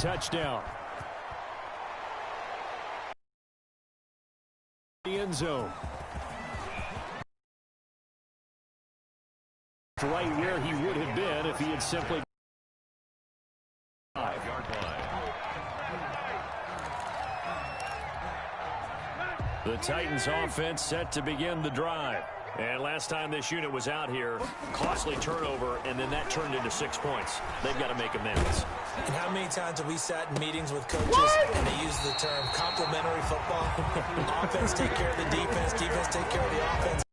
touchdown. The end zone. Right where he would have been if he had simply... The Titans offense set to begin the drive. And last time this unit was out here, costly turnover, and then that turned into 6 points. They've got to make amends. And how many times have we sat in meetings with coaches and they use the term complementary football? Offense take care of the defense, defense take care of the offense.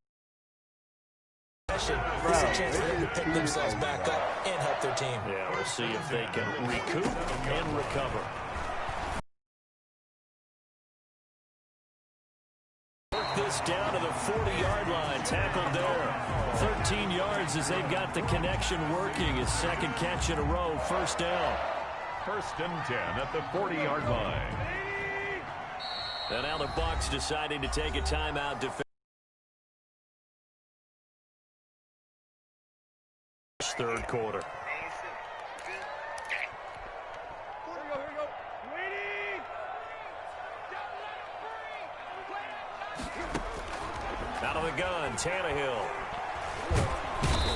This is a chance for them to pick themselves back up and help their team. Yeah, we'll see if they can recoup and recover. This down to the 40-yard line, tackled there. 13 yards as they've got the connection working. His second catch in a row, first down. 1st and 10 at the 40-yard line. And now the Bucs deciding to take a timeout to finish third quarter. Out of the gun, Tannehill.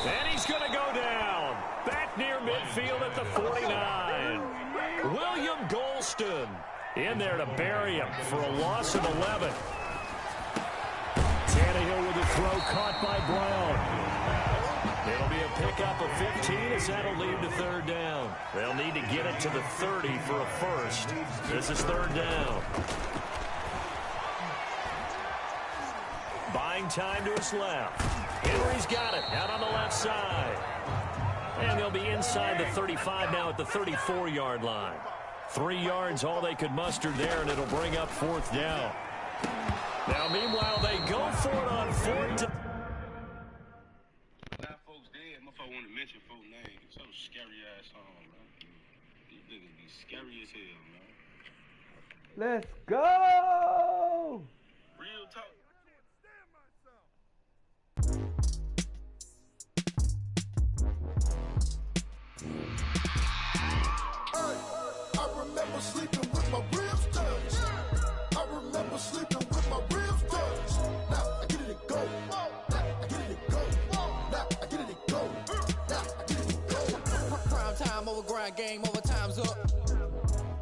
And he's going to go down. Back near midfield at the 49. William Golston in there to bury him for a loss of 11. Tannehill with a throw caught by Brown. It'll be a pickup of 15 as that'll lead to third down. They'll need to get it to the 30 for a first. This is third down. Buying time to his left. Henry's got it out on the left side. And they'll be inside the 35 now at the 34-yard line. 3 yards all they could muster there, and it'll bring up fourth down. Now, meanwhile, they go for it on fourth down. A lot of folks dead. Motherfucker want to mention folks' names. So scary-ass song, man. These niggas be scary as hell, man. Let's go! Real talk. I remember sleeping with my ribs touched. I remember sleeping with my ribs touched. Now I get it and go. Now I get it and go. Now I get it and go. Now I get it and go. Prime time over grind game, over time's up.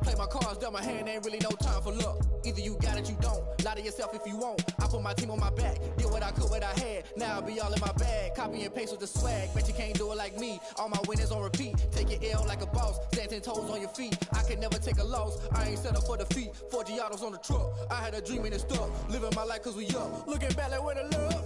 Play my cards, dealt my hand, ain't really no time for luck. Either you got it, you don't. Lie to yourself if you won't. I put my team on my back, did what I could, what I had. Now I'll be all in my bag, copy and paste with the swag. Bet you can't do it like me. All my winners on repeat. Take your L like a boss, stand 10 toes on your feet. I can never take a loss. I ain't set up for defeat. 4 Giottos on the truck. I had a dream and it stuck. Living my life cause we up. Looking back like where the love.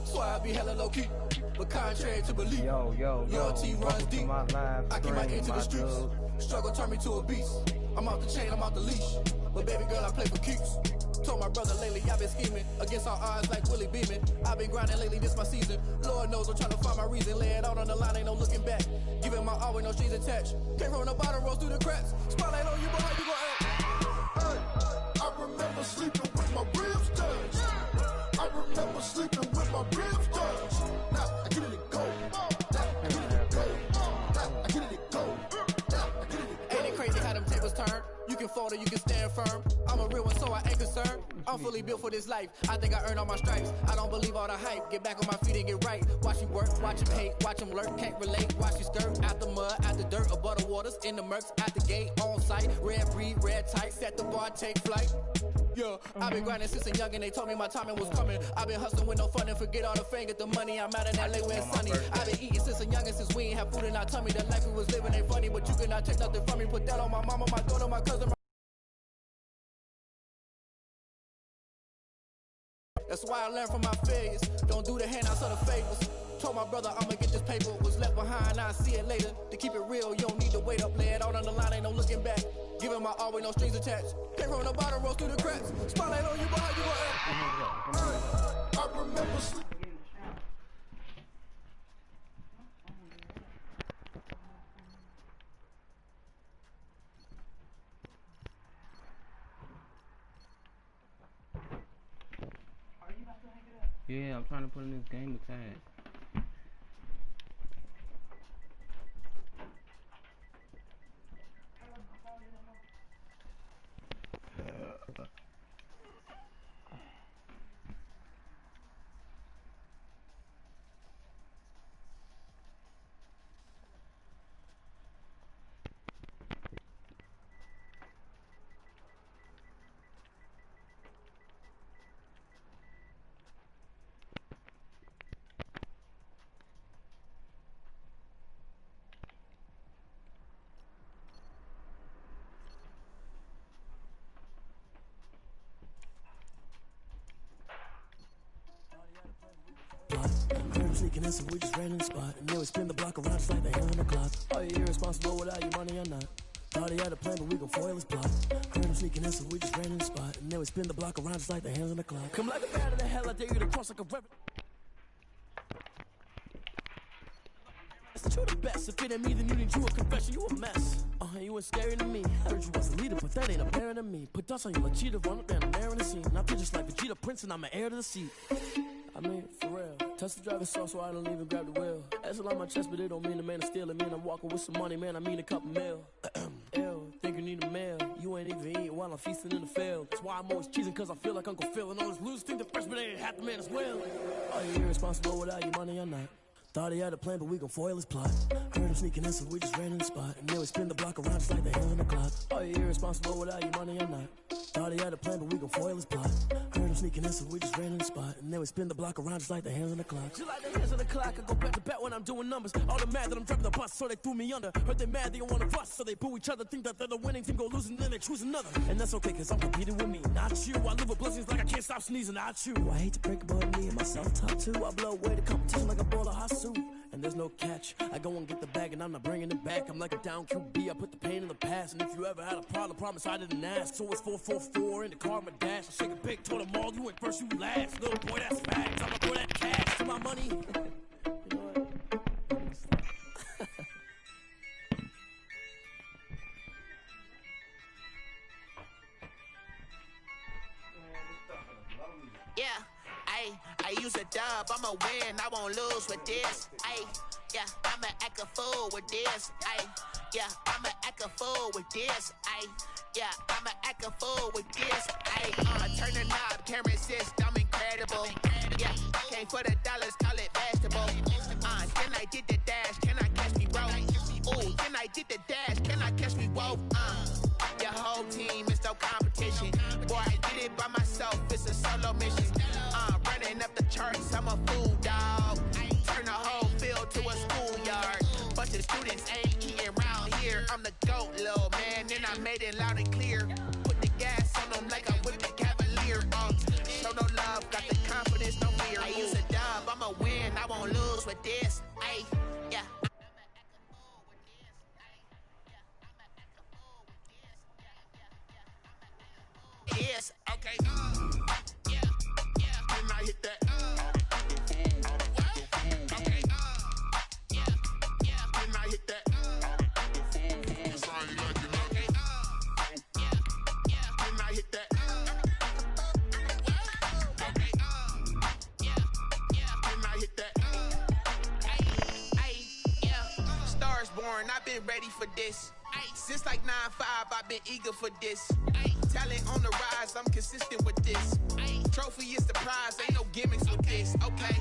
So I be hella low key, but contrary to belief. Loyalty runs deep. I keep my ear to the streets. Struggle turned me to a beast. I'm off the chain, I'm off the leash. But baby girl, I play for keeps. Told my brother lately, I've been scheming against all odds like Willie Beeman. I've been grinding lately, this my season. Lord knows I'm trying to find my reason. Lay it out on the line, ain't no looking back. Giving my all with no strings attached. Came from the bottom, rose through the cracks. Spotlight on you, boy, how you gon' act? Hey, I remember sleeping with my ribs touched. I remember sleeping with my ribs touched. Now I get it and go. Now I get it and go. Now I get it and go. Now I get it and go. Ain't it crazy how them tables turn? You can fold or you can stand firm. I'm a real one, so I ain't concerned. I'm fully built for this life. I think I earned all my stripes. I don't believe all the hype. Get back on my feet and get right. Watch you work, watch him hate, watch him lurk. Can't relate, watch you skirt. Out the mud, out the dirt, above the waters, in the murks, at the gate, on site. Red breed, red tight, set the bar, take flight. Yeah, I've been grinding since a young and they told me my timing was coming. I've been hustling with no fun and forget all the fame, get the money. I'm out in LA where it's sunny. I've been eating since a young and since we ain't have food in our tummy. The life we was living ain't funny, but you cannot take nothing from me. Put that on my mama, my daughter, my cousin. That's why I learned from my failures. Don't do the handouts or the favors. Told my brother I'ma get this paper. Was left behind, I'll see it later. To keep it real, you don't need to wait up. Lay it out on the line, ain't no looking back. Giving my all with no strings attached. Came from the bottom, rose through the cracks. Spotlight on you, boy, how you gon' act? I remember sleeping. Yeah, I'm trying to put in this game of tag. sneaking in, so we just ran in the spot. And then we spin the block around just like the hell in the clock. Are you irresponsible without your money or not? Thought he had a plan, but we gon' foil his plot. Heard him sneaking in, so we just ran in the spot. And then we spin the block around just like the hands on the clock. Come like a bat of the hell, I dare you to cross like a reverend. You're the best. If it ain't me, then you need you a confession. You a mess. You was scary to me. Heard you was a leader, but that ain't apparent to me. Put dust on you like cheetah, run up there and there in the scene. And I feel just like Vegeta Prince, and I'm an heir to the seat. I mean, for real. Touch the driver's sauce, so I don't even grab the wheel. That's on my chest, but it don't mean the man is stealing. Man, I'm walking with some money, man. I mean a couple mil. Ew, think you need a meal. You ain't even eating while I'm feasting in the field. That's why I'm always cheesing, cause I feel like Uncle Phil. And all those losers think the freshman ain't half the man as well. Are you irresponsible without your money or not? Thought he had a plan, but we gon' foil his plot. Heard him sneaking in, so we just ran in the spot. And then we spin the block around just like the hell in the clock. Are you irresponsible without your money or not? Thought he had a plan, but we gon' foil his plot. Heard him sneaking in, so we just ran in the spot. And then we spin the block around just like the hands on the clock. Just like the hands on the clock, I go back to back when I'm doing numbers. All the mad that I'm driving the bus, so they threw me under. Heard they mad, they don't wanna bust, so they boo each other. Think that they're the winning team, go losing, then they choose another. And that's okay, cause I'm competing with me, not you. I live with blessings like I can't stop sneezing, not you. I hate to break about me and my self-talk too. I blow away the competition like a ball of hot soup. And there's no catch. I go and get the bag and I'm not bringing it back. I'm like a down QB, I put the pain in the past. And if you ever had a problem, promise I didn't ask. So it's 444 in the car, my dash. I shake a big, told them all, you ain't first, you last. Little boy, that's facts. I'ma throw that cash to my money. You know what? Yeah. I use a dub, I'ma win, I won't lose with this. Yeah, I'ma act a fool with this. Yeah, I'ma act a fool with this. Yeah, I'ma act a fool with this. Turn the knob, can't resist, I'm incredible. Yeah, came for the dollars, call it vegetable. Then I did the dash, can I catch me roll? Ooh, then I did the dash, can I catch me roll? Your whole team is no competition. Boy, I did it by myself, it's a solo mission. Running up the charts, I'm a fool, dog. Turn the whole field to a schoolyard. Bunch of students ain't eating round here. I'm the GOAT, little man, and I made it loud and clear. Put the gas on them like I'm with the Cavalier. Show no love, got the confidence, no fear. I use a dub, I'ma win, I won't lose with this. Yeah. Yes, okay. Yeah. Then I hit that. Okay. Yeah. Then I hit that. Sorry, like you know. Okay. Yeah. Then I hit that. Okay. Yeah. Then I hit that. Yeah. Stars born, I've been ready for this. Since like 9-5, I've been eager for this. Talent on the rise, I'm consistent with this. Trophy is the prize, ain't no gimmicks with this. Okay,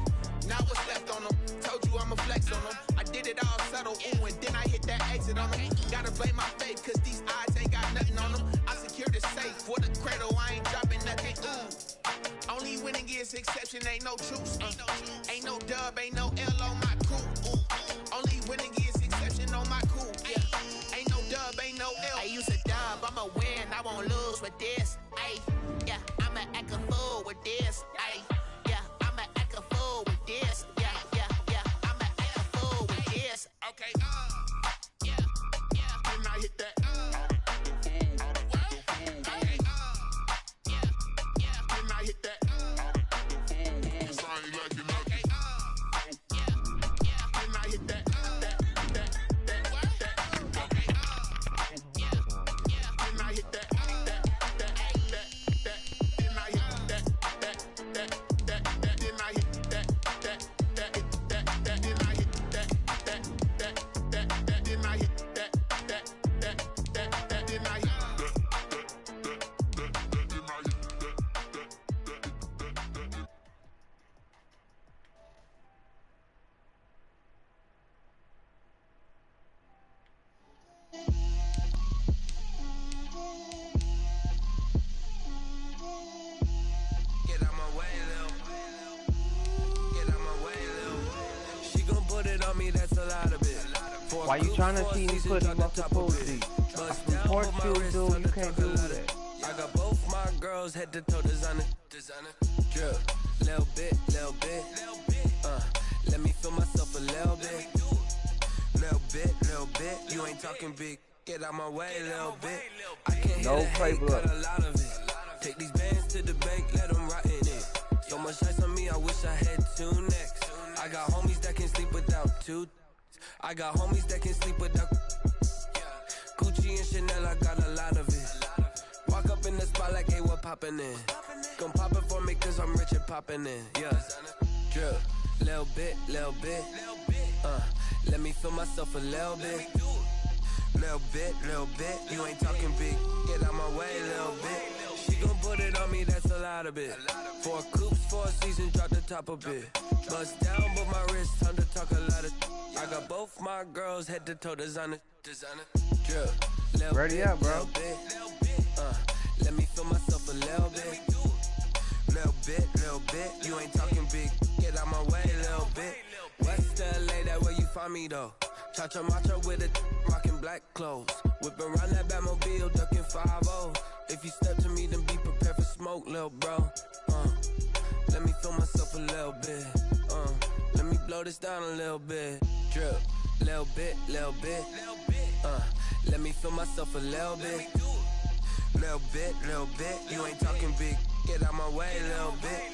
now what's left on them? Told you I'ma flex on them. I did it all subtle, ooh, and then I hit that exit on them. Gotta blame my faith, cause these odds ain't got nothing on them. I secured the safe for the cradle, I ain't dropping nothing, ooh. Only winning is exception, ain't no truce. Ain't no dub, ain't no L on my crew, ooh. Only winning is exception on my crew, yeah. Ain't no dub, ain't no L. I use a dub, I'ma win, I won't lose with this. Yeah, I'ma act a fool with this. Yeah, I'ma act a fool with this. Yeah, I'ma act a fool with this. Okay. Yeah. Then I hit that. Okay. Yeah. Then I hit that. Sorry, like you know. Okay. Yeah. Then I hit that. Why you trying to cheat and put him up the pussy? Support you, dude. You can't do that. I got both my girls head to toe designer. Drip, little bit. Let me feel myself a little bit. Little bit. You ain't talking big. Get out my way, little bit. I can't hear the hate, got a lot of it. Take these bands to the bank, let them rot in it. So much ice on me, I wish I had two necks. I got homies that can sleep without two. I got homies that can sleep without Gucci and Chanel, I got a lot of it. Walk up in the spot like, hey, what poppin' in? Gon' pop it for me cause I'm rich and poppin' in. Yeah, drip, little bit. Let me feel myself a little bit. Little bit. You ain't talking big. Get out my way, little bit. She gon' put it on me, that's a lot of it. 4 coops, 4 seasons, drop the top a bit. Bust down, but my wrist, time to talk a lot of. I got both my girls head to toe designer. Drip, little ready bit, up, bro. Little bit. Let me feel myself a little bit. Little bit. You ain't talking big. Get out my way, little bit. West LA, that where you find me though. Cha-cha macha with a rockin' black clothes. Whippin' around that Batmobile, duckin' 5-0. If you step to me, then be prepared for smoke, lil' bro. Let me feel myself a little bit. Let me blow this down a little bit. Drip, little bit. Let me feel myself a little bit. Little bit. You ain't talking big. Get out my way, little bit.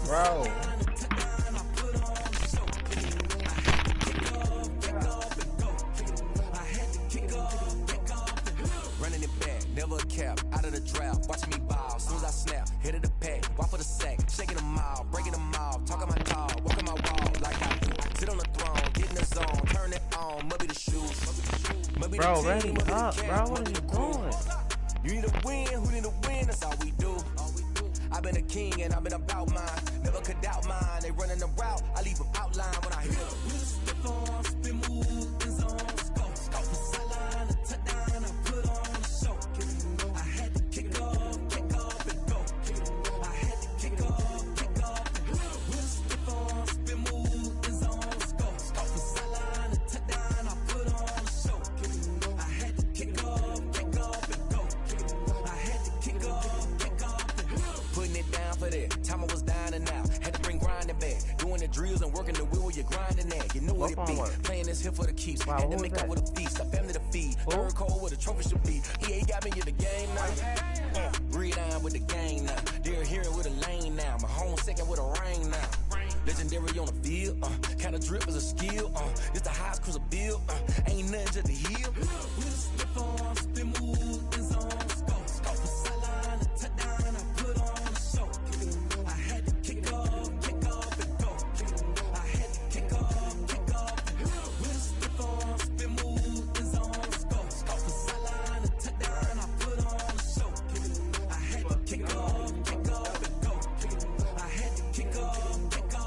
Bro. Running it back, never a cap, out of the draft, watching me ball, soon as I snap, hit of the pack, walk for the sack, shaking them all, breaking them all, talking my talk, walking my wall, like I do, sit on the throne, get in the zone, turn it on, maybe the shoes, Bro, ready up, bro, what are you doing? You need a win, who need a win, that's all we do. I've been a king and I've been about mine. Never could doubt mine. They running the route. I leave them outline when I hear them. We step on, spin move, in zone, scope. Scope the sideline, a touchdown, I put on a show. I had to kick off and go. I had to kick off and go. We step on, spin move, in zone, scope. Scope the sideline, a touchdown, I put on a show. I had to kick off and go. I had to kick off and go. Putting it down for that. Time I was down and out. Had to bring grinding back. Doing the drills and working the wheel, you're grinding that. You know what it be. Playing this here for the keeps. Had to make up with a feast. A family to feed. Third cold where the trophy should be. He ain't got me in the game now. Breathe down with the game now. They're here with a lane now. My home second with a rain now. Legendary on the field. Kind of drip is a skill. It's the highest cruiser bill. Ain't nothing just to heal. We'll slip on, spin move, in zone, scope. Scope the sideline, a touchdown, I put on a show. I had to kick off and go. I had to kick off and go. We'll slip on, spin move, in zone, scope. Scope the sideline, a touchdown, I put on a show. I had to kick off and go. I had to kick off and go.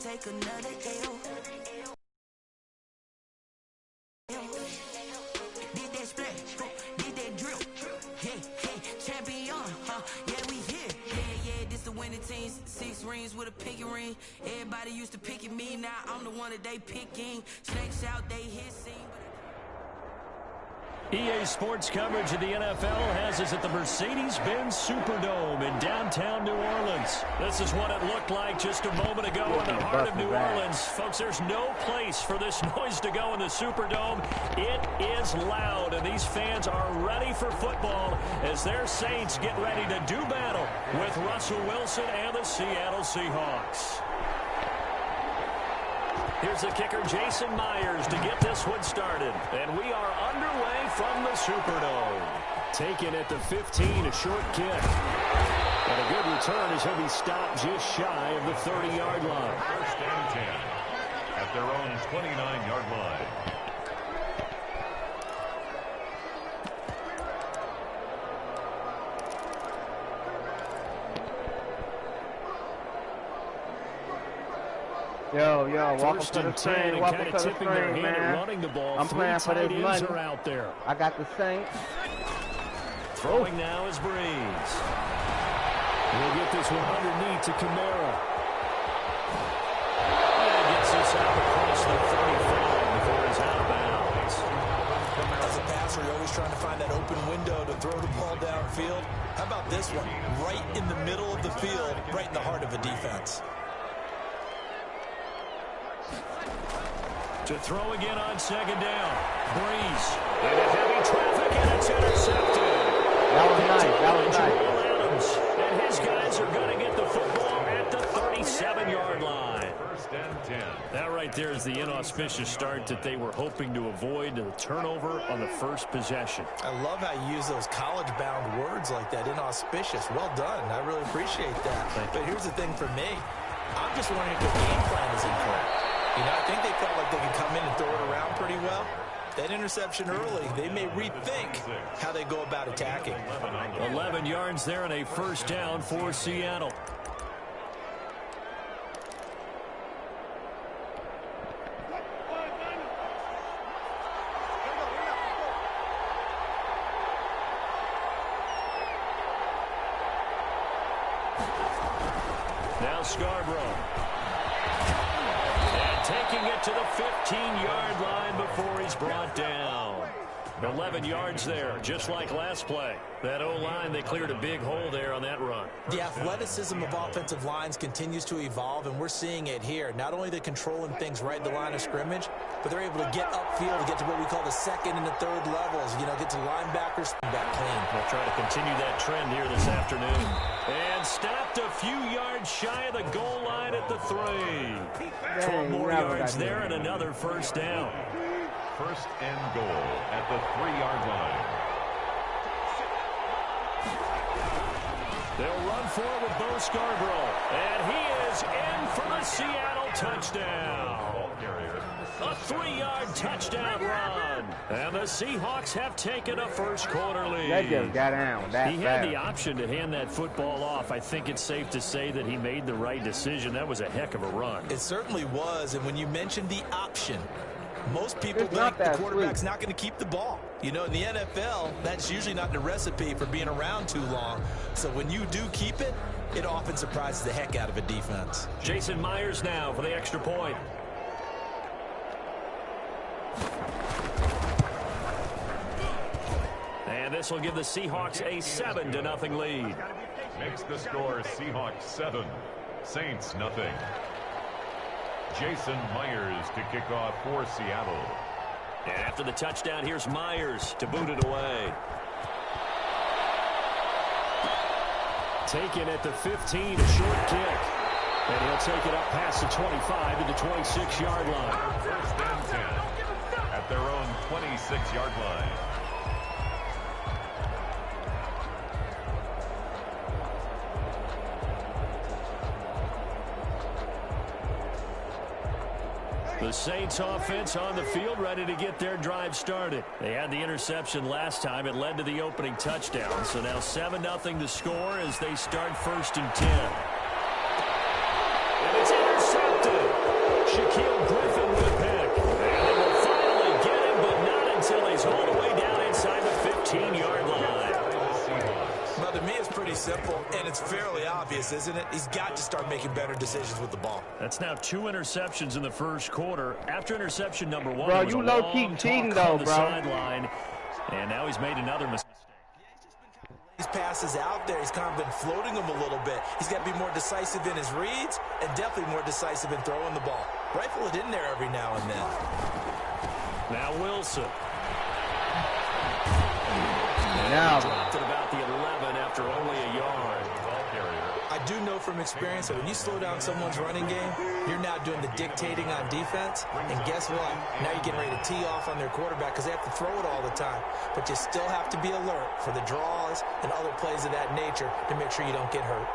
Take another L. Did that splash, did that drill. Yeah, champion, yeah, we here. Yeah, this the winning team. 6 rings with a pinky ring. Everybody used to picking me, now I'm the one that they picking. Snakes out, they hissing. EA Sports coverage of the NFL has us at the Mercedes-Benz Superdome in downtown New Orleans. This is what it looked like just a moment ago in the heart of New Orleans. Folks, there's no place for this noise to go in the Superdome. It is loud, and these fans are ready for football as their Saints get ready to do battle with Russell Wilson and the Seattle Seahawks. Here's the kicker, Jason Myers, to get this one started. And we are underway from the Superdome. Taken at the 15, a short kick. And a good return as he'll be stopped just shy of the 30-yard line. First and 10 at their own 29-yard line. Yo, welcome to the stream. Welcome to the stream, man. I'm playing for this money. Out there. I got the Saints. Throwing now is Breeze. We'll get this one underneath to Kamara. And gets this out across the 35 before he's out of bounds. As a passer, you're always trying to find that open window to throw the ball downfield. How about this one? Right in the middle of the field, right in the heart of a defense. To throw again on second down. Breeze. Into heavy traffic, and it's intercepted. That was nice. That was nice. Adams, and his guys are going to get the football at the 37-yard line. First and 10. That right there is the inauspicious start that they were hoping to avoid, the turnover on the first possession. I love how you use those college-bound words like that, inauspicious. Well done. I really appreciate that. But here's the thing for me. I'm just wondering if the game plan is incorrect. You know, I think they felt like they could come in and throw it around pretty well. That interception early, they may rethink how they go about attacking. 11 yards there and a first down for Seattle. Now Scarborough. Taking it to the 15-yard line before he's brought down. 11 yards there, just like last play. That O-line, they cleared a big hole there on that run. The athleticism of offensive lines continues to evolve, and we're seeing it here. Not only are they controlling things right at the line of scrimmage, but they're able to get upfield to get to what we call the second and the third levels. You know, get to linebackers back clean. We'll try to continue that trend here this afternoon. And stopped a few yards shy of the goal line at the 3. 12 more yards there and another first down. First and goal at the 3-yard line. They'll run forward with Bo Scarborough. And he is in for the Seattle touchdown. A 3-yard touchdown run. And the Seahawks have taken a first quarter lead. That just got down. He had the option to hand that football off. I think it's safe to say that he made the right decision. That was a heck of a run. It certainly was. And when you mentioned the option, most people think the quarterback's not going to keep the ball. You know, in the NFL, that's usually not the recipe for being around too long. So when you do keep it, it often surprises the heck out of a defense. Jason Myers now for the extra point. And this will give the Seahawks a 7-0 lead. Makes the score Seahawks 7, Saints nothing. Jason Myers to kick off for Seattle. And after the touchdown, here's Myers to boot it away. Taken at the 15, a short kick. And he'll take it up past the 25 to the 26-yard line. First and 10 at their own 26-yard line. The Saints offense on the field, ready to get their drive started. They had the interception last time. It led to the opening touchdown. So now 7-0 to score as they start first and 10. And it's intercepted. Shaquille Griffin with a pick. And they will finally get him, but not until he's all the way down inside the 15-yard line. Well, to me, it's pretty simple, and it's fairly obvious, isn't it? He's got to start making better decisions with the ball. That's now 2 interceptions in the first quarter. After interception number 1, bro, you low-key cheating, though, bro. Sideline. And now he's made another mistake. These passes out there, he's kind of been floating them a little bit. He's got to be more decisive in his reads and definitely more decisive in throwing the ball. Rifle it in there every now and then. Now Wilson. Now dropped at about the 11 after only a yard. Ball carrier. I do know from experience that when you slow down someone's running game, you're now doing the dictating on defense. And guess what? Now you're getting ready to tee off on their quarterback because they have to throw it all the time. But you still have to be alert for the draws and other plays of that nature to make sure you don't get hurt.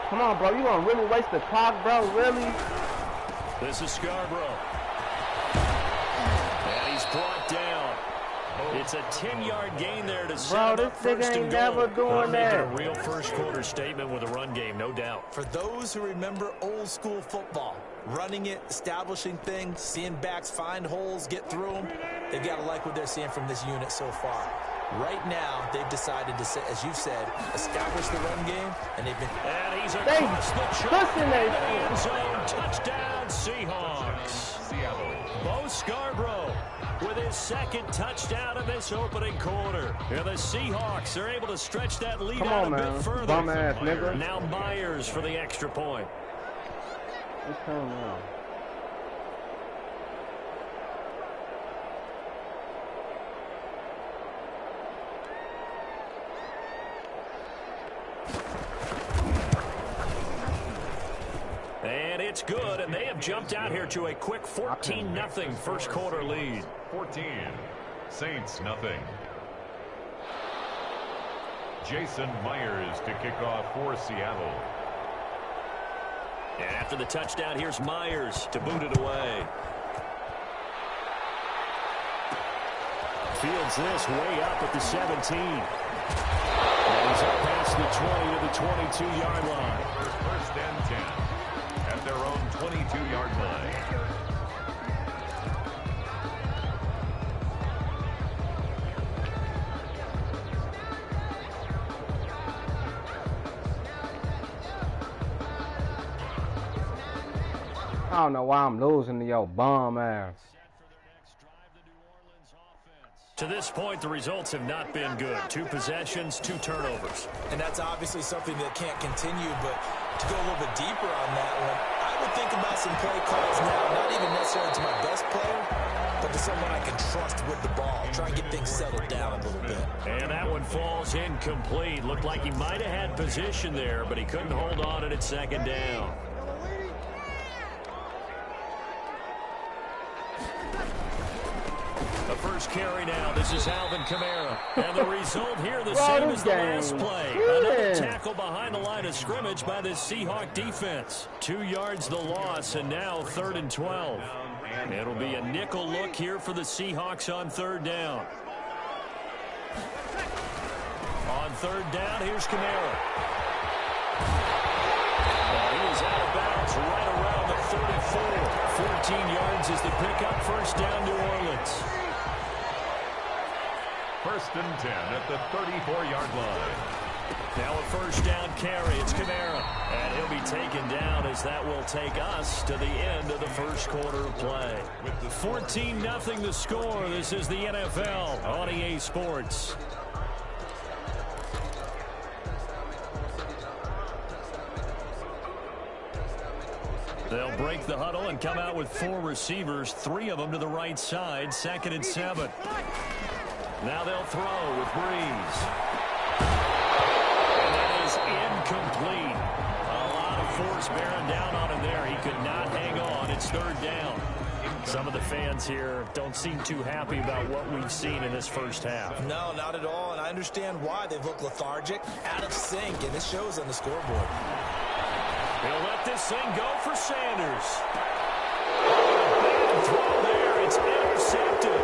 come on, bro. You gonna really waste the clock, bro? Really? This is Scarborough. And he's brought down. It's a 10-yard gain there to set up this first nigga and ain't goal. never doing Making that. a real first-quarter statement with a run game, no doubt. For those who remember old school football, running it, establishing things, seeing backs find holes, get through them, they've got to like what they're seeing from this unit so far. Right now, they've decided to, as you said, establish the run game, and they've been... And he's across the chalk. End zone, touchdown, Seahawks. Seattle. Bo Scarborough with his second touchdown of this opening quarter. And the Seahawks are able to stretch that lead Come out on, a man. bit further. Bum ass nigga. Now Myers for the extra point. What's going on? And it's good, and they have jumped out here to a quick 14-0 first quarter lead. 14. Saints, nothing. Jason Myers to kick off for Seattle. And after the touchdown, here's Myers to boot it away. Fields this way up at the 17. And he's up past the 20 to the 22-yard line. First and 10 at their own 22-yard line. I don't know why I'm losing to your bum ass. To this point, the results have not been good. 2 possessions, 2 turnovers. And that's obviously something that can't continue, but to go a little bit deeper on that one, I would think about some play calls now, not even necessarily to my best player, but to someone I can trust with the ball. Try and get things settled down a little bit. And that one falls incomplete. Looked like he might have had position there, but he couldn't hold on at second down. The first carry now. This is Alvin Kamara. And the result here the same as the last play. Another tackle behind the line of scrimmage by the Seahawk defense. 2 yards the loss, and now 3rd and 12. It'll be a nickel look here for the Seahawks on 3rd down. On 3rd down, here's Kamara. He is out of bounds right around the 34. 14 yards is the pickup. First down, New Orleans. First and 10 at the 34-yard line. Now a first down carry. It's Kamara. And he'll be taken down as that will take us to the end of the first quarter of play. 14-0 the score. This is the NFL on EA Sports. They'll break the huddle and come out with 4 receivers, 3 of them to the right side, 2nd and 7. Now they'll throw with Breeze. And that is incomplete. A lot of force bearing down on him there. He could not hang on. It's 3rd down. Some of the fans here don't seem too happy about what we've seen in this first half. No, not at all, and I understand why. They've looked lethargic, out of sync, and it shows on the scoreboard. He'll let this thing go for Sanders. Bad throw there. It's intercepted.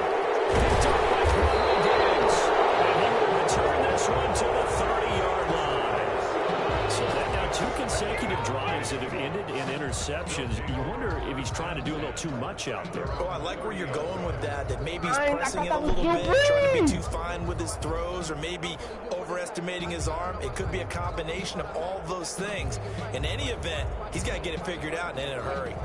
Picked up by Corey Diggs. And he will return this one to the 30-yard line. So that now 2 consecutive drives that have ended in interceptions. You wonder if he's trying to do a little too much out there. Oh, I like where you're going with that. That maybe he's pressing it a little bit, trying to be too fine with his throws, or maybe overestimating his arm. It could be a combination of all those things. In any event, he's got to get it figured out and in a hurry.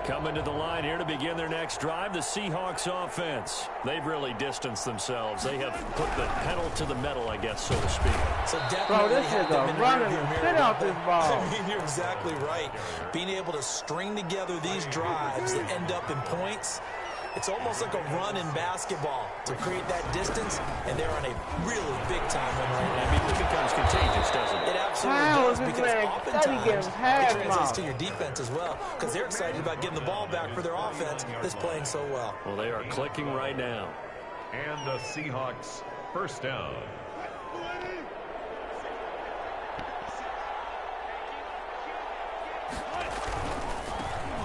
Coming to the line here to begin their next drive, the Seahawks offense. They've really distanced themselves. They have put the pedal to the metal, I guess, so to speak. So definitely this is a running shit out this ball. I mean, you're exactly right. Being able to string together these drives that end up in points, it's almost like a run in basketball to create that distance, and they're on a really big-time one right now. It becomes contagious, doesn't it? It absolutely does, because oftentimes it translates to your defense as well, because they're excited about getting the ball back for their offense that's playing so well. Well, they are clicking right now. And the Seahawks first down.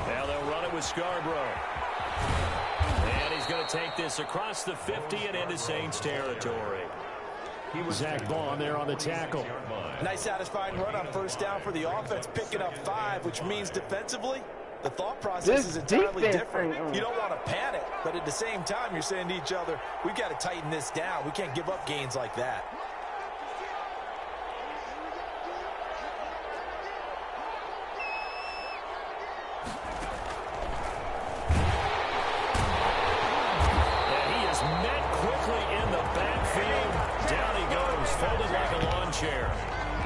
Now they'll run it with Scarborough. And he's going to take this across the 50 and into Saints territory. Zach Vaughn there on the tackle. Nice satisfying run on first down for the offense, picking up 5, which means defensively, the thought process is entirely different. You don't want to panic, but at the same time, you're saying to each other, we've got to tighten this down. We can't give up gains like that.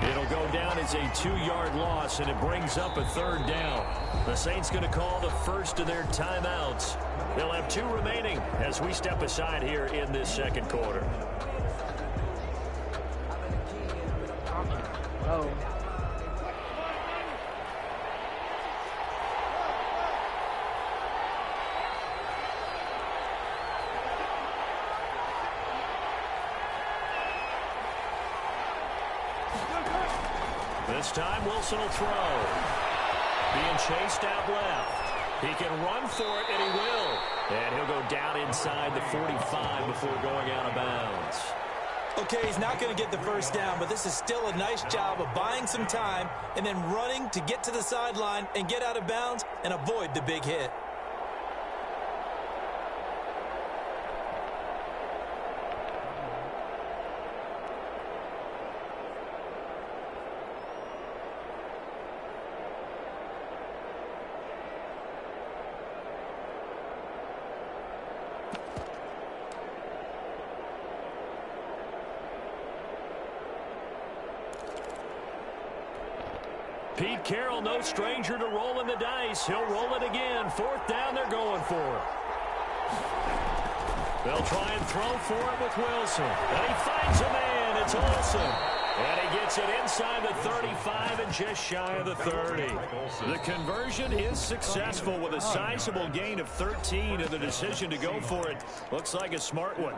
It'll go down as a 2-yard loss, and it brings up a 3rd down. The Saints going to call the first of their timeouts. They'll have 2 remaining as we step aside here in this second quarter. This time, Wilson will throw. Being chased out left. He can run for it, and he will. And he'll go down inside the 45 before going out of bounds. Okay, he's not going to get the first down, but this is still a nice job of buying some time and then running to get to the sideline and get out of bounds and avoid the big hit. Pete Carroll, no stranger to rolling the dice. He'll roll it again. 4th down, they're going for it. They'll try and throw for it with Wilson. And he finds a man. It's Olsen. And he gets it inside the 35 and just shy of the 30. The conversion is successful with a sizable gain of 13, and the decision to go for it looks like a smart one.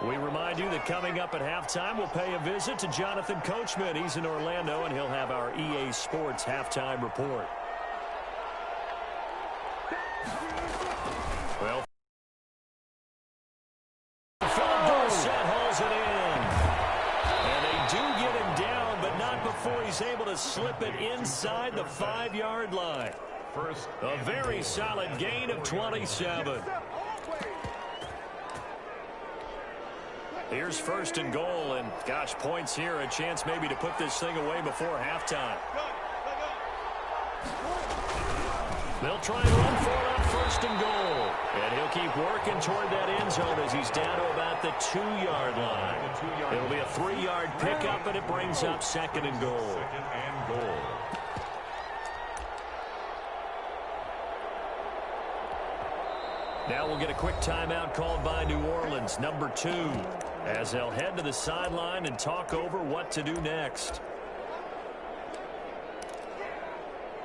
We remind you that coming up at halftime, we'll pay a visit to Jonathan Coachman. He's in Orlando, and he'll have our EA Sports halftime report. Well, Philip Dorsett hauls it in. And they do get him down, but not before he's able to slip it inside the 5-yard line. A very solid gain of 27. Here's 1st and goal, and gosh, points here, a chance maybe to put this thing away before halftime. They'll try and run for it on 1st and goal. And he'll keep working toward that end zone as he's down to about the 2-yard line. It'll be a 3-yard pickup, and it brings up 2nd and goal. Now we'll get a quick timeout called by New Orleans, number 2, as they'll head to the sideline and talk over what to do next.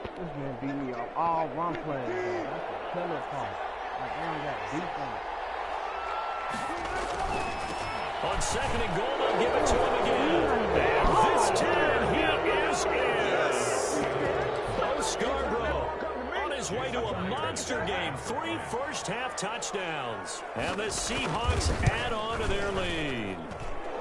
This man beat me off all run plays, though. That's a killer part. Like, I don't got defense. On 2nd and goal, they'll give it to him again. And this time, he is in. Bo Scarborough on his way to a monster game. 3 first-half touchdowns. And the Seahawks add on to their lead.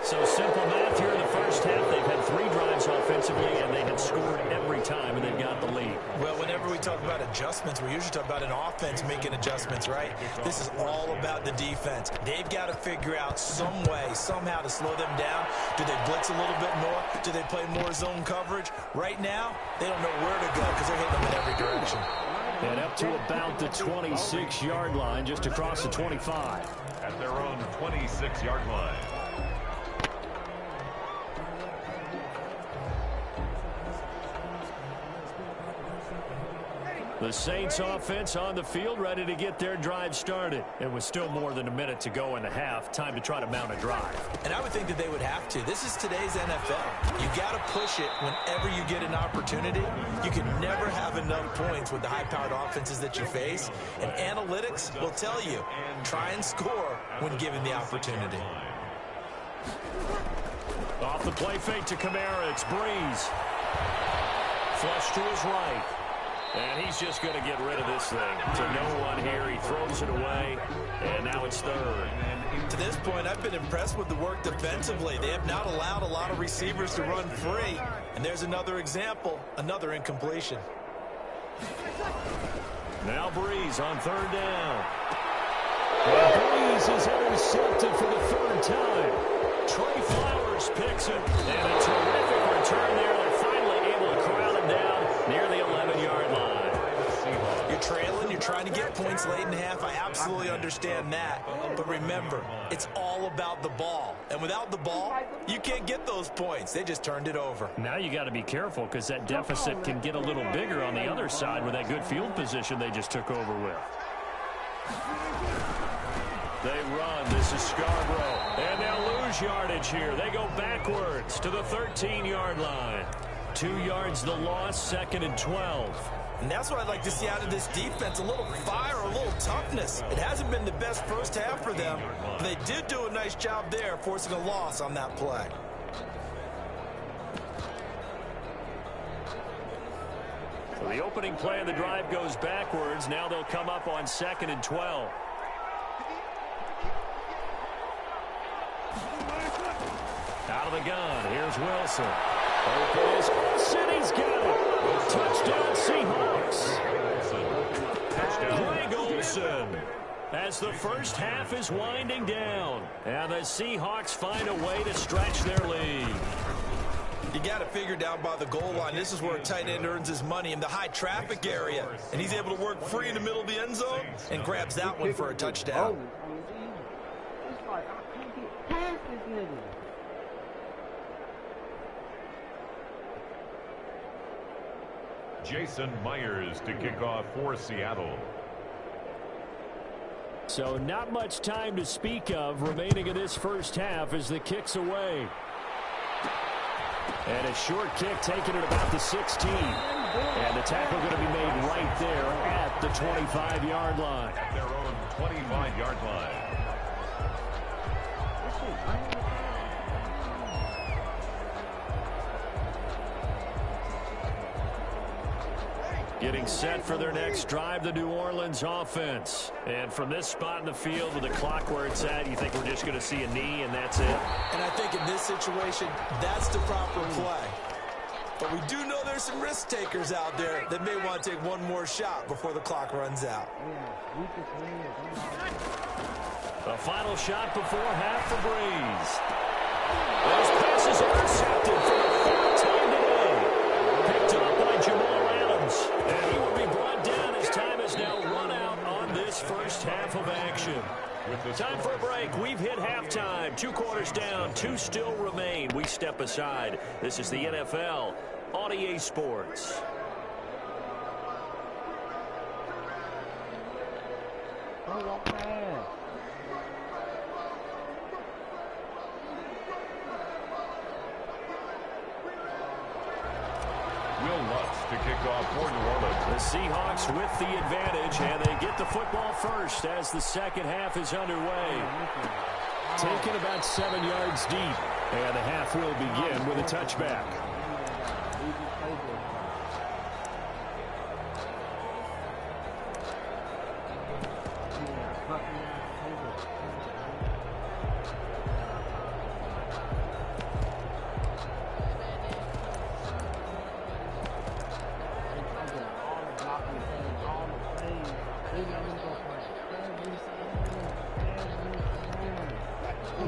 So simple math here in the first half. They've had 3 drives offensively, and they had scored every time, and they've got the lead. Well, whenever we talk about adjustments, we usually talk about an offense making adjustments, right? This is all about the defense. They've got to figure out some way, somehow to slow them down. Do they blitz a little bit more? Do they play more zone coverage? Right now, they don't know where to go because they're hitting them in every direction. And up to about the 26-yard line, just across the 25. At their own 26-yard line. The Saints offense on the field, ready to get their drive started. And with still more than a minute to go in the half, time to try to mount a drive. And I would think that they would have to. This is today's NFL. You got to push it whenever you get an opportunity. You can never have enough points with the high-powered offenses that you face. And analytics will tell you, try and score when given the opportunity. Off the play fake to Kamara, it's Breeze. Flush to his right. And he's just going to get rid of this thing. To no one here. He throws it away. And now it's third. To this point, I've been impressed with the work defensively. They have not allowed a lot of receivers to run free. And there's another example, another incompletion. Now Breeze on third down. And Breeze is intercepted for the 3rd time. Trey Flowers picks it. And a terrific return there. They're finally able to corral him down near the 11-yard line. You're trailing, you're trying to get points late in half. I absolutely understand that. But remember, it's all about the ball. And without the ball, you can't get those points. They just turned it over. Now you got to be careful because that deficit can get a little bigger on the other side with that good field position they just took over with. They run. This is Scarborough. And they'll lose yardage here. They go backwards to the 13-yard line. 2 yards the loss, 2nd and 12. And that's what I'd like to see out of this defense, a little fire, a little toughness. It hasn't been the best first half for them, but they did do a nice job there, forcing a loss on that play. So the opening play of the drive goes backwards. Now they'll come up on 2nd and 12. Out of the gun, here's Wilson. Open is Wilson, he's got it. Touchdown Seahawks. Greg Olsen. As the first half is winding down. And the Seahawks find a way to stretch their lead. You got to figure down by the goal line. This is where a tight end earns his money in the high traffic area. And he's able to work free in the middle of the end zone and grabs that one for a touchdown. It's like, I can't get past this nigga. Jason Myers to kick off for Seattle. So not much time to speak of remaining in this first half as the kick's away. And a short kick taken at about the 16. And the tackle going to be made right there at the 25-yard line. At their own 25-yard line. Getting set for their next drive, the New Orleans offense. And from this spot in the field with the clock where it's at, you think we're just going to see a knee and that's it? And I think in this situation, that's the proper play. But we do know there's some risk takers out there that may want to take one more shot before the clock runs out. A final shot before half for Breeze. Those passes are intercepted for the 4th time today. Picked up by Jamal Adams. And he will be brought down as time has now run out on this first half of action. Time for a break. We've hit halftime. 2 quarters down. 2 still remain. We step aside. This is the NFL on EA Sports. To kick off for New Orleans. The Seahawks with the advantage, and they get the football first as the second half is underway. Taken about 7 yards deep, and the half will begin with a touchback.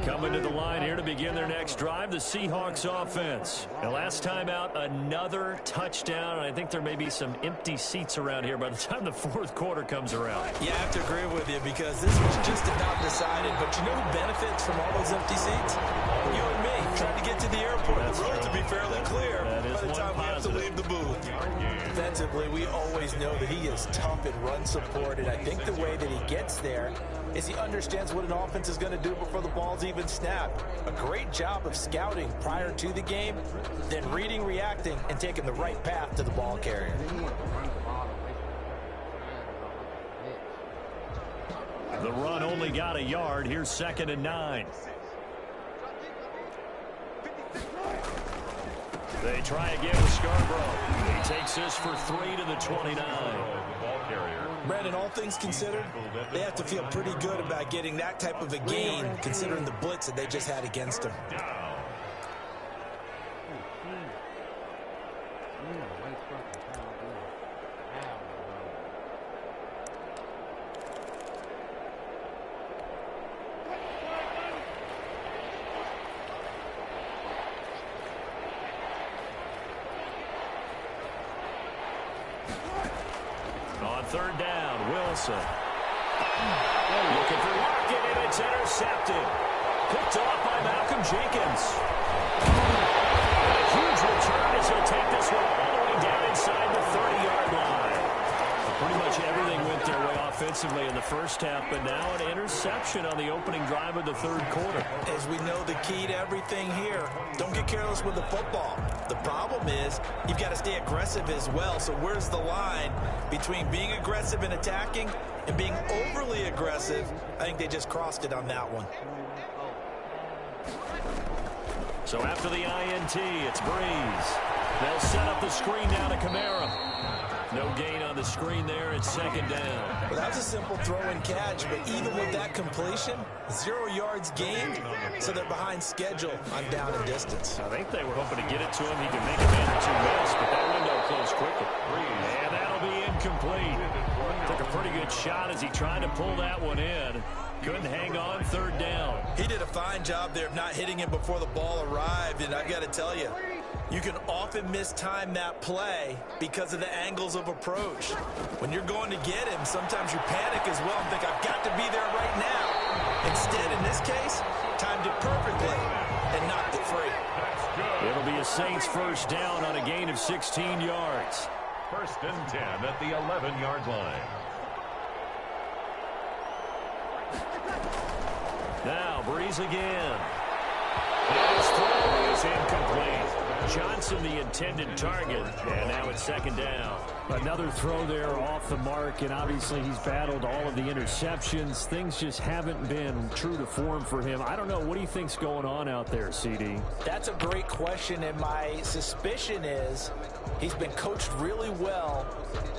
Coming to the line here to begin their next drive, the Seahawks offense. The last time out, another touchdown. I think there may be some empty seats around here by the time the fourth quarter comes around. Yeah, I have to agree with you because this was just about decided. But you know who benefits from all those empty seats? You and me, trying to get to the airport. That's the road true. to be fairly clear That is by the time we have to positive. leave the booth. Defensively, we always know that he is tough in run support, and I think the way that he gets there is he understands what an offense is going to do before the ball's even snapped. A great job of scouting prior to the game, then reading, reacting, and taking the right path to the ball carrier. The run only got a yard. Here's 2nd and 9. They try again with Scarborough. He takes this for 3 to the 29. Ball carrier. Brandon, all things considered, they have to feel pretty good about getting that type of a gain, considering the blitz that they just had against them. On 3rd down, Wilson. Looking for Lockett, and it's intercepted. Picked off by Malcolm Jenkins. A huge return as he'll take this one all the way down inside the 30-yard line. Pretty much everything went their way offensively in the first half, but now an interception on the opening drive of the 3rd quarter. As we know, the key to everything here, don't get careless with the football. The problem is you've got to stay aggressive as well. So where's the line between being aggressive and attacking and being overly aggressive? I think they just crossed it on that one. So after the INT, it's Breeze. They'll set up the screen now to Kamara. No gain on the screen there. It's 2nd down. Well, that was a simple throw and catch, but even with that completion, 0 yards gained, so they're behind schedule on down and distance. I think they were hoping to get it to him. He can make a man or two miss, but that window closed quickly. And that'll be incomplete. Took a pretty good shot as he tried to pull that one in. Couldn't hang on. 3rd down. He did a fine job there of not hitting him before the ball arrived, and I've got to tell you, you can often mistime that play because of the angles of approach. When you're going to get him, sometimes you panic as well and think, I've got to be there right now. Instead, in this case, timed it perfectly and knocked it free. It'll be a Saints 1st down on a gain of 16 yards. 1st and 10 at the 11-yard line. Now, Breeze again. And his throw is incomplete. Johnson, the intended target, and now it's 2nd down. Another throw there off the mark, and obviously he's battled all of the interceptions. Things just haven't been true to form for him. I don't know. What do you think's going on out there, CD? That's a great question, and my suspicion is he's been coached really well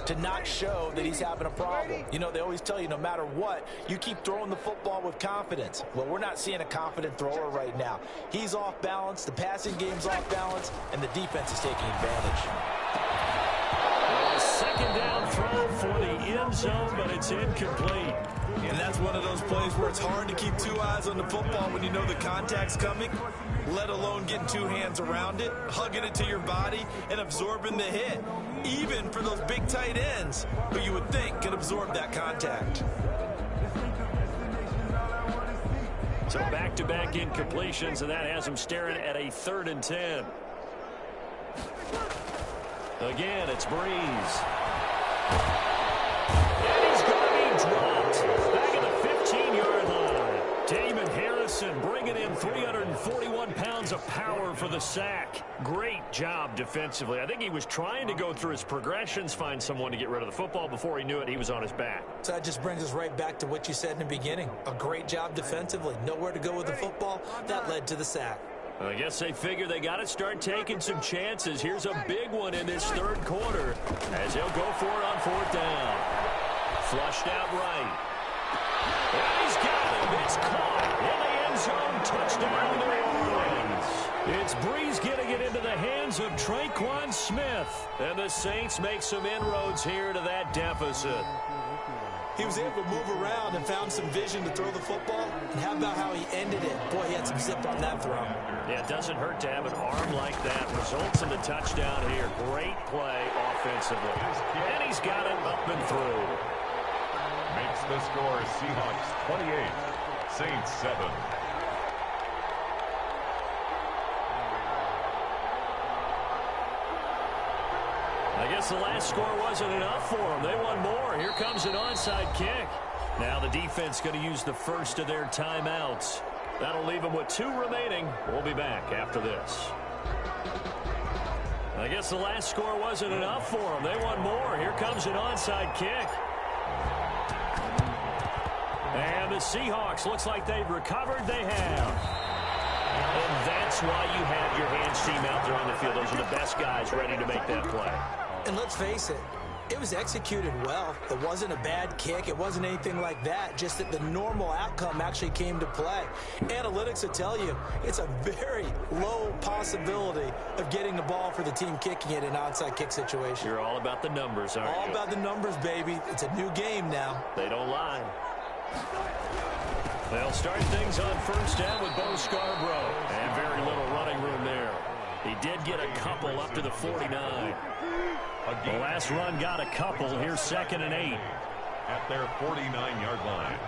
to not show that he's having a problem. You know, they always tell you no matter what, you keep throwing the football with confidence. Well, we're not seeing a confident thrower right now. He's off balance, the passing game's off balance, and the defense is taking advantage. A 2nd down throw for the end zone, but it's incomplete. And that's one of those plays where it's hard to keep 2 eyes on the football when you know the contact's coming, let alone getting 2 hands around it, hugging it to your body, and absorbing the hit. Even for those big tight ends who you would think could absorb that contact. So back-to-back incompletions, and that has him staring at a 3rd and 10. Again, it's Breeze. And he's going to be dropped back at the 15-yard line. Damon Harrison bringing in 341 pounds of power for the sack. Great job defensively. I think he was trying to go through his progressions, find someone to get rid of the football. Before he knew it, he was on his back. So that just brings us right back to what you said in the beginning. A great job defensively. Nowhere to go with the football. That led to the sack. I guess they figure they got to start taking some chances. Here's a big one in this 3rd quarter as he'll go for it on 4th down. Flushed out right. And he's got him. It's caught in the end zone. Touchdown, New Orleans. It's Breeze getting it into the hands of Traquan Smith. And the Saints make some inroads here to that deficit. He was able to move around and found some vision to throw the football. And how about how he ended it? Boy, he had some zip on that throw. Yeah, it doesn't hurt to have an arm like that. Results in the touchdown here. Great play offensively. And he's got it up and through. Makes the score Seahawks 28, Saints 7. I guess the last score wasn't enough for them. They won more. Here comes an onside kick. Now the defense going to use the first of their timeouts. That'll leave them with 2 remaining. We'll be back after this. I guess the last score wasn't enough for them. They won more. Here comes an onside kick. And the Seahawks, looks like they've recovered. They have. And that's why you have your hands team out there on the field. Those are the best guys ready to make that play. And let's face it, it was executed well. It wasn't a bad kick. It wasn't anything like that. Just that the normal outcome actually came to play. Analytics will tell you it's a very low possibility of getting the ball for the team kicking it in an onside kick situation. You're all about the numbers, aren't you? All about the numbers, baby. It's a new game now. They don't lie. They'll start things on first down with Bo Scarborough. And very little running room there. He did get a couple up to the 49. The last run got a couple. Here's 2nd and 8. At their 49-yard line.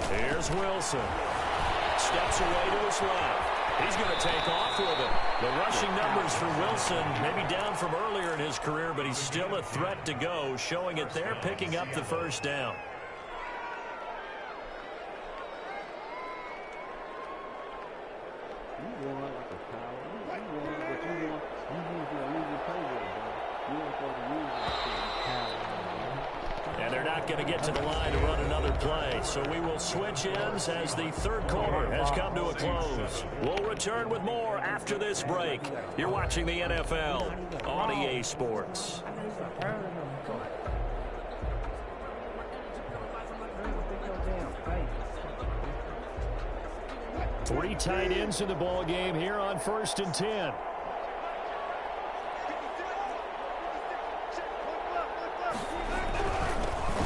Here's Wilson. Steps away to his left. He's going to take off with it. The rushing numbers for Wilson, maybe down from earlier in his career, but he's still a threat to go, showing it there, picking up the first down. And they're not going to get to the line to run another play, so we will switch ends as the third quarter has come to a close. We'll return with more after this break. You're watching the NFL on EA Sports. Three tight ends in the ball game here on 1st and 10.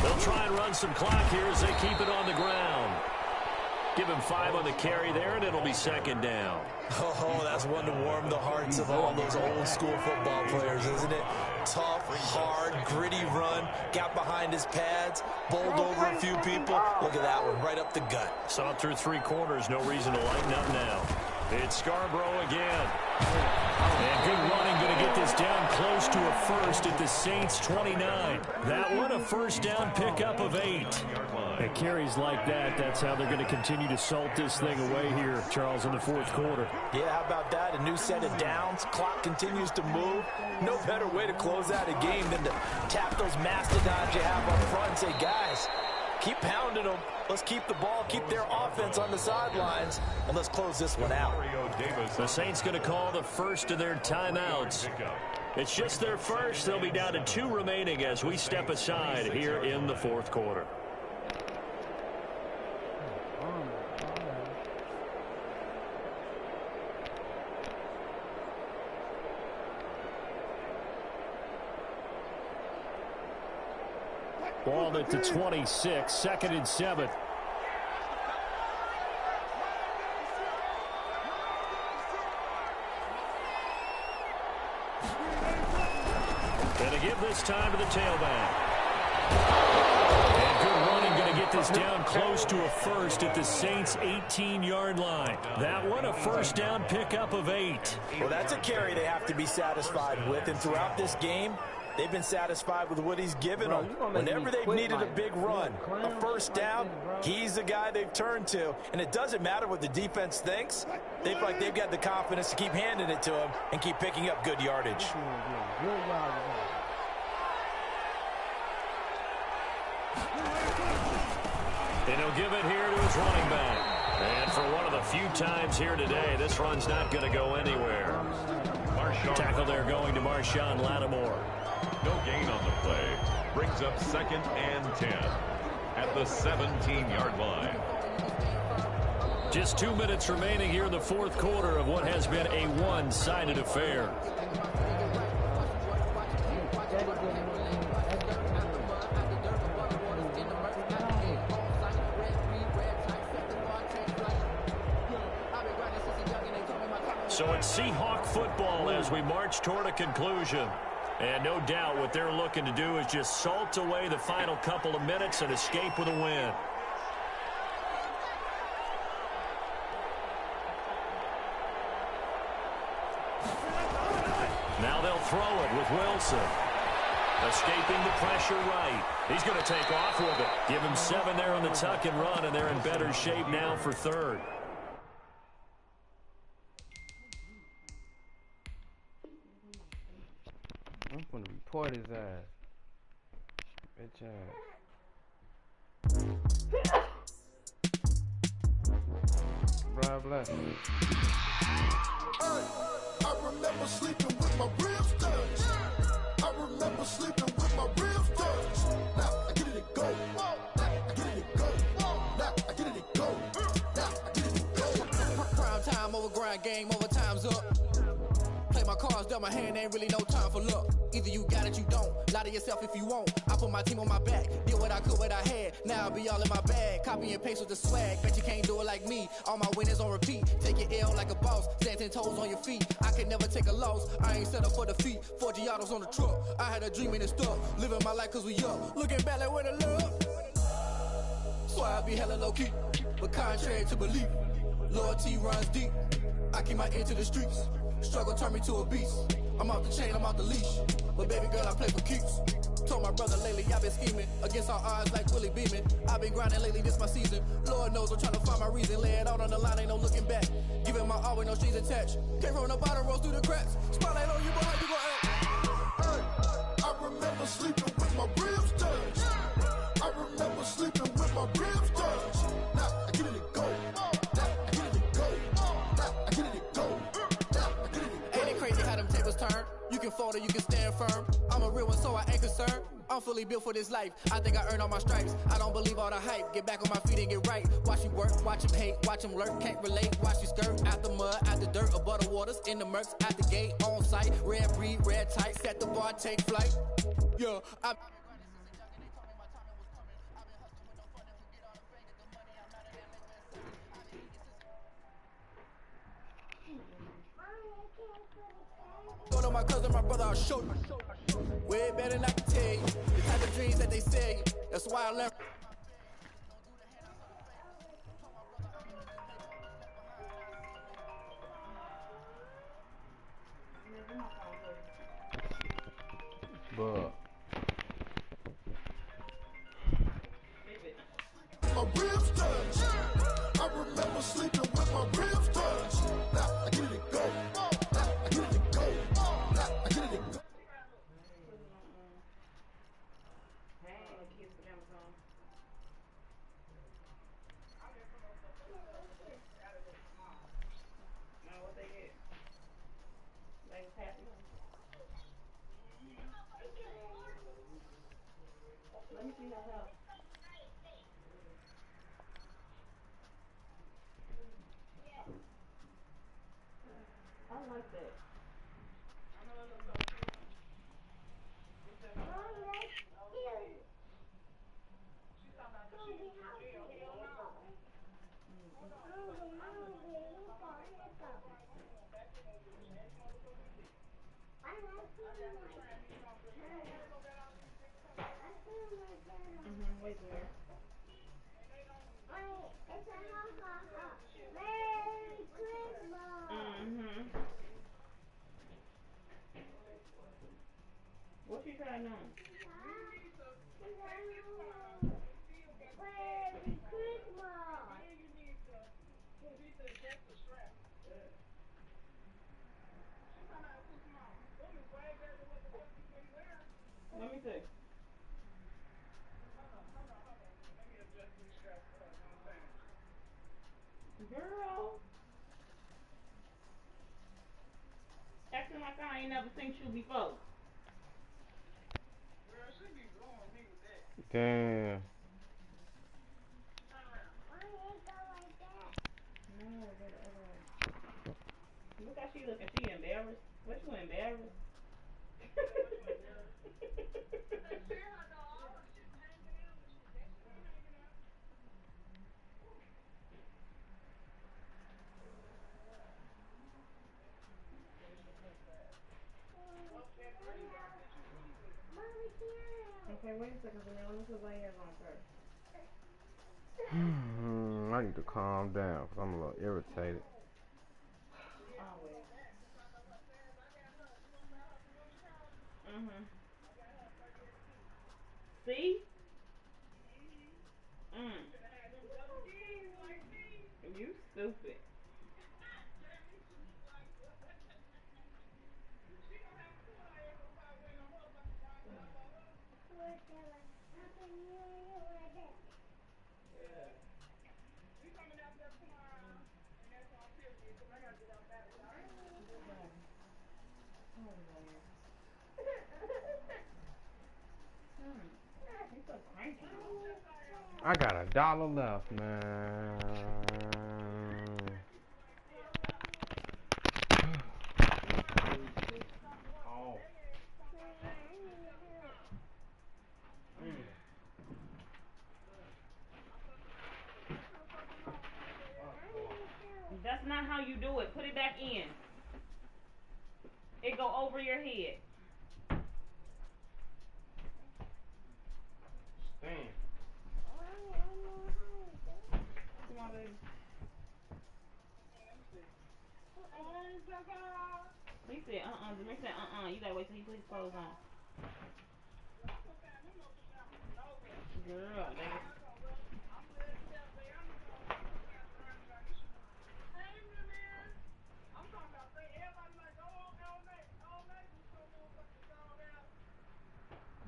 They'll try and run some clock here as they keep it on the ground. Give him 5 on the carry there, and it'll be 2nd down. Oh, that's one to warm the hearts of all those old school football players, isn't it? Tough, hard, gritty run. Got behind his pads, bowled over a few people. Look at that one, right up the gut. Saw it through 3 quarters. No reason to lighten up now. It's Scarborough again. And good running, going to get this down close to a first at the Saints 29. That one a first down pickup of 8. It carries like that. That's how they're going to continue to salt this thing away here, Charles, in the 4th quarter. Yeah, how about that? A new set of downs. Clock continues to move. No better way to close out a game than to tap those mastodons you have up front and say, guys, keep pounding them. Let's keep the ball, keep their offense on the sidelines, and let's close this one out. The Saints going to call the first of their timeouts. It's just their first. They'll be down to 2 remaining as we step aside here in the 4th quarter. Ball at the 26, 2nd and 7. Going to give this time to the tailback. And good running, going to get this down close to a first at the Saints' 18-yard line. That one a first down pickup of 8. Well, that's a carry they have to be satisfied with, and throughout this game, they've been satisfied with what he's given them. Whenever they've needed a big run, a first down, he's the guy they've turned to. And it doesn't matter what the defense thinks. They feel like they've got the confidence to keep handing it to him and keep picking up good yardage. And he'll give it here to his running back. And for one of the few times here today, this run's not going to go anywhere. Tackle there going to Marshawn Lattimore. No gain on the play. Brings up 2nd and 10. at the 17-yard line. Just 2 minutes remaining here in the fourth quarter of what has been a one-sided affair. So it's Seahawk football as we march toward a conclusion. And no doubt what they're looking to do is just salt away the final couple of minutes and escape with a win. Now they'll throw it with Wilson. Escaping the pressure right. He's going to take off with it. Give him 7 there on the tuck and run, and they're in better shape now for third. I'm gonna report his ass. Bitch ass. Blah, blah. I remember sleeping with my ribs touched. I remember sleeping with my ribs touched. Now I get it and go. Now I get it and go. Now I get it and go. Now I get it and go. Prime time over grind game, over time's up. Play my cards, dealt my hand, ain't really no time for luck. Either you got it, you don't. Lie to yourself if you won't. I put my team on my back, did what I could, what I had. Now I'll be all in my bag. Copy and paste with the swag. Bet you can't do it like me. All my winners on repeat. Take your L like a boss. Stand 10 toes on your feet. I can never take a loss. I ain't set up for defeat. 4 Giottos on the truck. I had a dream and it stuck. Living my life cause we up. Looking back like where the love. So I be hella low key. But contrary to belief, loyalty runs deep. I keep my ear to the streets. Struggle turned me to a beast. I'm off the chain, I'm off the leash. But baby girl, I play for keeps. Told my brother lately, I've been scheming. Against all odds like Willie Beeman. I've been grinding lately, this my season. Lord knows I'm trying to find my reason. Lay it out on the line, ain't no looking back. Giving my all with no strings attached. Came from the bottom, rose through the cracks. Spotlight on you, boy, how you gon' act? Hey, I remember sleeping with my ribs touched. I remember sleeping with my ribs touched. Now I get it and go. Now I get it and go. Now I get it and go. Now I get it and go. Ain't it crazy how them tables turn? You can fold or you can stand firm. I'm a real one, so I ain't concerned. I'm fully built for this life. I think I earned all my stripes. I don't believe all the hype. Get back on my feet and get right. Watch you work, watch him hate, watch him lurk. Can't relate, watch you skirt. Out the mud, out the dirt, above the waters, in the murks, out the gate, on site. Red breed, red tight, set the bar, take flight. Yeah, I... Go to my cousin, my brother, I'll show you. Way better than I can tell you. The type of dreams that they sell you. That's why I left. But my ribs touched. I remember sleeping with my ribs touched. Now I get it and go. Now I get it and go. Now I get it and go. Let me see her help. I like that. Wait there. Merry Christmas. What you trying on? Merry Christmas. Let me see. Girl, acting like I ain't never seen you before. damn. she looking? She embarrassed? What you embarrassed? Okay, wait a second, Zanelle. Let me put my ears on first. I need to calm down because I'm a little irritated. Always. Mhm. See? You stupid. He's so cranky. I got $1 left, man. Oh. That's not how you do it. Put it back in. It go over your head. Stand. Come on, baby. He said, Zamir said, you gotta wait till he put his clothes on. Girl, nigga.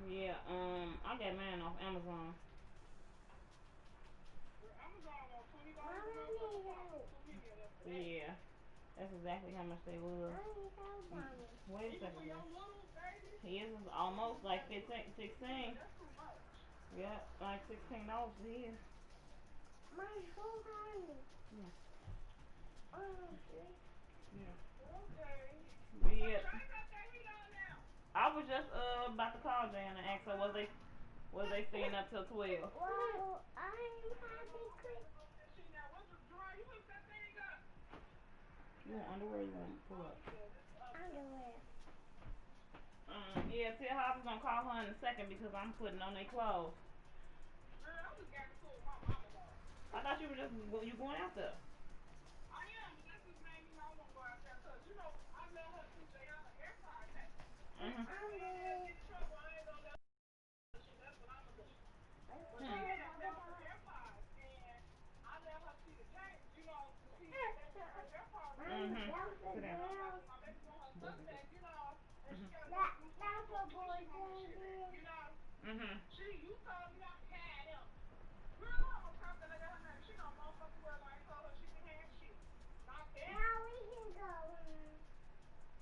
Yeah, I got mine off Amazon. Yeah, that's exactly how much they was. Wait a second. His is almost like 15, 16. Yeah, like $16 for his. Yeah. Yeah. Yeah. I was just about to call Jan and ask her was they staying up till 12. You want underwear? You want pull up? Yeah, tell her I was gonna call her in a second because I'm putting on their clothes. I thought you were just you going out there. Mhm. Mhm. Sit down. Mhm.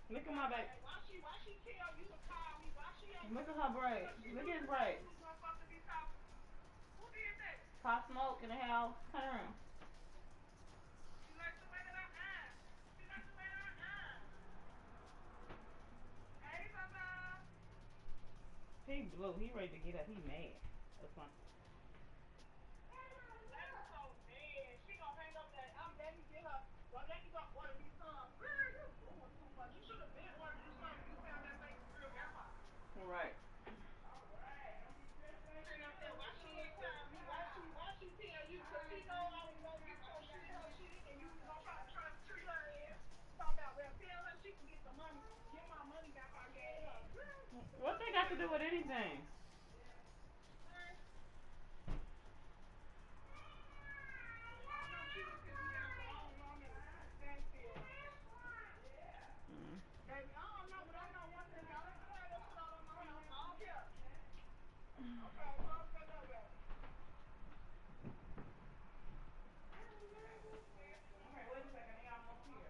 Look at my baby. Look at her braids. Look at his braids. Pop Smoke in the house. Turn around. He blue. He ready to get up. He mad or something. Right. What they got to do with anything? Mm. Okay, wait a second. They almost here.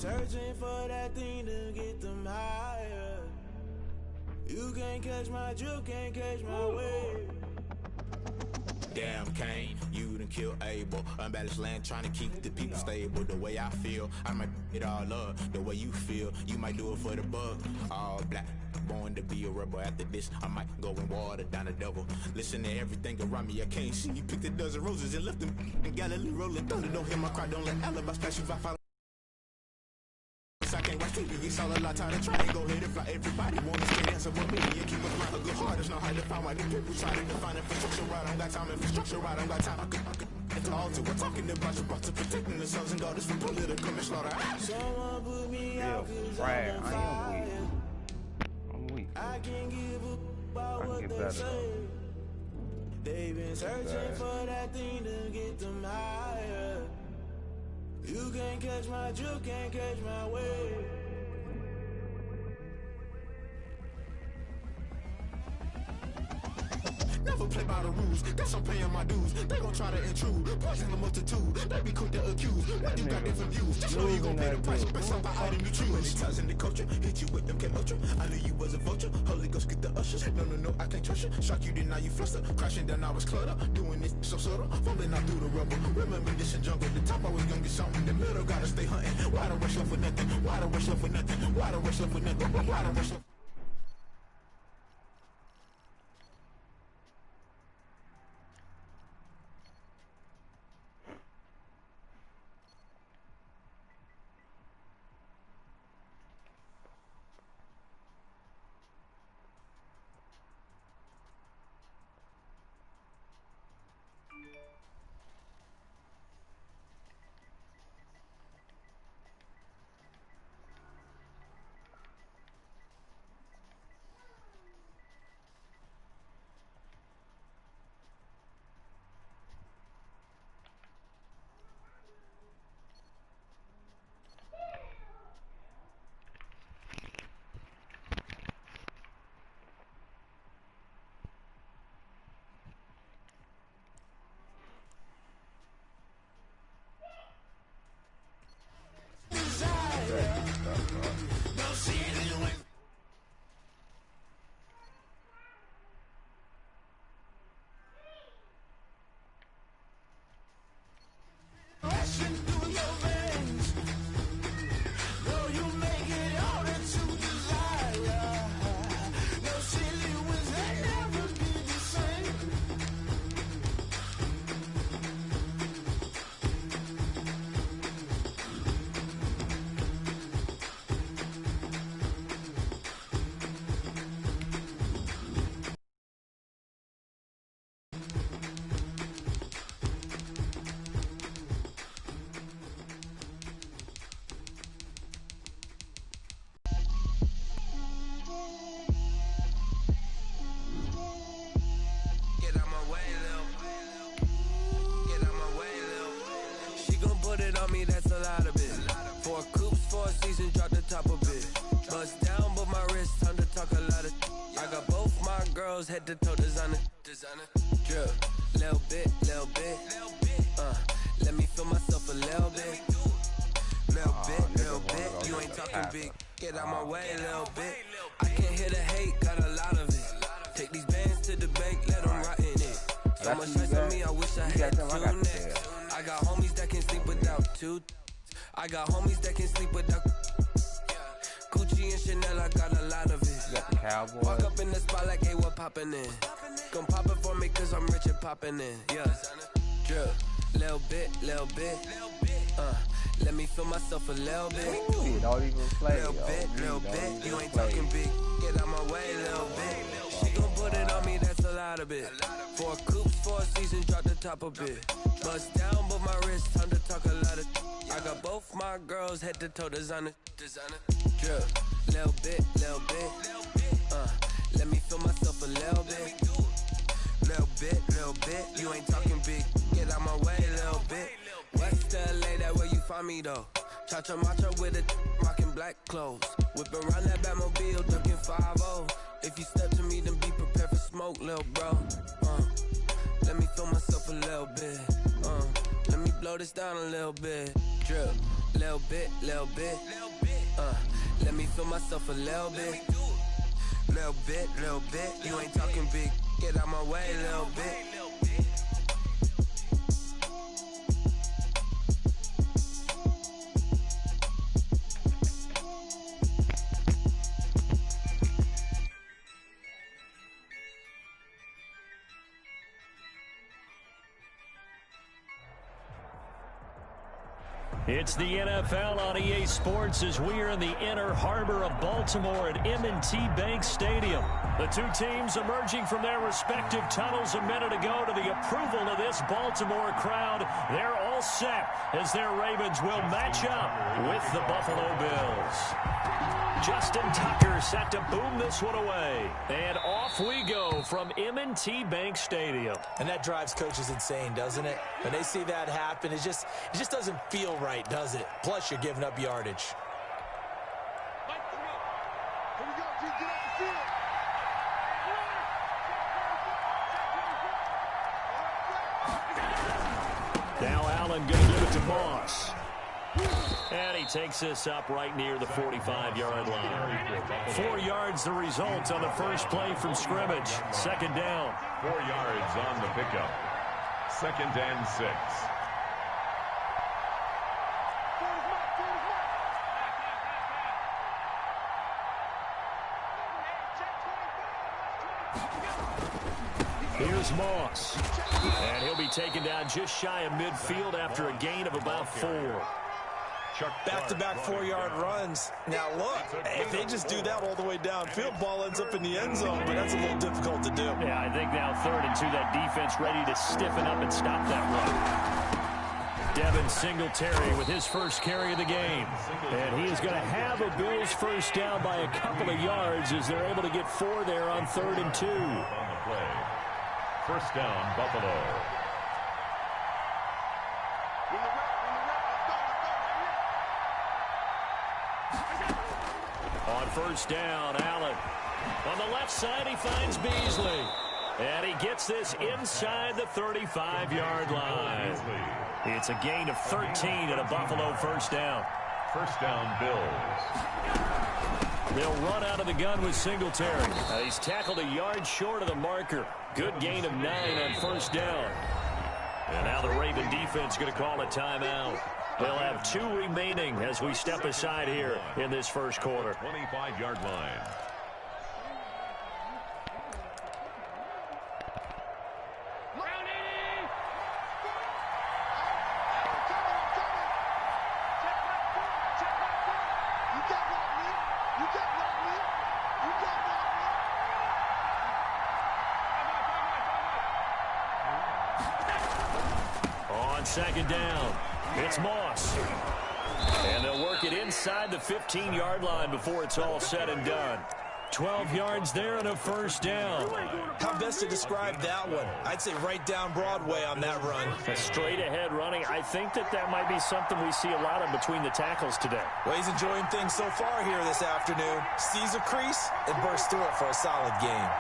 searching for that thing to get them higher. You can't catch my drift, can't catch my wave. Damn, Kane, you done killed Abel. Unbalanced land, trying to keep the people stable. The way I feel, I might it all up. The way you feel, you might do it for the bug. All black, born to be a rebel. After this, I might go and water down the devil. Listen to everything around me, I can't see. Picked a dozen roses and left them in Galilee rolling thunder. Don't hear my cry, don't let alibis pass you. If I follow, I can't watch TV. It's all a lot time to try and go ahead and fly. Everybody wanna stay dancing with me and keep us around. A good heart is not hard to find. Why the people try to define infrastructure right? I don't got time. Infrastructure right, I don't got time. I could it's all to we're talking about you brought to protecting the sons and daughters from political manslaughter. Someone put me out 'cause I'm weak. I can't give up about what they say. They've been searching for that thing to get them higher. You can't catch my drift, can't catch my wave. Never play by the rules, guess I'm paying my dues. They gon' try to intrude, poison the multitude. They be quick to accuse, when you got different views. Just know you gon' pay the price, based on the item you choose. Many times in the culture, hit you with them came ultra. I knew you was a vulture, Holy Ghost get the ushers. No, I can't trust you. Shock you, then now you fluster. Crashing down, I was cluttered. Doing this so subtle, fumbling out through the rubble. Remember this in jungle, the top I was gonna get something. In the middle, gotta stay hunting. Why the rush left for nothing? Why the rush left for nothing? Why the rush left for nothing? Why the rush left? Me, that's a lot of it. 4 coops, 4 seasons, drop the top of it. Bust down, but my wrist, time to talk a lot of. I got both my girls head to toe designer. Drip, little bit. Let me feel myself a little bit. Little bit. You ain't talking big. Get out my way, little bit. I can't hear the hate, got a lot of it. Take these bands to the bank, let them rot in it. So much stress on me, I wish I had 2 necks. I got homies that can sleep without 2. I got homies that can sleep without Gucci and Chanel, I got a lot of it. You got the Cowboys. Walk up in the spot like, hey, what poppin' in? Gon' pop it for me cause I'm rich and poppin' in. Yeah, drip, little bit. Let me feel myself a little bit. Ooh, don't even play. Little bit. You ain't talking big. Get out my way, little bit. She gon' put it on me, that's a lot of it. 4 coops, 4 seasons, drop the top a bit. Bust down, but my wrist, time to talk a lot of. I got both my girls head to toe designer. Drip, little bit. Let me feel myself a little bit. Little bit. You ain't talking big. Get out my way, little bit. West LA, that where you find me though. Cha-cha matcha with a rockin' black clothes. Whip around that Batmobile, ducking 5-0. If you step to me, then be prepared for smoke, little bro. Let me feel myself a little bit. Let me blow this down a little bit. Drip, Little bit. Let me feel myself a little bit. Little bit. You ain't talking big. Get out my way, little bit. It's the NFL on EA Sports as we are in the inner harbor of Baltimore at M&T Bank Stadium. The two teams emerging from their respective tunnels a minute ago to the approval of this Baltimore crowd. They're all set as their Ravens will match up with the Buffalo Bills. Justin Tucker set to boom this one away. And off we go from M&T Bank Stadium. And that drives coaches insane, doesn't it? When they see that happen, it just doesn't feel right, does it? Plus, you're giving up yardage. Now Allen going to give it to Moss. And he takes this up right near the 45-yard line. 4 yards the result on the first play from scrimmage. Second down. 4 yards on the pickup. 2nd and 6. Here's Moss. And he'll be taken down just shy of midfield after a gain of about 4. Back-to-back 4-yard runs. Now, look, if they just do that all the way downfield, ball ends up in the end zone, but that's a little difficult to do. Yeah, I think now 3rd and 2, that defense ready to stiffen up and stop that run. Devin Singletary with his first carry of the game. And he is going to have a Bills first down by a couple of yards as they're able to get 4 there on 3rd and 2. On the play. First down, Buffalo. On first down, Allen. On the left side, he finds Beasley. And he gets this inside the 35-yard line. It's a gain of 13 and a Buffalo first down. First down, Bills. They'll run out of the gun with Singletary. He's tackled a yard short of the marker. Good gain of 9 on first down. And now the Raven defense going to call a timeout. They'll have 2 remaining as we step aside here in this first quarter. 25-yard line. On second down, it's Moss. And they'll work it inside the 15-yard line before it's all said and done. 12 yards there and a first down. How best to describe that one? I'd say right down Broadway on that run. A straight-ahead running. I think that might be something we see a lot of between the tackles today. Well, he's enjoying things so far here this afternoon. Sees a crease and bursts through it for a solid game.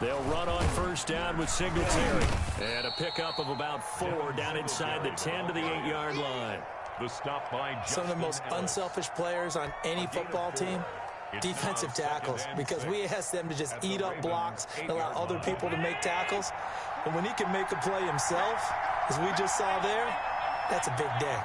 They'll run on first down with Singletary. And a pickup of about 4 down inside the 10 to the 8-yard line. The stop by some of the most unselfish players on any football team, defensive tackles, because we ask them to just eat up blocks and allow other people to make tackles. And when he can make a play himself, as we just saw there, that's a big day.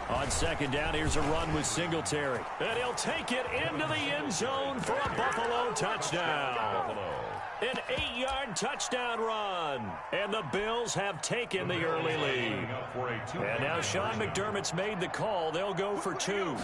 On second down, here's a run with Singletary. And he'll take it into the end zone for a Buffalo touchdown. An 8-yard touchdown run. And the Bills have taken the early lead. And now Sean McDermott's made the call. They'll go for 2.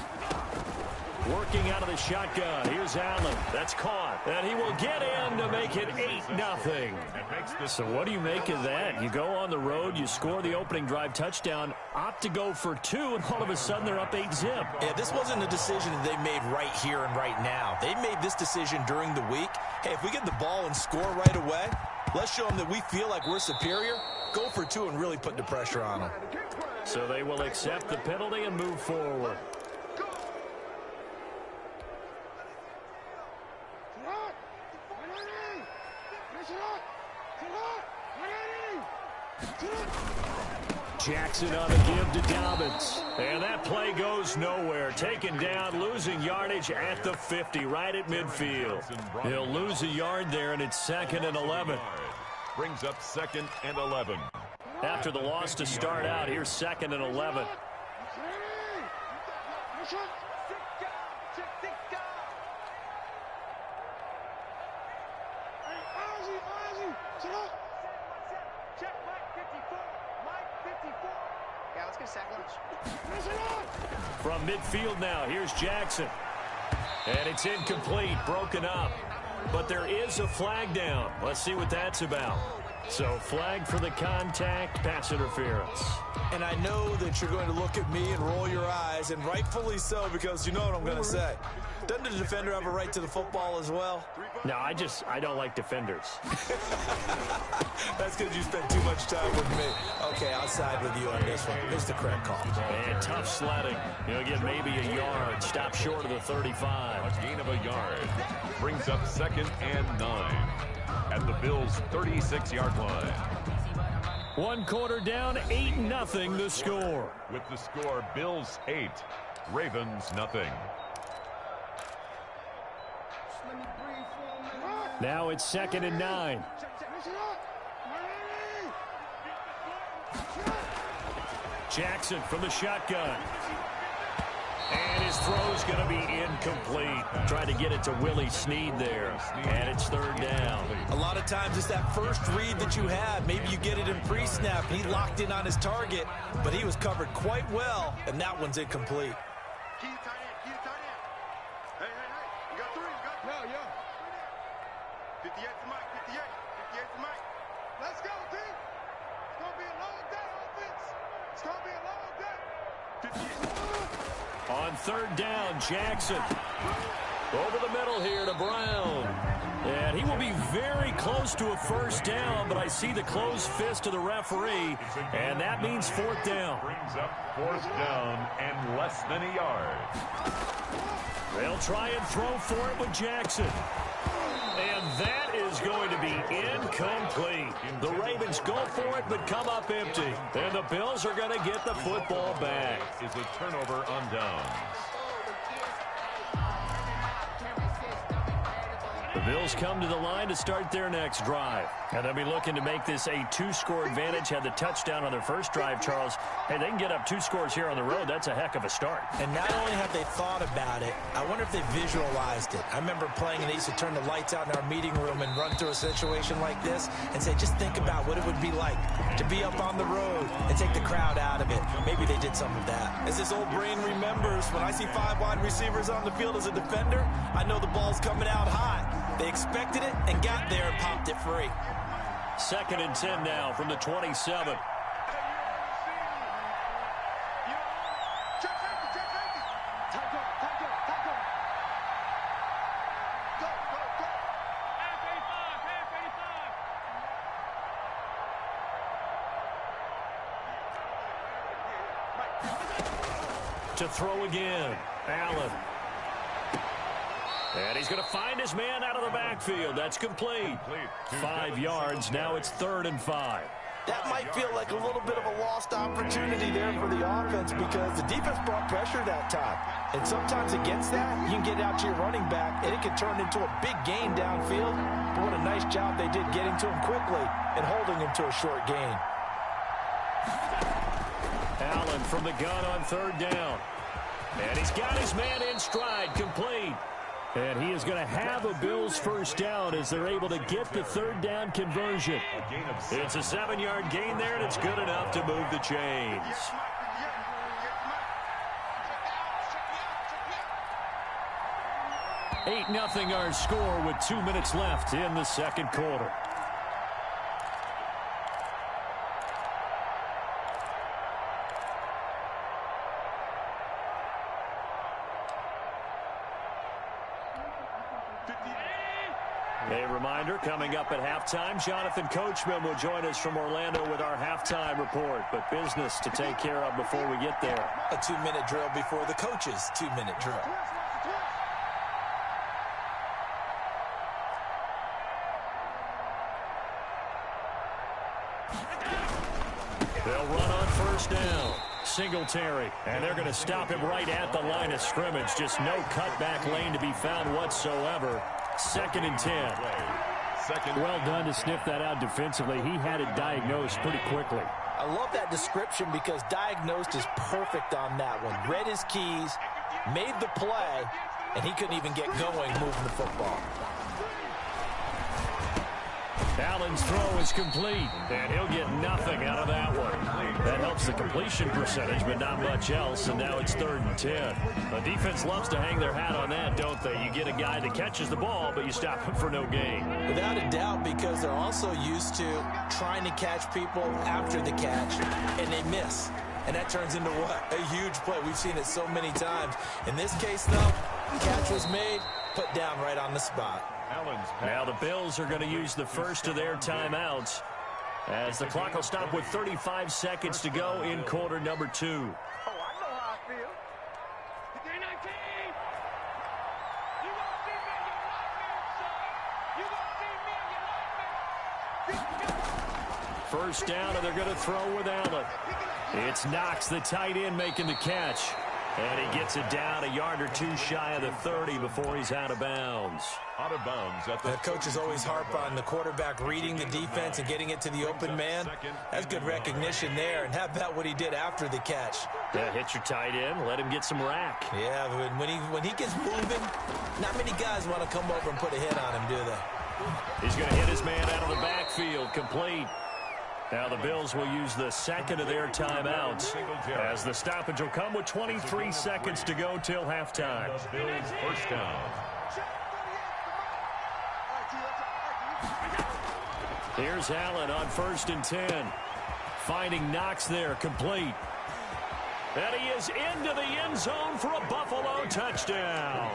Working out of the shotgun. Here's Allen. That's caught. And he will get in to make it 8-0. So what do you make of that? You go on the road, you score the opening drive touchdown, opt to go for 2, and all of a sudden they're up 8-zip. Yeah, this wasn't a decision that they made right here and right now. They made this decision during the week. Hey, if we get the ball and score right away, let's show them that we feel like we're superior. Go for 2 and really put the pressure on them. So they will accept the penalty and move forward. Jackson on a give to Dobbins. And that play goes nowhere. Taken down, losing yardage at the 50, right at midfield. He'll lose a yard there, and it's 2nd and 11. Brings up 2nd and 11. After the loss to start out, here's 2nd and 11. From midfield now, here's Jackson. And it's incomplete, broken up. But there is a flag down. Let's see what that's about. So flag for the contact, pass interference. And I know that you're going to look at me and roll your eyes, and rightfully so, because you know what I'm going to say. Doesn't the defender have a right to the football as well? No, I don't like defenders. That's because you spent too much time with me. Okay, I'll side with you on this one. It's the correct call. And tough sledding. You'll get maybe a yard. Stop short of the 35. A gain of a yard. Brings up 2nd and 9. At the Bills' 36-yard line. 1 quarter down, 8-0 the score. With the score, Bills 8, Ravens nothing. Now it's 2nd and 9. Jackson from the shotgun. And his throw's going to be incomplete. Trying to get it to Willie Snead there. And it's 3rd down. A lot of times it's that first read that you have. Maybe you get it in pre-snap. He locked in on his target, but he was covered quite well, and that one's incomplete. Key tight end. Hey. You got 3. Yeah. 58 to Mike. 58 to Mike. Let's go, team. It's going to be a long day, offense. It's going to be a long day. 58. On 3rd down, Jackson. Over the middle here to Brown. And he will be very close to a 1st down, but I see the closed fist of the referee, and that means 4th down. Brings up 4th down and less than a yard. They'll try and throw for it with Jackson. And that is going to be incomplete. The Ravens go for it, but come up empty. And the Bills are going to get the football back. Is a turnover on downs. The Bills come to the line to start their next drive. And they'll be looking to make this a 2-score advantage. Had the touchdown on their first drive, Charles. Hey, they can get up 2 scores here on the road. That's a heck of a start. And not only have they thought about it, I wonder if they visualized it. I remember playing and they used to turn the lights out in our meeting room and run through a situation like this and say, just think about what it would be like to be up on the road and take the crowd out of it. Maybe they did some of that. As this old brain remembers, when I see 5 wide receivers on the field as a defender, I know the ball's coming out hot. They expected it and got there and popped it free. 2nd and 10 now from the 27. To throw again, Allen. And he's going to find his man out of the backfield. That's complete. 5 yards. Now it's 3rd and 5. That might feel like a little bit of a lost opportunity there for the offense because the defense brought pressure that time. And sometimes against that, you can get out to your running back, and it can turn into a big gain downfield. But what a nice job they did getting to him quickly and holding him to a short gain. Allen from the gun on 3rd down. And he's got his man in stride, complete. And he is going to have a Bills 1st down as they're able to get the 3rd down conversion. It's a 7-yard gain there, and it's good enough to move the chains. 8-0 our score with 2 minutes left in the second quarter. A reminder, coming up at halftime, Jonathan Coachman will join us from Orlando with our halftime report. But business to take care of before we get there. A 2-minute drill before the coach's 2-minute drill. They'll run on first down. Singletary, and they're going to stop him right at the line of scrimmage. Just no cutback lane to be found whatsoever. 2nd and 10. Well done to sniff that out defensively. He had it diagnosed pretty quickly. I love that description because diagnosed is perfect on that one. Read his keys, made the play, and he couldn't even get going moving the football. Allen's throw is complete, and he'll get nothing out of that one. That helps the completion percentage, but not much else, and now it's 3rd and 10. The defense loves to hang their hat on that, don't they? You get a guy that catches the ball, but you stop him for no gain. Without a doubt, because they're also used to trying to catch people after the catch, and they miss. And that turns into what? A huge play. We've seen it so many times. In this case, though, catch was made, put down right on the spot. Now the Bills are going to use the first of their timeouts as the clock will stop with 35 seconds to go in quarter number 2. Oh, I know how I feel. First down, and they're going to throw with Allen. It's Knox, the tight end, making the catch. And he gets it down a yard or two shy of the 30 before he's out of bounds. Out of bounds at the coaches always harp on the quarterback reading the defense and getting it to the open man. That's good recognition there. And how about what he did after the catch? Yeah, hit your tight end, let him get some rack. Yeah, but when he gets moving, not many guys want to come over and put a hit on him, do they? He's going to hit his man out of the backfield, complete. Now the Bills will use the second of their timeouts as the stoppage will come with 23 seconds to go till halftime. Bills first down. Here's Allen on 1st and 10. Finding Knox there, complete. And he is into the end zone for a Buffalo touchdown.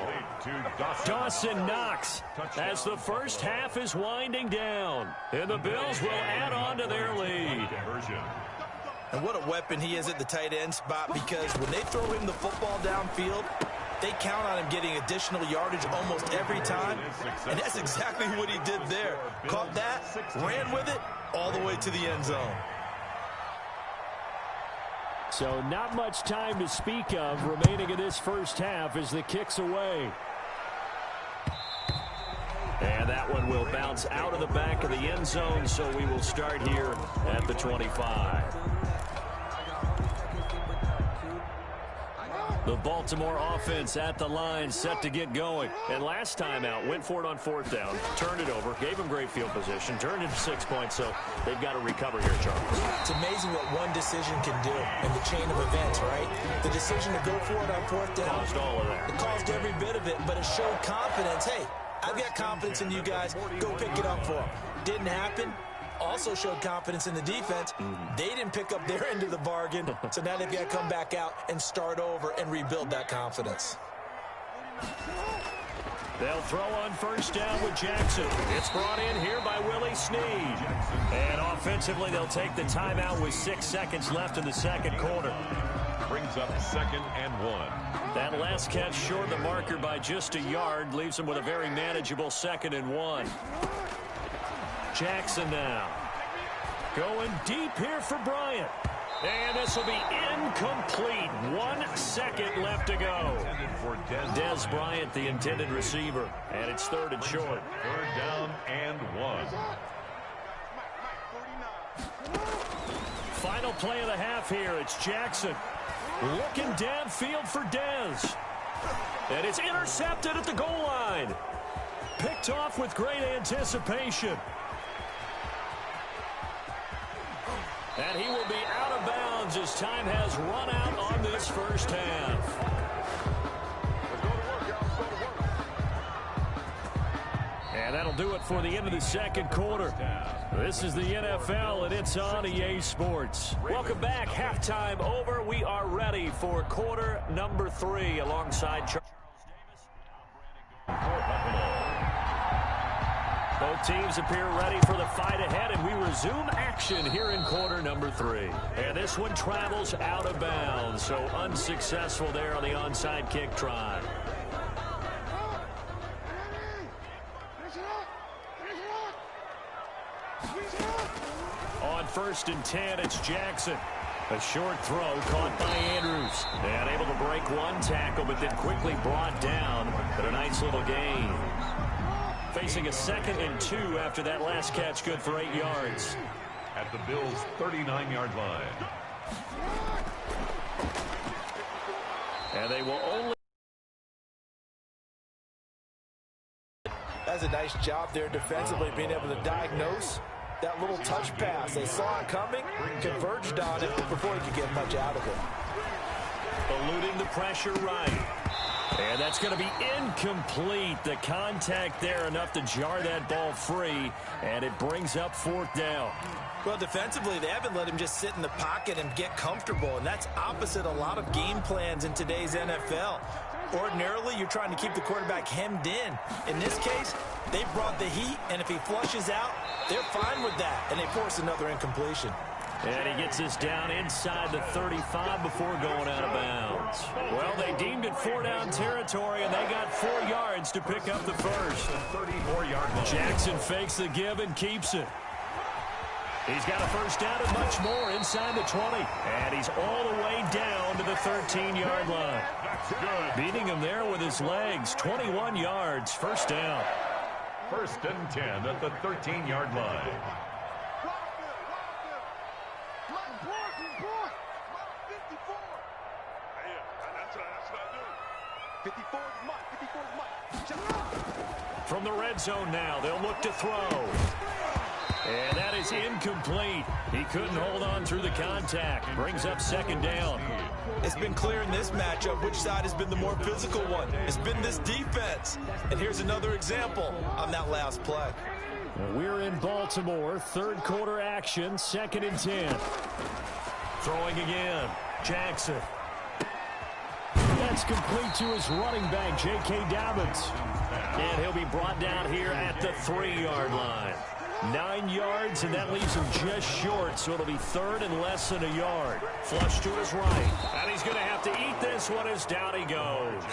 Dawson Knox as the first half is winding down. And the Bills will add on to their lead. And what a weapon he is at the tight end spot, because when they throw him the football downfield, they count on him getting additional yardage almost every time. And that's exactly what he did there. Caught that, ran with it, all the way to the end zone. So not much time to speak of remaining in this first half as the kick's away. And that one will bounce out of the back of the end zone, so we will start here at the 25. The Baltimore offense at the line, set to get going. And last time out, went for it on 4th down, turned it over, gave them great field position, turned it to 6 points, so they've got to recover here, Charles. It's amazing what one decision can do in the chain of events, right? The decision to go for it on 4th down. Caused all of that. It caused every bit of it, but it showed confidence. Hey, I've got confidence in you guys. Go pick it up for them. Didn't happen. Also showed confidence in the defense. They didn't pick up their end of the bargain, so now they've got to come back out and start over and rebuild that confidence. They'll throw on 1st down with Jackson. It's brought in here by Willie Snead. And offensively, they'll take the timeout with 6 seconds left in the second quarter. Brings up 2nd and 1. That last catch short the marker by just a yard, leaves them with a very manageable 2nd and 1. Jackson now. Going deep here for Bryant. And this will be incomplete. 1 second left to go. Dez Bryant, the intended receiver. And it's 3rd and short. 3rd down and 1. Final play of the half here. It's Jackson looking downfield for Dez. And it's intercepted at the goal line. Picked off with great anticipation. And he will be out of bounds as time has run out on this first half. do it for the end of the second quarter. This is the NFL, and it's on EA Sports. Welcome back. Halftime over. We are ready for quarter number 3 alongside Charles Davis. Both teams appear ready for the fight ahead, and we resume action here in quarter number 3. And this one travels out of bounds, so unsuccessful there on the onside kick try. On 1st and 10, it's Jackson. A short throw caught by Andrews. And able to break one tackle, but then quickly brought down. But a nice little gain. Facing a 2nd and 2 after that last catch, good for 8 yards. At the Bills' 39-yard line. And they will only... That's a nice job there defensively, being able to diagnose that little touch pass. They saw it coming, converged on it before he could get much out of it. Eluding the pressure right. And that's going to be incomplete. The contact there enough to jar that ball free, and it brings up 4th down. Well, defensively, they haven't let him just sit in the pocket and get comfortable, and that's opposite a lot of game plans in today's NFL. Ordinarily, you're trying to keep the quarterback hemmed in. In this case, they brought the heat, and if he flushes out, they're fine with that, and they force another incompletion. And he gets this down inside the 35 before going out of bounds. Well, they deemed it 4-down territory, and they got 4 yards to pick up the first. 34-yard line. Jackson fakes the give and keeps it. He's got a first down and much more inside the 20. And he's all the way down to the 13-yard line. That's good. Beating him there with his legs. 21 yards, first down. 1st and 10 at the 13-yard line. From the red zone now, they'll look to throw. And that is incomplete. He couldn't hold on through the contact. Brings up 2nd down. It's been clear in this matchup which side has been the more physical one. It's been this defense. And here's another example on that last play. We're in Baltimore. 3rd quarter action. 2nd and 10. Throwing again. Jackson. That's complete to his running back, J.K. Dobbins. And he'll be brought down here at the 3-yard line. 9 yards, and that leaves him just short, so it'll be 3rd and less than a yard. Flush to his right. And he's going to have to eat this one as down he goes.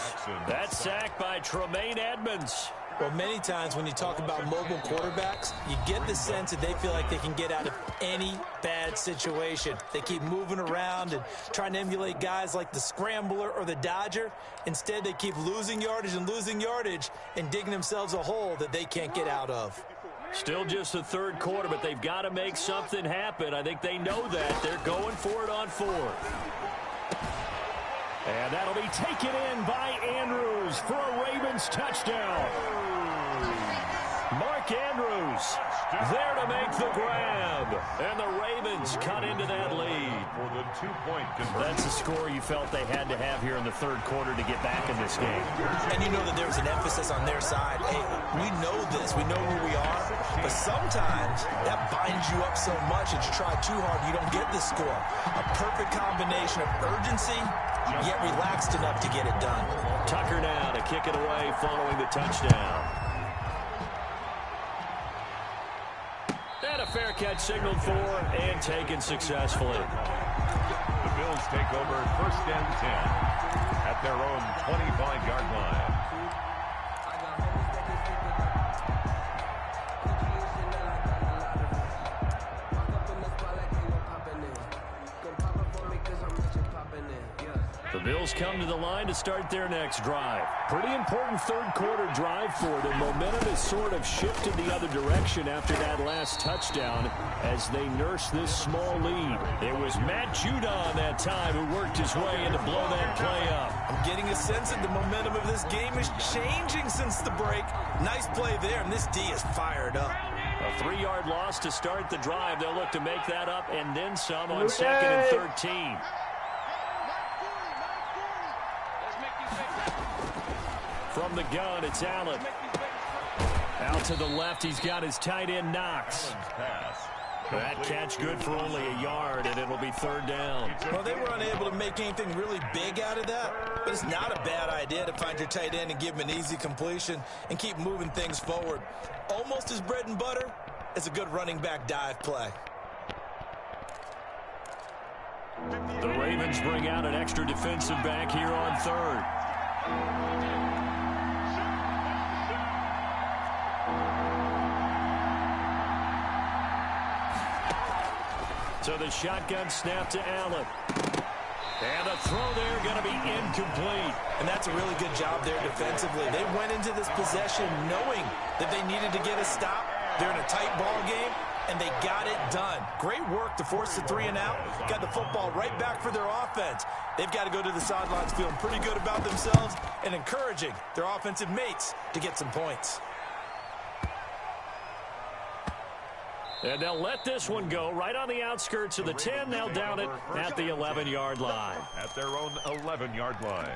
That's sacked by Tremaine Edmonds. Well, many times when you talk about mobile quarterbacks, you get the sense that they feel like they can get out of any bad situation. They keep moving around and trying to emulate guys like the Scrambler or the Dodger. Instead, they keep losing yardage and digging themselves a hole that they can't get out of. Still just the 3rd quarter, but they've got to make something happen. I think they know that. They're going for it on 4th. And that'll be taken in by Andrews for a Ravens touchdown. Mark Andrews there to make the grab. And the Ravens cut into that lead. For the 2-point conversion. That's the score you felt they had to have here in the 3rd quarter to get back in this game. And you know that there's an emphasis on their side. Hey, we know this. We know who we are. But sometimes that binds you up so much that you try too hard, you don't get the score. A perfect combination of urgency, yet relaxed enough to get it done. Tucker now to kick it away following the touchdown. And a fair catch signaled for and taken successfully. The Bills take over 1st and 10 at their own 25-yard line. The Bills come to the line to start their next drive. Pretty important 3rd quarter drive for them. Momentum has sort of shifted the other direction after that last touchdown as they nurse this small lead. It was Matt Judon that time who worked his way in to blow that play up. I'm getting a sense that the momentum of this game is changing since the break. Nice play there, and this D is fired up. A 3-yard loss to start the drive. They'll look to make that up and then some on 2nd and 13. From the gun, it's Allen. Out to the left, he's got his tight end Knox. That catch good for only a yard, and it'll be third down. Well, they were unable to make anything really big out of that, but it's not a bad idea to find your tight end and give him an easy completion and keep moving things forward. Almost as bread and butter as a good running back dive play. The Ravens bring out an extra defensive back here on third. So the shotgun snap to Allen. And the throw there going to be incomplete. And that's a really good job there defensively. They went into this possession knowing that they needed to get a stop. They're in a tight ball game, and they got it done. Great work to force the 3 and out. Got the football right back for their offense. They've got to go to the sidelines feeling pretty good about themselves and encouraging their offensive mates to get some points. And they'll let this one go right on the outskirts of the 10. They'll down it at the 11-yard line. At their own 11-yard line.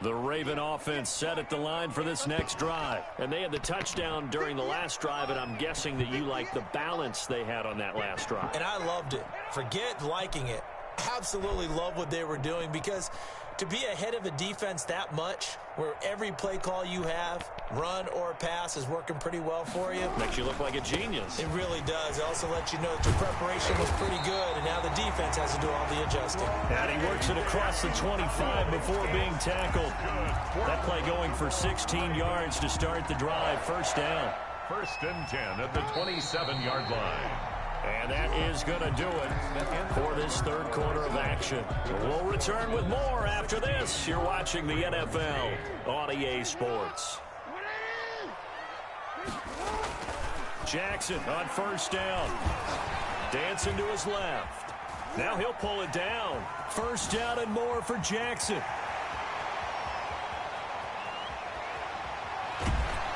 The Raven offense set at the line for this next drive. And they had the touchdown during the last drive, and I'm guessing that you like the balance they had on that last drive. And I loved it. Forget liking it. Absolutely love what they were doing, because to be ahead of a defense that much, where every play call you have, run or pass, is working pretty well for you. Makes you look like a genius. It really does. It also lets you know that your preparation was pretty good, and now the defense has to do all the adjusting. And he works it across the 25 before being tackled. That play going for 16 yards to start the drive. First down. First and 10 at the 27-yard line. And that is going to do it for this third quarter of action. We'll return with more after this. You're watching the NFL on EA Sports. Jackson on first down. Dancing to his left. Now he'll pull it down. First down and more for Jackson.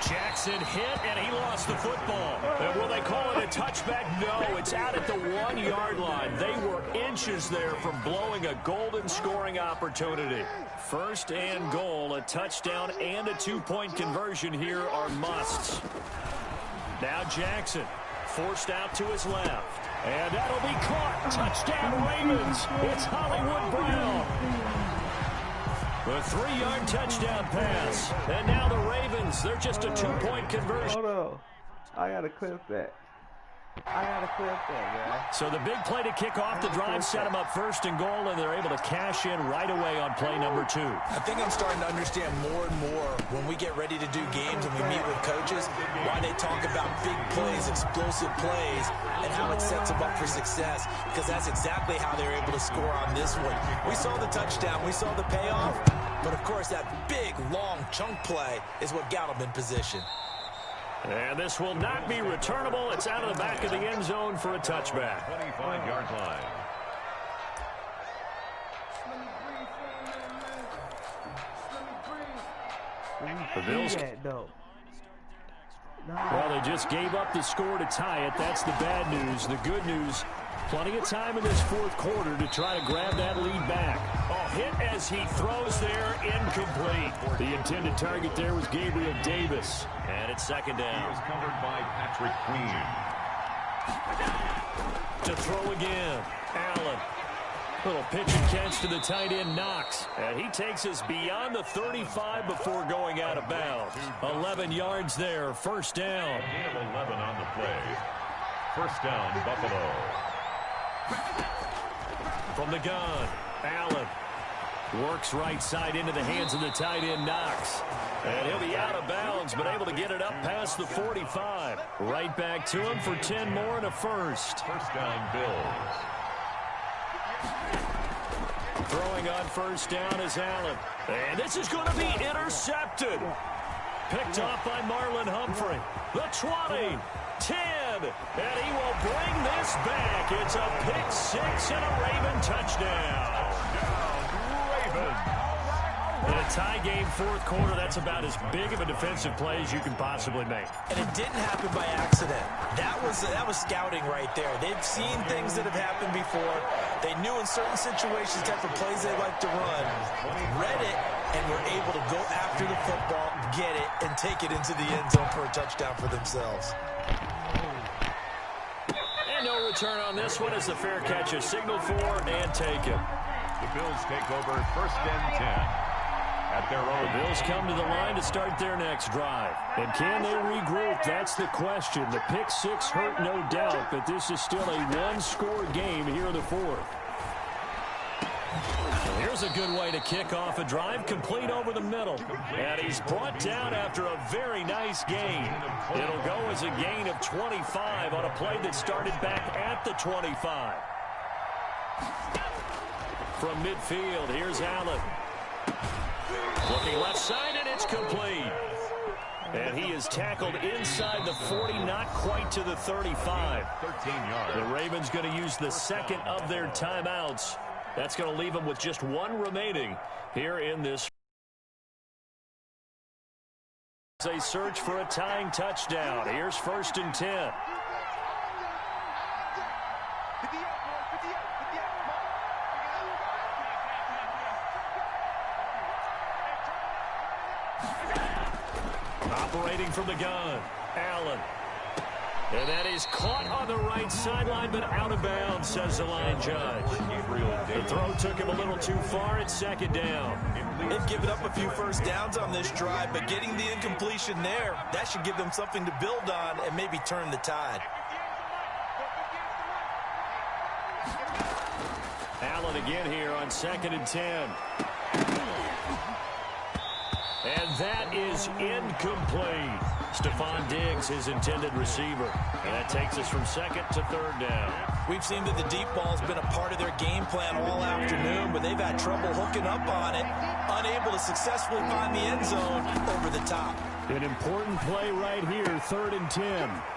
Jackson hit, and he lost the football. And will they call it a touchback? No, it's out at the 1-yard line. They were inches there from blowing a golden scoring opportunity. First and goal, a touchdown and a 2-point conversion here are musts. Now Jackson forced out to his left. And that'll be caught. Touchdown Ravens. It's Hollywood Brown. The 3-yard touchdown pass. And now the Ravens, they're just a 2-point conversion. Hold on. I got to clip that. Guys. So the big play to kick off the drive set them up first and goal, and they're able to cash in right away on play number 2. I think I'm starting to understand more and more when we get ready to do games and we meet with coaches, why they talk about big plays, explosive plays, and how it sets them up for success, because that's exactly how they're able to score on this one. We saw the touchdown, we saw the payoff, but of course that big, long chunk play is what got them in position. And this will not be returnable. It's out of the back of the end zone for a touchback. 25-yard line. The Bills. Well, they just gave up the score to tie it. That's the bad news. The good news, plenty of time in this fourth quarter to try to grab that lead back. Oh, hit as he throws there, incomplete. The intended target there was Gabriel Davis. And it's second down. He was covered by Patrick Queen. To throw again, Allen. Little pitch and catch to the tight end Knox. And he takes us beyond the 35 before going out of bounds. 11 yards there, first down. Gain of 11 on the play. First down, Buffalo. From the gun, Allen works right side into the hands of the tight end Knox. And he'll be out of bounds, but able to get it up past the 45. Right back to him for 10 more and a first. First down, Bills. Throwing on first down is Allen. And this is going to be intercepted. Picked off by Marlon Humphrey. The 20, 10, and he will bring this back. It's a pick six and a Raven touchdown. Ravens. In a tie game fourth quarter, that's about as big of a defensive play as you can possibly make. And it didn't happen by accident. That was scouting right there. They've seen things that have happened before. They knew in certain situations type of plays they like to run, read it, and were able to go after the football, get it, and take it into the end zone for a touchdown for themselves. And no return on this one as the fair catch is signaled for and taken. The Bills take over 1st and 10. At their own. The Bills come to the line to start their next drive. And can they regroup? That's the question. The pick six hurt, no doubt, but this is still a one-score game here in the fourth. Here's a good way to kick off a drive, complete over the middle. And he's brought down after a very nice gain. It'll go as a gain of 25 on a play that started back at the 25. From midfield, here's Allen. Looking left side, and it's complete. And he is tackled inside the 40, not quite to the 35. 13 yards. The Ravens going to use the second of their timeouts. That's going to leave them with just one remaining here in this. They search for a tying touchdown. Here's 1st and 10. Operating from the gun, Allen. And that is caught on the right sideline, but out of bounds, says the line judge. The throw took him a little too far. It's 2nd down. They've given up a few first downs on this drive, but getting the incompletion there, that should give them something to build on and maybe turn the tide. Allen again here on 2nd and 10. And that is incomplete. Stephon Diggs, his intended receiver. And that takes us from 2nd to 3rd down. We've seen that the deep ball's been a part of their game plan all afternoon, but they've had trouble hooking up on it, unable to successfully find the end zone over the top. An important play right here, 3rd and 10.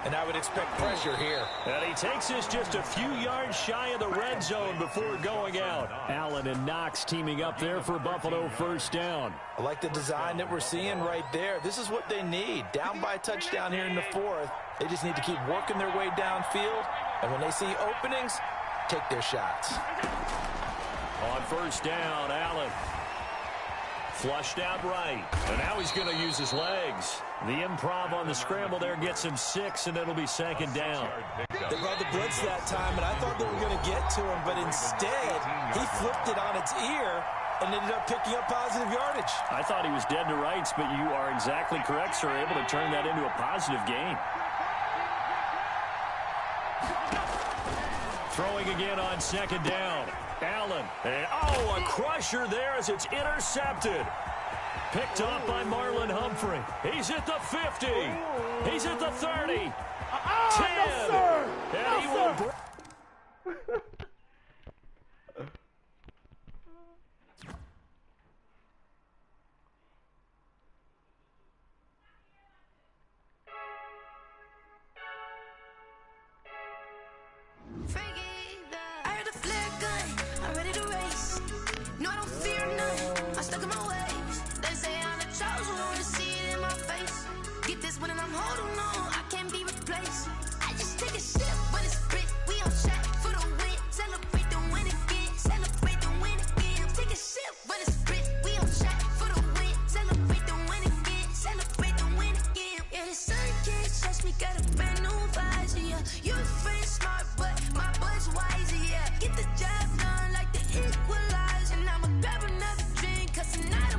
And I would expect pressure here. And he takes us just a few yards shy of the red zone before going out. Allen and Knox teaming up there for Buffalo 1st down. I like the design that we're seeing right there. This is what they need. Down by a touchdown here in the 4th. They just need to keep working their way downfield. And when they see openings, take their shots. On 1st down, Allen. Flushed out right. And now he's going to use his legs. The improv on the scramble there gets him 6, and it'll be 2nd down. They brought the blitz that time, and I thought they were going to get to him, but instead, he flipped it on its ear and ended up picking up positive yardage. I thought he was dead to rights, but you are exactly correct, sir. Able to turn that into a positive gain. Throwing again on 2nd down. Allen. And, a crusher there as it's intercepted. Picked off by Marlon Humphrey. He's at the 50. He's at the 30. 10. No, sir. And he will... Get the job done like the equalizer. And I'ma grab another drink, cause tonight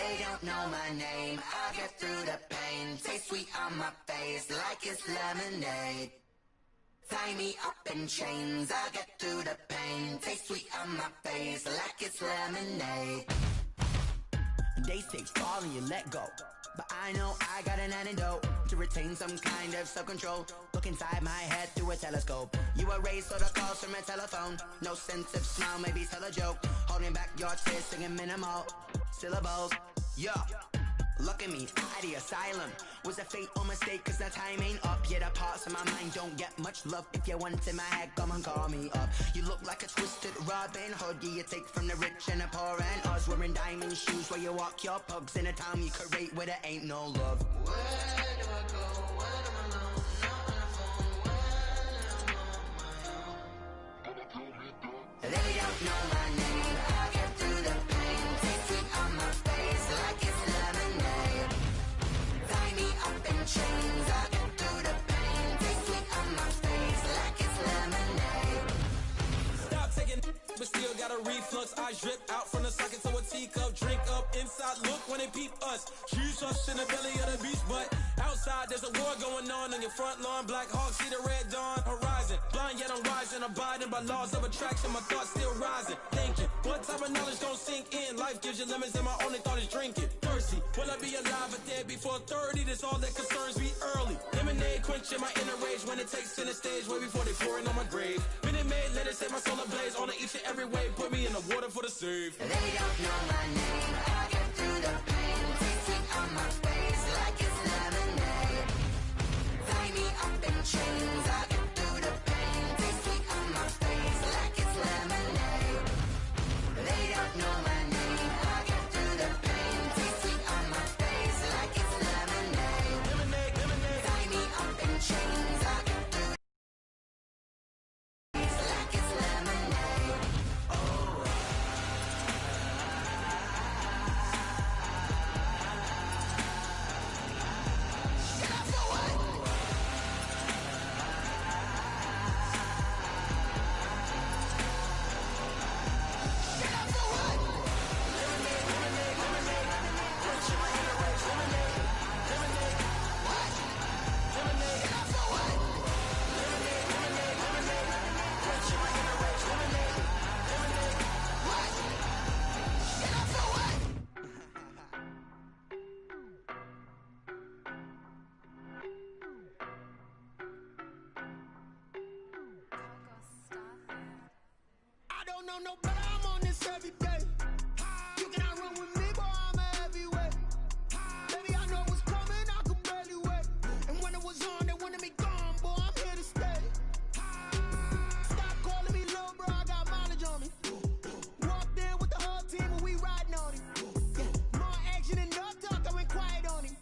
They don't know my name, I get through the pain. Taste sweet on my face like it's lemonade. Tie me up in chains, I get through the pain. Taste sweet on my face like it's lemonade. They say fall and you let go, but I know I got an antidote to retain some kind of self-control. Look inside my head through a telescope. You erase all the calls from a telephone. No sense of smile, maybe tell a joke. Holding back your tears, singing minimal syllables. Yeah, look at me, out the asylum. Was a fate or mistake, cause the time ain't up. Yeah, the parts of my mind don't get much love. If you want in my head, come and call me up. You look like a twisted Robin Hood. Yeah, you take from the rich and the poor and us. Wearing diamond shoes where you walk your pugs in a town you create where there ain't no love. Where do I go? When I'm alone, not on the phone, when I'm on my own. They don't know my name, I get through the pain. Taste sweet on my face like it's lemonade. Tie me up in chains, I get through the pain. Taste sweet on my face like it's lemonade. Stop taking, but still got a reflux. I drip out from the socket to a teacup. Drink up inside, look when they peep us. Shoes us in the belly of the beach, but outside there's a war going on your front lawn. Black Hawk, see the red dawn horizon. Blind yet I'm rising, abiding by laws of attraction. My thoughts still rising, thinking what type of knowledge gon' sink in? Life gives you lemons and my only thought is drinking. Thirsty, will I be alive or dead before 30? That's all that concerns me early. Lemonade quenching my inner rage when it takes center stage way before they pour it on my grave. Minute Maid, let it set my soul ablaze. On each and every way, put me in the water for the save. They don't know my name, I get through the pain. Taste sweet on my face like it's lemonade. Tie me up in chains, I get through the pain. Taste sweet on my face like it's lemonade. They don't know my name, I get through the pain. Taste sweet on my face like it's lemonade. Tie me up in chains, I get through the pain like it's lemonade. I don't know no better, I'm on this every day. You cannot run with me, boy, I'm a heavyweight. Baby, I know what's coming, I could barely wait. And when it was on, they wanted me gone, boy, I'm here to stay. Stop calling me little bro, I got mileage on me. Walked in with the whole team and we riding on him. Yeah, more action and no talk, I went quiet on him.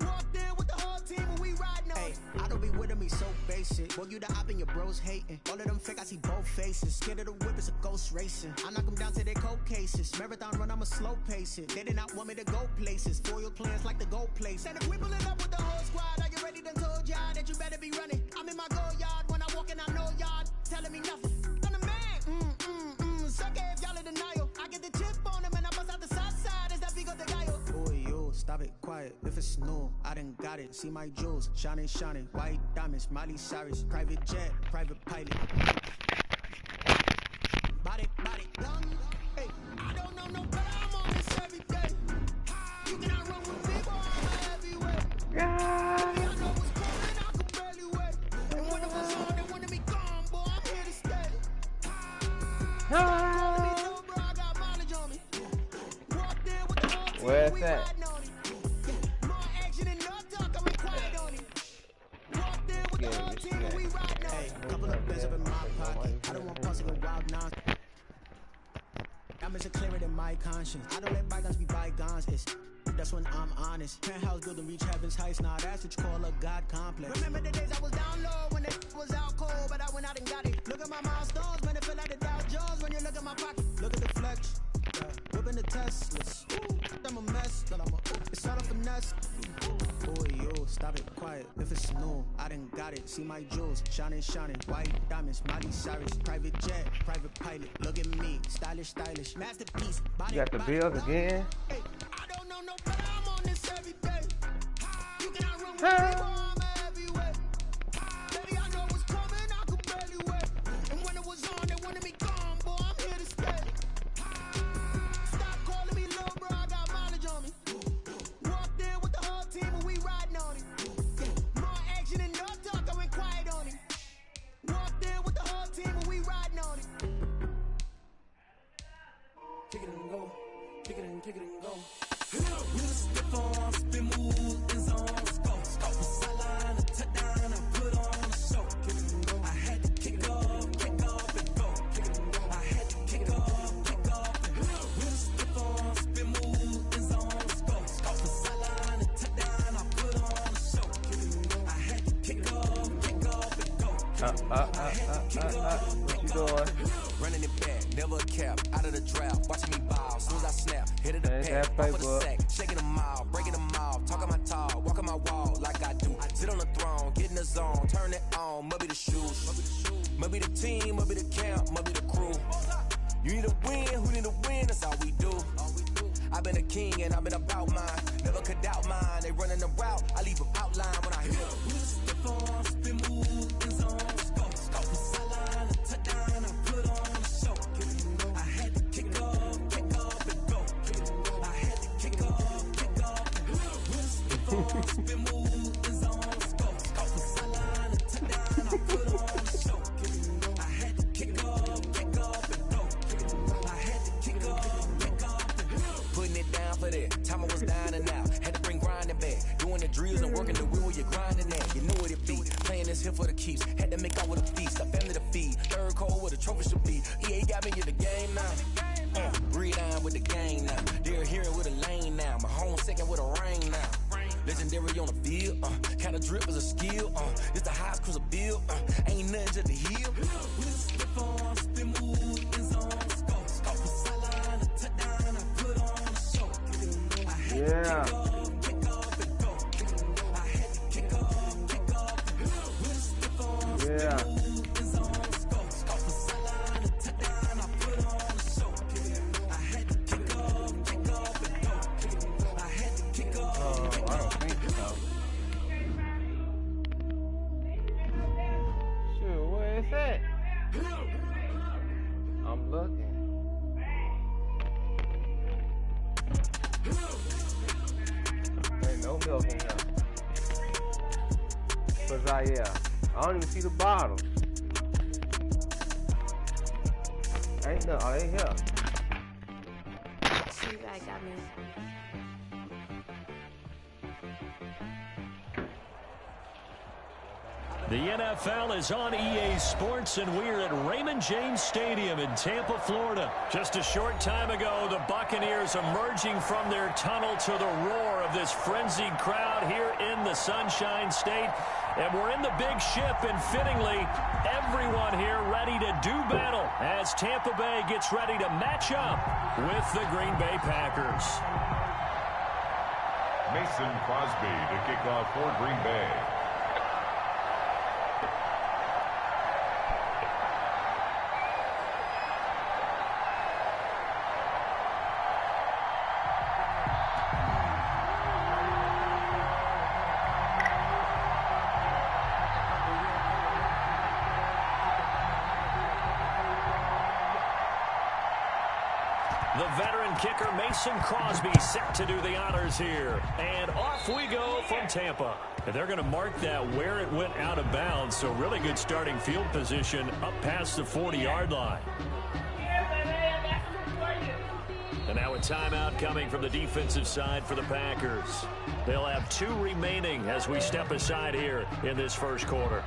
Walked in with the whole team and we riding on him. I don't be with me so basic. Boy, you the op and your bros hating. All of them fake, I see both faces. Scared of the whip, it's a ghost racing. I knock them down to their cold cases. Marathon run, I'ma slow pace it. They did not want me to go places. Foil plans like the go place. And if we pulling up with the whole squad, are you ready? Done told y'all that you better be running. I'm in my go yard when I walk in, I know y'all telling me nothing. I'm the man, suck it if y'all in denial. I get the chip on him and I bust out the south side. Is that Vigo de Gallo? Boy, yo, stop it, quiet. If it's new, I done got it. See my jewels, shining, shining. White diamonds, Miley Cyrus. Private jet, private pilot. Body, young. Hey, I don't know no better, I'm on this every day. You cannot run with me, boy, I'm a heavyweight. Baby, I know what's coming, I could barely wait. And when it was on, they wanted me gone, boy, I'm here to stay. Stop calling me little bro, I got mileage on me. Walked in with the whole team, Where's we that? riding on him. Yeah, more action and no talk, I went quiet on him. Walked in with the whole team and we riding on him. Couple of bins up in my pocket. I don't want pussy with wild nonsense. Diamonds are clearer than my conscience. I don't let bygones be bygones. That's when I'm honest. Penthouse building reach heaven's heights. Nah, that's what you call a God complex. Remember the days I was down low when it was out cold, but I went out and got it. Look at my milestones, man, it feel like the Dow Jones when you look at my pocket. Look at the flex. Whipping the Teslas. I'm a mess. It's all a finesse. Boy, yo, stop it, quiet. If it's new, I done got it. See my jewels, shining, shining. White diamonds, Miley Cyrus. Private jet, private pilot. Look at me, stylish, stylish. Masterpiece. Body, You got the bills again? Hey, I Kick it and go. Kick it and go. With a stiff arm, spin move, in zone, scope. Sideline, a touchdown, I put on a show. Kick it and go. I had to kick off and go. Kick it and go. I had to kick off and go. With a stiff arm, spin move, in zone, scope. Sideline, a touchdown, I put on a show. Kick it and go. I had to kick off and go. What you doing? Running it back, never a cap, out of the draft, watching me ball, soon as I snap, hit it the pad, off of the sack, shaking them out, breaking them off, talking my talk, walking my wall like I do, sit on the throne, get in the zone, turn it on, must be the shoes, must be the team, must be the camp, must be the crew, you need a win, who need a win, that's all we do, I've been a king and I've been about mine, never could doubt mine, they running the route, I leave them outline when I hit them, stiff on, spin move, in zone, scope, sideline, a touchdown, I put on. Spin move, is on scope. Sideline, a touchdown, I put on the show. I had to kick off and go. I had to kick off and go. Putting it down for that. Time I was down and out. Had to bring grinding back. Doing the drills and working the wheel where you're grinding at. You know what it be. Playing this here for the keeps. Had to make out with a feast. A family to feed. Third cold where the trophy should be. EA got me in the game now. Read on with the game now. They're hearing with a lane now. My home second with a rain now. Legendary on the field, kind of drip is a skill, it's the highest cruiser bill, ain't nothing to the heel. Slip on, spin move, in zone, scope, sideline, a touchdown, I put on a show. I had to kick off and go. I had to kick off, with a slip on, spin move, in zone, scope, sideline, a touchdown, I put on a show. I had to kick off and go. I had to kick off. Shoot, where is that? I'm looking. Ain't no milk in here. Cause I don't even see the bottle. Ain't no, I ain't here. See, I got me. The NFL is on EA Sports, and we're at Raymond James Stadium in Tampa, Florida. Just a short time ago, the Buccaneers emerging from their tunnel to the roar of this frenzied crowd here in the Sunshine State. And we're in the big ship, and fittingly, everyone here ready to do battle as Tampa Bay gets ready to match up with the Green Bay Packers. Mason Crosby to kick off for Green Bay. The veteran kicker Mason Crosby set to do the honors here. And off we go from Tampa. And they're going to mark that where it went out of bounds. So really good starting field position up past the 40-yard line. And now a timeout coming from the defensive side for the Packers. They'll have 2 remaining as we step aside here in this first quarter.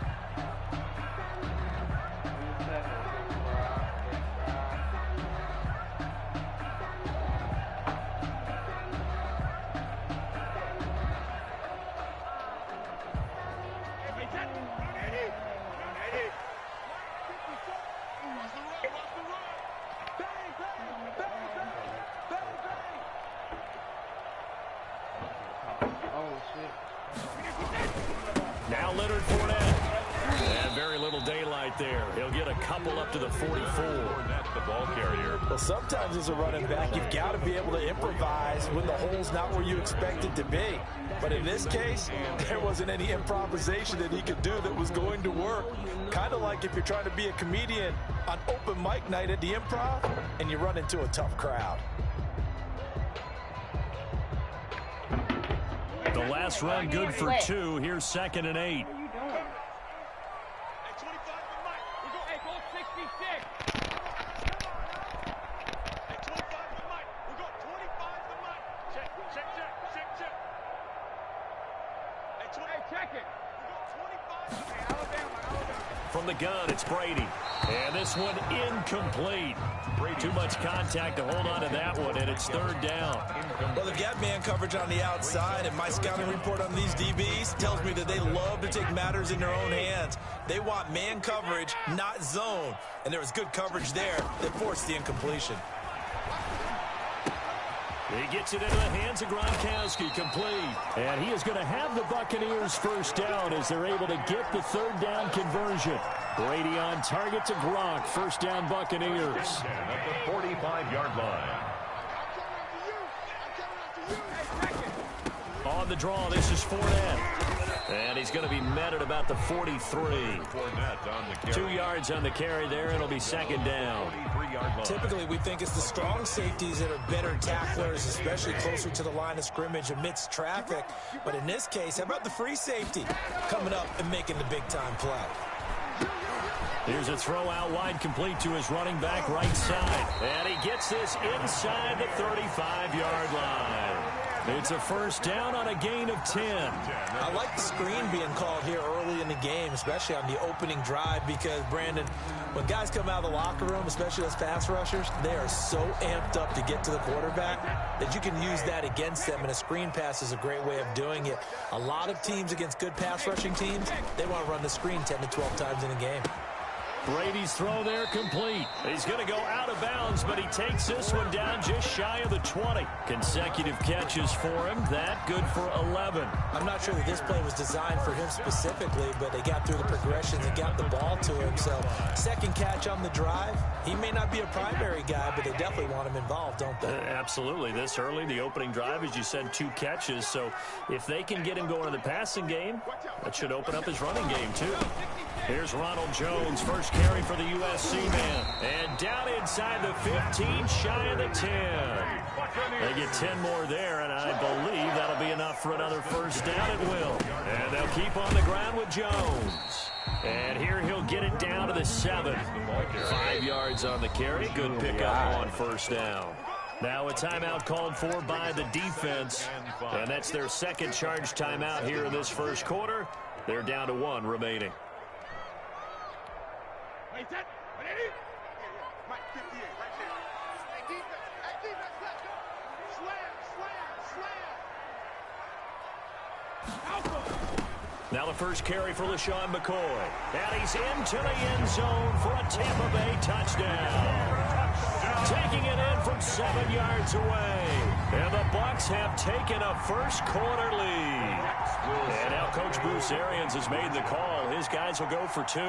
very little daylight there. He'll get a couple up to the 44. That's the ball carrier. Well, sometimes as a running back, you've got to be able to improvise when the hole's not where you expect it to be. But in this case, there wasn't any improvisation that he could do that was going to work. Kind of like if you're trying to be a comedian on open mic night at the Improv and you run into a tough crowd. The last run good for 2. Here's 2nd and 8. From the gun, it's Brady. And this one incomplete. Too much contact to hold on to that one, and it's 3rd down. Well, they've got man coverage on the outside, and my scouting report on these DBs tells me that they love to take matters in their own hands. They want man coverage, not zone. And there was good coverage there that forced the incompletion. He gets it into the hands of Gronkowski, complete. And he is going to have the Buccaneers first down as they're able to get the 3rd down conversion. Brady on target to Gronk. First down Buccaneers. At the 45-yard line. On the draw, this is Fournette. And he's going to be met at about the 43. 2 yards on the carry there. It'll be 2nd down. Typically, we think it's the strong safeties that are better tacklers, especially closer to the line of scrimmage amidst traffic. But in this case, how about the free safety coming up and making the big-time play? Here's a throw out wide, complete to his running back right side. And he gets this inside the 35-yard line. It's a first down on a gain of 10. I like the screen being called here early in the game, especially on the opening drive, because, Brandon, when guys come out of the locker room, especially those pass rushers, they are so amped up to get to the quarterback that you can use that against them, and a screen pass is a great way of doing it. A lot of teams against good pass rushing teams, they want to run the screen 10 to 12 times in a game. Brady's throw there complete. He's going to go out of bounds, but he takes this one down just shy of the 20. Consecutive catches for him. That good for 11. I'm not sure that this play was designed for him specifically, but they got through the progressions and got the ball to him. So, second catch on the drive. He may not be a primary guy, but they definitely want him involved, don't they? Absolutely. This early, the opening drive, as you said, 2 catches. So, if they can get him going in the passing game, that should open up his running game, too. Here's Ronald Jones, first carry for the USC man. And down inside the 15, shy of the 10. They get 10 more there, and I believe that'll be enough for another first down at will. And they'll keep on the ground with Jones. And here he'll get it down to the 7. 5 yards on the carry. Good pickup on first down. Now a timeout called for by the defense. And that's their second charge timeout here in this first quarter. They're down to 1 remaining. Mike 58, right there. Hey, defense, let's go. Slam. Now the first carry for LaShawn McCoy. And he's into the end zone for a Tampa Bay touchdown. Taking it in from 7 yards away. And the Bucs have taken a first quarter lead. And now Coach Bruce Arians has made the call. His guys will go for 2.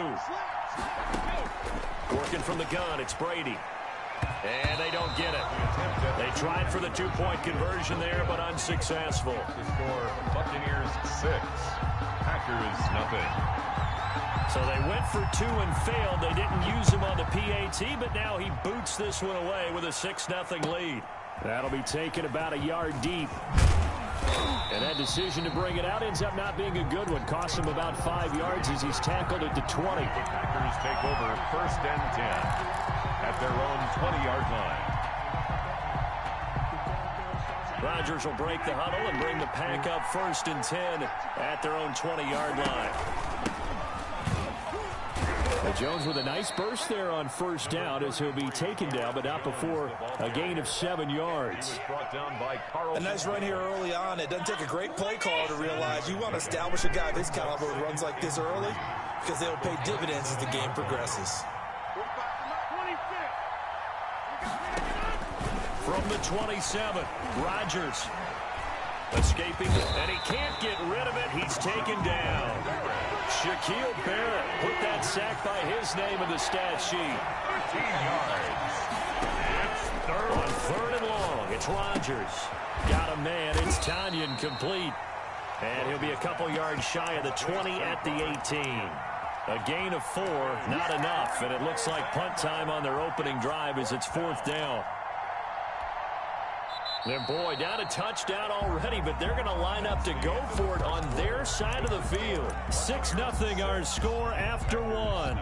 Working from the gun, it's Brady. And they don't get it. They tried for the 2-point conversion there, but unsuccessful. The score, Buccaneers 6, Packers nothing. So they went for 2 and failed. They didn't use him on the PAT, but now he boots this one away with a 6-0 lead. That'll be taken about a yard deep. And that decision to bring it out ends up not being a good one. Costs him about 5 yards as he's tackled at the 20. The Packers take over first and 10 at their own 20-yard line. Rodgers will break the huddle and bring the Pack up first and 10 at their own 20-yard line. Jones with a nice burst there on first down as he'll be taken down, but not before a gain of 7 yards. A nice run here early on. It doesn't take a great play call to realize you want to establish a guy this caliber who runs like this early because they'll pay dividends as the game progresses. From the 27, Rodgers escaping, and he can't get rid of it. He's taken down. Shaquille Barrett put that sack by his name in the stat sheet. 13 yards. It's third. On 3rd and long, it's Rodgers. Got a man. It's Tanyan complete. And he'll be a couple yards shy of the 20 at the 18. A gain of 4, not enough. And it looks like punt time on their opening drive as it's 4th down. And boy, down a touchdown already, but they're going to line up to go for it on their side of the field. 6-0 our score after 1.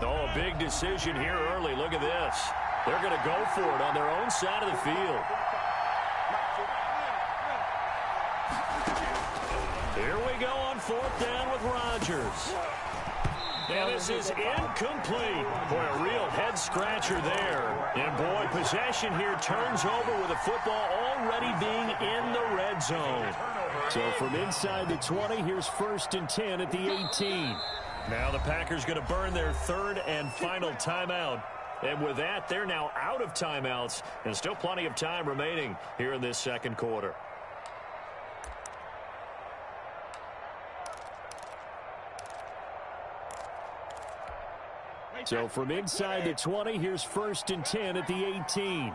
Oh, a big decision here early. Look at this. They're going to go for it on their own side of the field. Here we go on 4th down with Rodgers. And this is incomplete. Boy, a real head-scratcher there. And, boy, possession here turns over with the football already being in the red zone. So from inside the 20, here's 1st and 10 at the 18. Now the Packers going to burn their 3rd and final timeout. And with that, they're now out of timeouts. And still plenty of time remaining here in this 2nd quarter. So from inside the 20, here's 1st and 10 at the 18.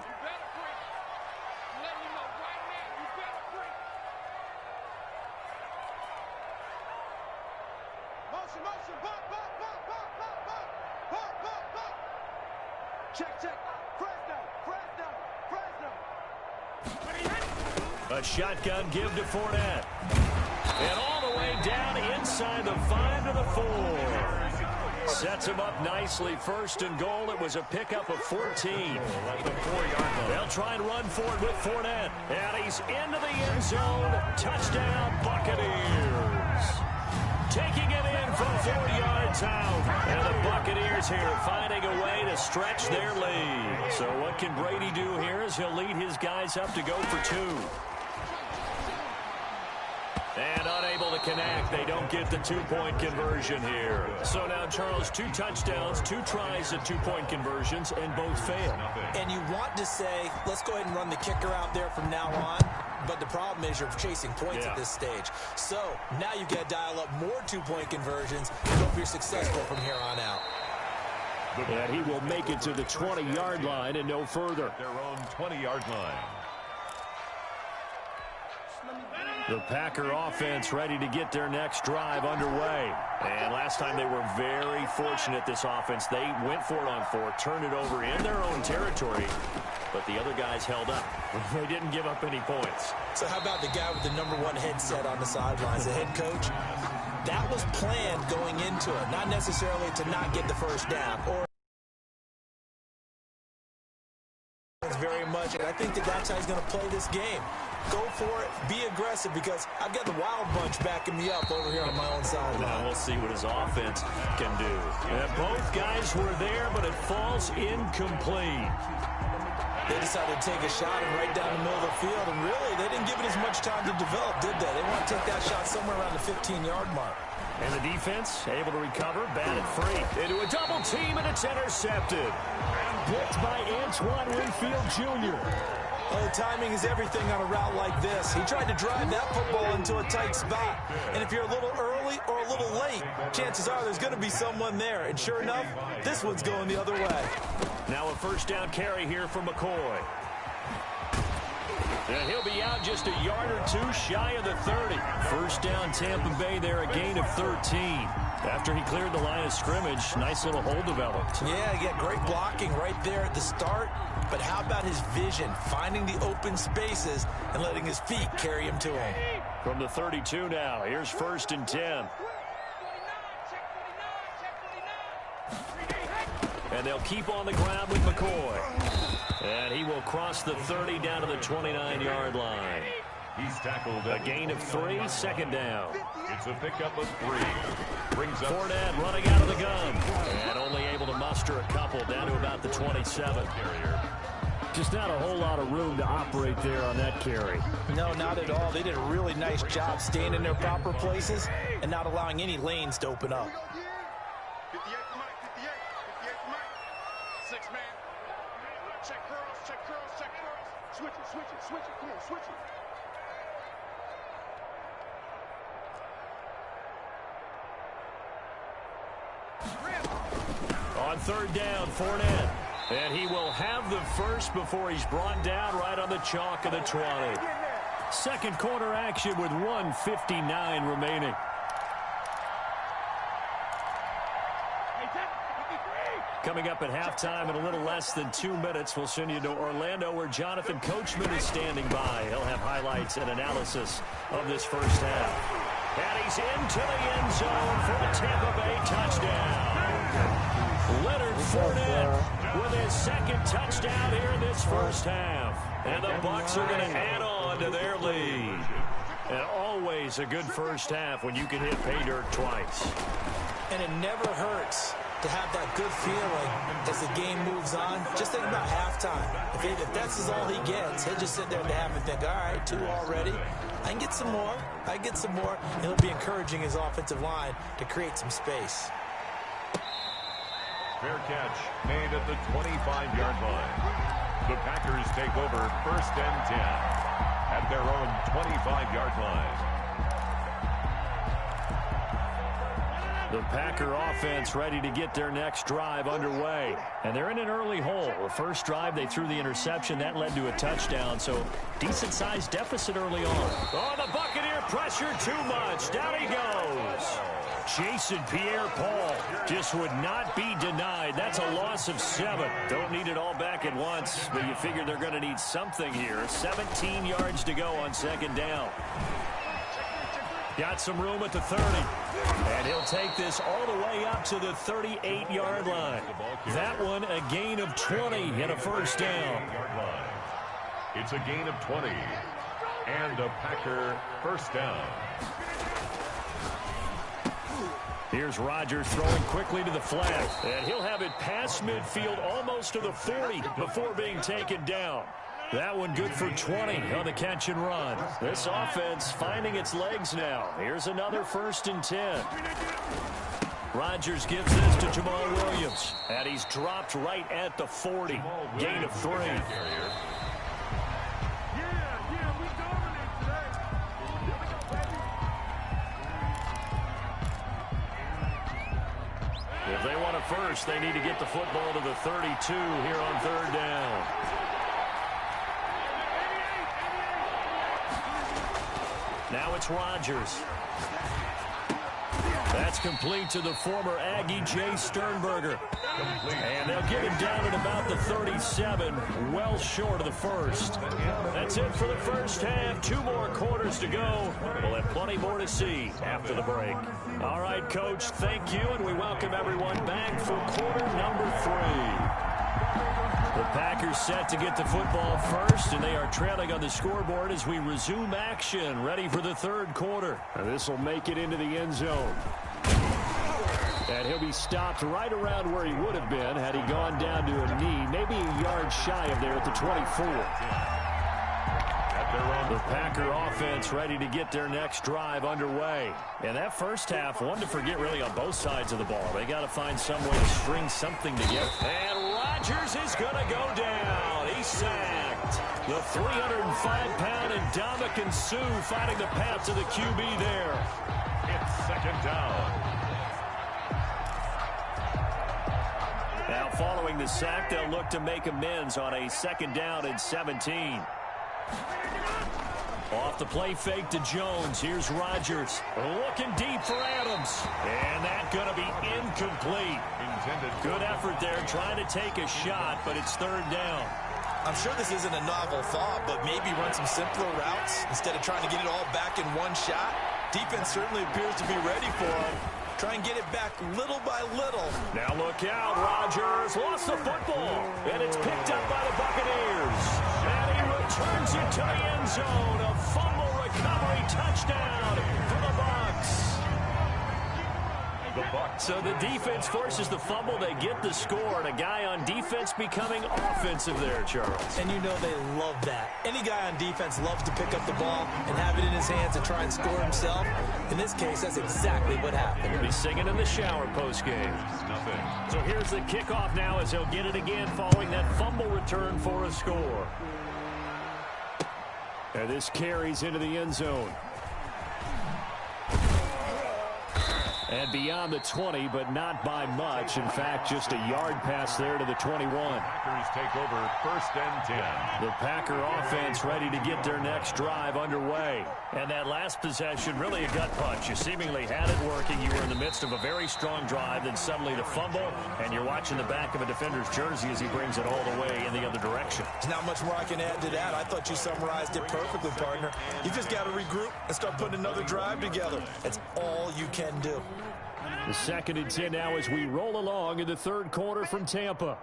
A shotgun give to Fournette. And all the way down inside the 5 to the 4. Sets him up nicely. 1st and goal. It was a pickup of 14. At the 4-yard line. They'll try and run for it with Fournette. And he's into the end zone. Touchdown, Buccaneers. Taking it in from 4 yards out. And the Buccaneers here finding a way to stretch their lead. So what can Brady do here is he'll lead his guys up to go for 2. And unable to connect. They don't get the 2-point conversion here. So now, Charles, 2 touchdowns, 2 tries at 2-point conversions, and both fail. And you want to say, let's go ahead and run the kicker out there from now on. But the problem is you're chasing points at this stage. So now you got to dial up more 2-point conversions and hope you're successful from here on out. And he will make it to the 20-yard line and no further. Their own 20-yard line. The Packer offense ready to get their next drive underway. And last time they were very fortunate, this offense. They went for it on 4, turned it over in their own territory, but the other guys held up. They didn't give up any points. So how about the guy with the #1 headset on the sidelines, the head coach? That was planned going into it, not necessarily to not get the first down. Or very much, and I think that's how he's going to play this game. Go for it, be aggressive, because I've got the wild bunch backing me up over here on my own side. Now we'll see what his offense can do. And both guys were there, but it falls incomplete. They decided to take a shot and right down the middle of the field, and really, they didn't give it as much time to develop, did they? They want to take that shot somewhere around the 15-yard mark. And the defense able to recover, batted free. Into a double team, and it's intercepted. Blitzed by Antoine Winfield Jr. Oh, timing is everything on a route like this. He tried to drive that football into a tight spot. And if you're a little early or a little late, chances are there's going to be someone there. And sure enough, this one's going the other way. Now a 1st down carry here for McCoy. And he'll be out just a yard or 2 shy of the 30. 1st down Tampa Bay there, a gain of 13. After he cleared the line of scrimmage, nice little hole developed. Yeah, he got great blocking right there at the start. But how about his vision, finding the open spaces and letting his feet carry him to him? From the 32 now, here's 1st and 10. And they'll keep on the ground with McCoy. And he will cross the 30 down to the 29-yard line. He's tackled. A gain of 3, 2nd down. It's a pickup of 3. Brings up Fournette running out of the gun. And only able to muster a couple down to about the 27. Just not a whole lot of room to operate there on that carry. No, not at all. They did a really nice job staying in their proper places and not allowing any lanes to open up. 58 to Mike, 58 to Mike. 6 man. Check curls, check curls, check curls. Switch it, switch it, switch it. Come on, switch it. On third down, Fournette. And he will have the first before he's brought down right on the chalk of the 20. Second quarter action with 1:59 remaining. Coming up at halftime in a little less than 2 minutes, we'll send you to Orlando where Jonathan Coachman is standing by. He'll have highlights and analysis of this first half. And he's into the end zone for a Tampa Bay touchdown. Leonard Fournette with his second touchdown here in this first half. And the Bucs are going to add on to their lead. And always a good first half when you can hit pay dirt twice. And it never hurts to have that good feeling as the game moves on. Just think about halftime. If that's all he gets, he'll just sit there at the half and think, all right, 2 already. I can get some more. I can get some more. And he'll be encouraging his offensive line to create some space. Fair catch made at the 25-yard line. The Packers take over 1st and 10 at their own 25-yard line. The Packer offense ready to get their next drive underway. And they're in an early hole. The first drive, they threw the interception. That led to a touchdown, so decent-sized deficit early on. Oh, the Buccaneer pressure too much. Down he goes. Jason Pierre-Paul just would not be denied. That's a loss of 7. Don't need it all back at once, but you figure they're going to need something here. 17 yards to go on second down. Got some room at the 30. And he'll take this all the way up to the 38-yard line. That one a gain of 20 and a first down. It's a gain of 20 and a Packer first down. Here's Rodgers throwing quickly to the flat. And he'll have it past midfield almost to the 40 before being taken down. That one good for 20 on the catch and run. This offense finding its legs now. Here's another 1st and 10. Rodgers gives this to Jamal Williams. And he's dropped right at the 40. Gain of 3. If they want a first, they need to get the football to the 32 here on third down. Now it's Rodgers. That's complete to the former Aggie Jay Sternberger. And they'll get him down at about the 37, well short of the first. That's it for the first half. 2 more quarters to go. We'll have plenty more to see after the break. All right, Coach, thank you, and we welcome everyone back for quarter number 3. The Packers set to get the football first, and they are trailing on the scoreboard as we resume action, ready for the third quarter. This will make it into the end zone. And he'll be stopped right around where he would have been had he gone down to a knee, maybe a yard shy of there at the 24. The Packer offense ready to get their next drive underway. And that first half, one to forget really on both sides of the ball. They got to find some way to string something together. And Rodgers is going to go down. He's sacked. The 305-pound Ndamukong Suh fighting the path to the QB there. It's second down. Now following the sack, they'll look to make amends on a 2nd down and 17. Off the play fake to Jones. Here's Rodgers. Looking deep for Adams. And that's going to be incomplete. Good effort there trying to take a shot, but it's 3rd down. I'm sure this isn't a novel thought, but maybe run some simpler routes instead of trying to get it all back in one shot. Defense certainly appears to be ready for him. Try and get it back little by little. Now look out. Rodgers lost the football. And it's picked up by the Buccaneers. And he returns it to the end zone. A fumble recovery touchdown for the Bucs. the Bucs. So the defense forces the fumble. They get the score, and a guy on defense becoming offensive there, Charles. And you know they love that. Any guy on defense loves to pick up the ball and have it in his hands and try and score himself. In this case, that's exactly what happened. He'll be singing in the shower post-game. Nothing. So here's the kickoff now as he'll get it again following that fumble return for a score. And this carries into the end zone. And beyond the 20, but not by much. In fact, just a yard pass there to the 21. Packers take over 1st and 10. The Packer offense ready to get their next drive underway. And that last possession, really a gut punch. You seemingly had it working. You were in the midst of a very strong drive, then suddenly the fumble, and you're watching the back of a defender's jersey as he brings it all the way in the other direction. There's not much more I can add to that. I thought you summarized it perfectly, partner. You just got to regroup and start putting another drive together. That's all you can do. The 2nd and 10 now as we roll along in the 3rd quarter from Tampa.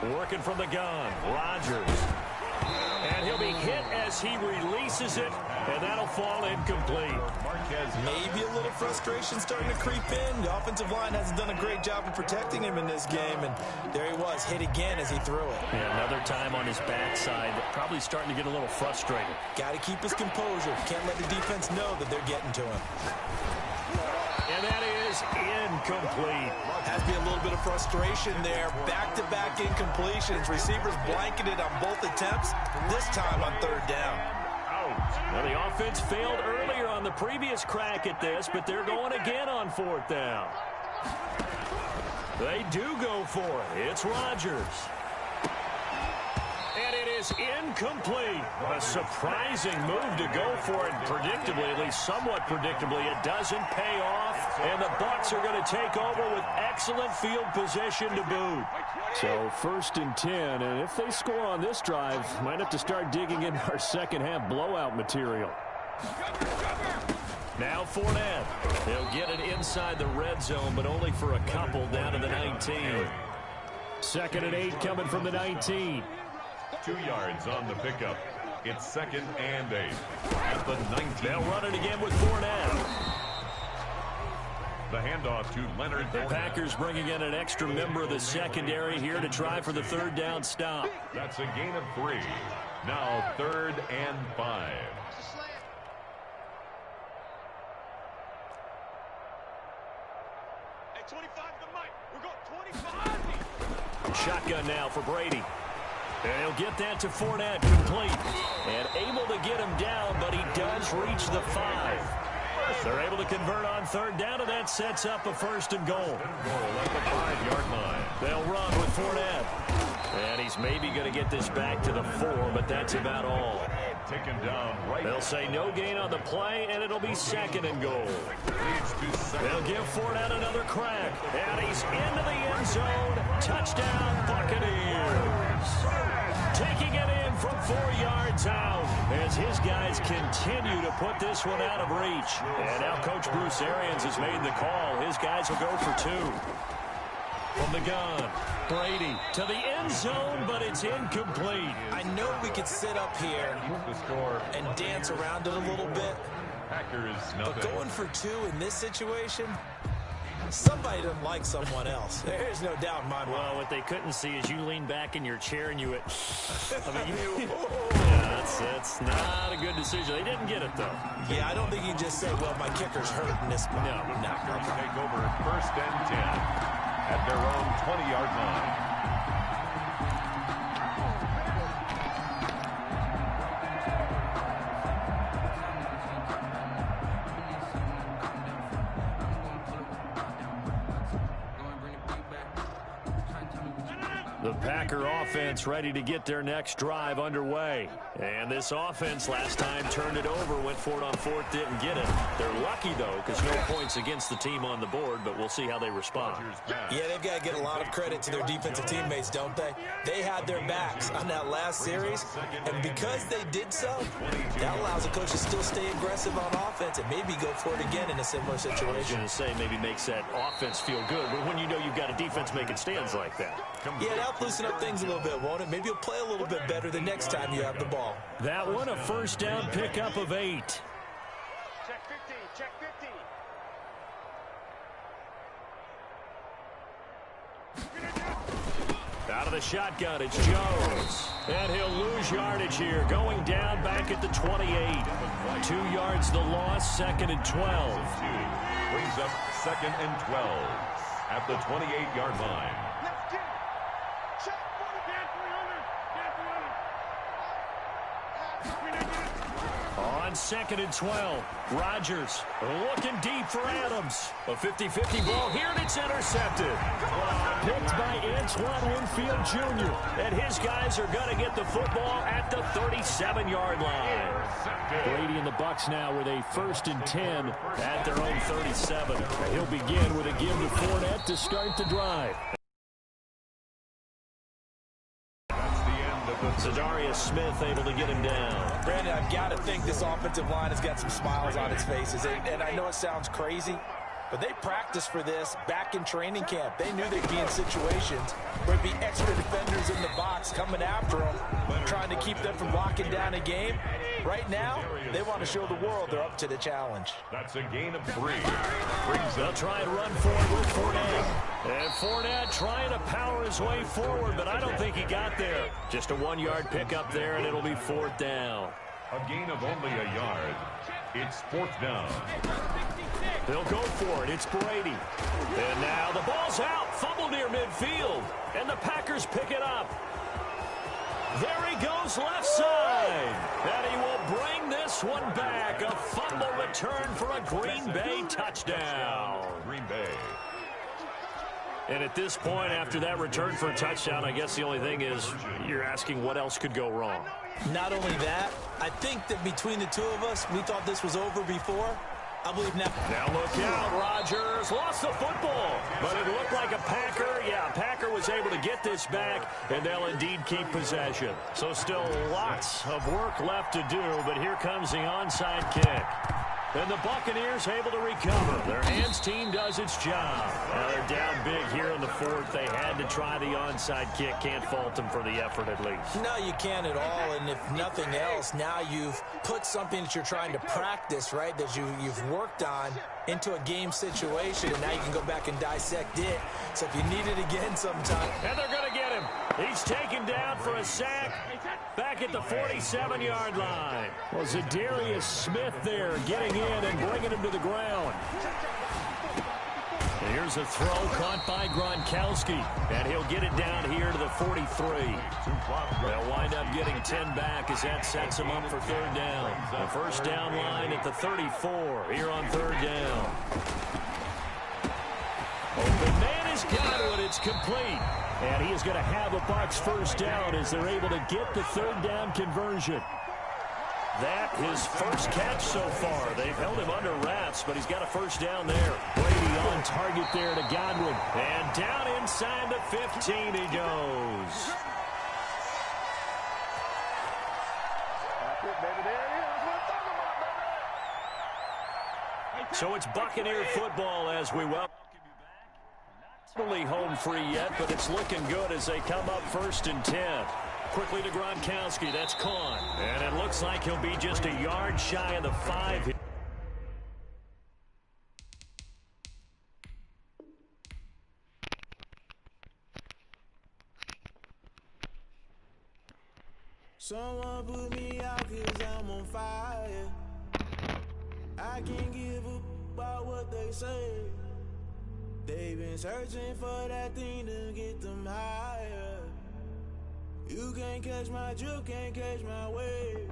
Working from the gun, Rodgers. And he'll be hit as he releases it, and that'll fall incomplete. Marquez. Maybe a little frustration starting to creep in. The offensive line hasn't done a great job of protecting him in this game, and there he was, hit again as he threw it. Yeah, another time on his backside, probably starting to get a little frustrated. Got to keep his composure. Can't let the defense know that they're getting to him. And that is incomplete. Has to be a little bit of frustration there. Back-to-back incompletions. Receivers blanketed on both attempts, this time on 3rd down. Well, the offense failed earlier on the previous crack at this, but they're going again on 4th down. They do go for it. It's Rodgers. And it is incomplete. A surprising move to go for it. Predictably, at least somewhat predictably, it doesn't pay off. And the Bucs are going to take over with excellent field position to boot. So 1st and 10, and if they score on this drive, might have to start digging in our second half blowout material. Now Fournette. They'll get it inside the red zone, but only for a couple down to the 19. 2nd and 8 coming from the 19. 2 yards on the pickup. It's 2nd and 8 at the 19. They'll run it again with Fournette. The handoff to Leonard. The Packers bringing in an extra member of the secondary here to try for the 3rd down stop. That's a gain of 3. Now 3rd and 5. Hey, 25 to Mike. We're going 25. Shotgun now for Brady. And he'll get that to Fournette, complete. And able to get him down, but he does reach the 5. They're able to convert on 3rd down, and that sets up a 1st and goal. At the 5-yard line. They'll run with Fournette. And he's maybe going to get this back to the 4, but that's about all. Taken down right. They'll say no gain on the play, and it'll be 2nd and goal. They'll give Fournette another crack. And he's into the end zone. Touchdown, Buccaneers. Taking it in from 4 yards out as his guys continue to put this one out of reach. And now Coach Bruce Arians has made the call. His guys will go for 2. From the gun, Brady to the end zone, but it's incomplete. I know we could sit up here and dance around it a little bit. Packers, but going for 2 in this situation, somebody doesn't like someone else. There's no doubt in my mind. Well, what they couldn't see is you lean back in your chair and you went, yeah, that's not a good decision. They didn't get it, though. Yeah, I don't think you can just say, well, my kicker's hurt in this spot. No. Packers take over 1st and 10 at their own 20-yard line. The Packer offense ready to get their next drive underway. And this offense last time turned it over, went for it on 4th, didn't get it. They're lucky, though, because no points against the team on the board, but we'll see how they respond. Yeah, they've got to get a lot of credit to their defensive teammates, don't they? They had their backs on that last series, and because they did so, that allows the coach to still stay aggressive on offense and maybe go for it again in a similar situation. I was going to say maybe makes that offense feel good, but when you know you've got a defense making stands like that. Yeah, that'll loosen up things a little bit, won't it? Maybe you'll play a little bit better the next time you have the ball. That one, a 1st down pickup of 8. Check 15, Check 50. Out of the shotgun, it's Jones. And he'll lose yardage here, going down back at the 28. 2 yards the loss, 2nd and 12. Brings up 2nd and 12 at the 28-yard line. Let's get it. Check 40. Down 300. On 2nd and 12, Rodgers looking deep for Adams. A 50-50 ball here, and it's intercepted. Picked by Antoine Winfield Jr. And his guys are going to get the football at the 37-yard line. Brady and the Bucs now with a 1st and 10 at their own 37. He'll begin with a give to Fournette to start the drive. Zadarius Smith able to get him down. Brandon, I've got to think this offensive line has got some smiles on its faces. And I know it sounds crazy, but they practiced for this back in training camp. They knew they'd be in situations where it'd be extra defenders in the box coming after them, trying to keep them from locking down a game. Right now, they want to show the world they're up to the challenge. That's a gain of 3. They'll try and run forward with Fournette. And Fournette trying to power his way forward, but I don't think he got there. Just a 1-yard pickup there, and it'll be 4th down. A gain of only a yard. It's 4th down. They'll go for it. It's Brady. And now the ball's out. Fumble near midfield. And the Packers pick it up. There he goes left side. And he will bring this one back. A fumble return for a Green Bay touchdown. Green Bay. And at this point, after that return for a touchdown, I guess the only thing is you're asking what else could go wrong. Not only that, I think that between the two of us, we thought this was over before. I believe now. Now look out, Rodgers lost the football, but it looked like a Packer. Yeah, Packer was able to get this back, and they'll indeed keep possession. So still lots of work left to do, but here comes the onside kick. And the Buccaneers able to recover. Their hands team does its job. Now they're down big here in the 4th. They had to try the onside kick. Can't fault them for the effort at least. No, you can't at all. And if nothing else, now you've put something that you're trying to practice, right, that you've worked on into a game situation, and now you can go back and dissect it. So if you need it again sometime. And they're going to get him. He's taken down for a sack back at the 47-yard line. Well, Zadarius Smith there getting in and bringing him to the ground. And here's a throw caught by Gronkowski, and he'll get it down here to the 43. They'll wind up getting 10 back as that sets him up for 3rd down. The 1st down line at the 34 here on 3rd down. Open man has got it. It's complete. And he is going to have a Bucs 1st down as they're able to get the 3rd down conversion. That his first catch so far. They've held him under wraps, but he's got a 1st down there. Brady on target there to Godwin. And down inside the 15 he goes. So it's Buccaneer football as we welcome. Not home free yet, but it's looking good as they come up 1st and 10. Quickly to Gronkowski. That's caught. And it looks like he'll be just a yard shy of the 5. Someone put me out 'cause I'm on fire. I can't give up about what they say. They've been searching for that thing to get them higher. You can't catch my drift, can't catch my wave.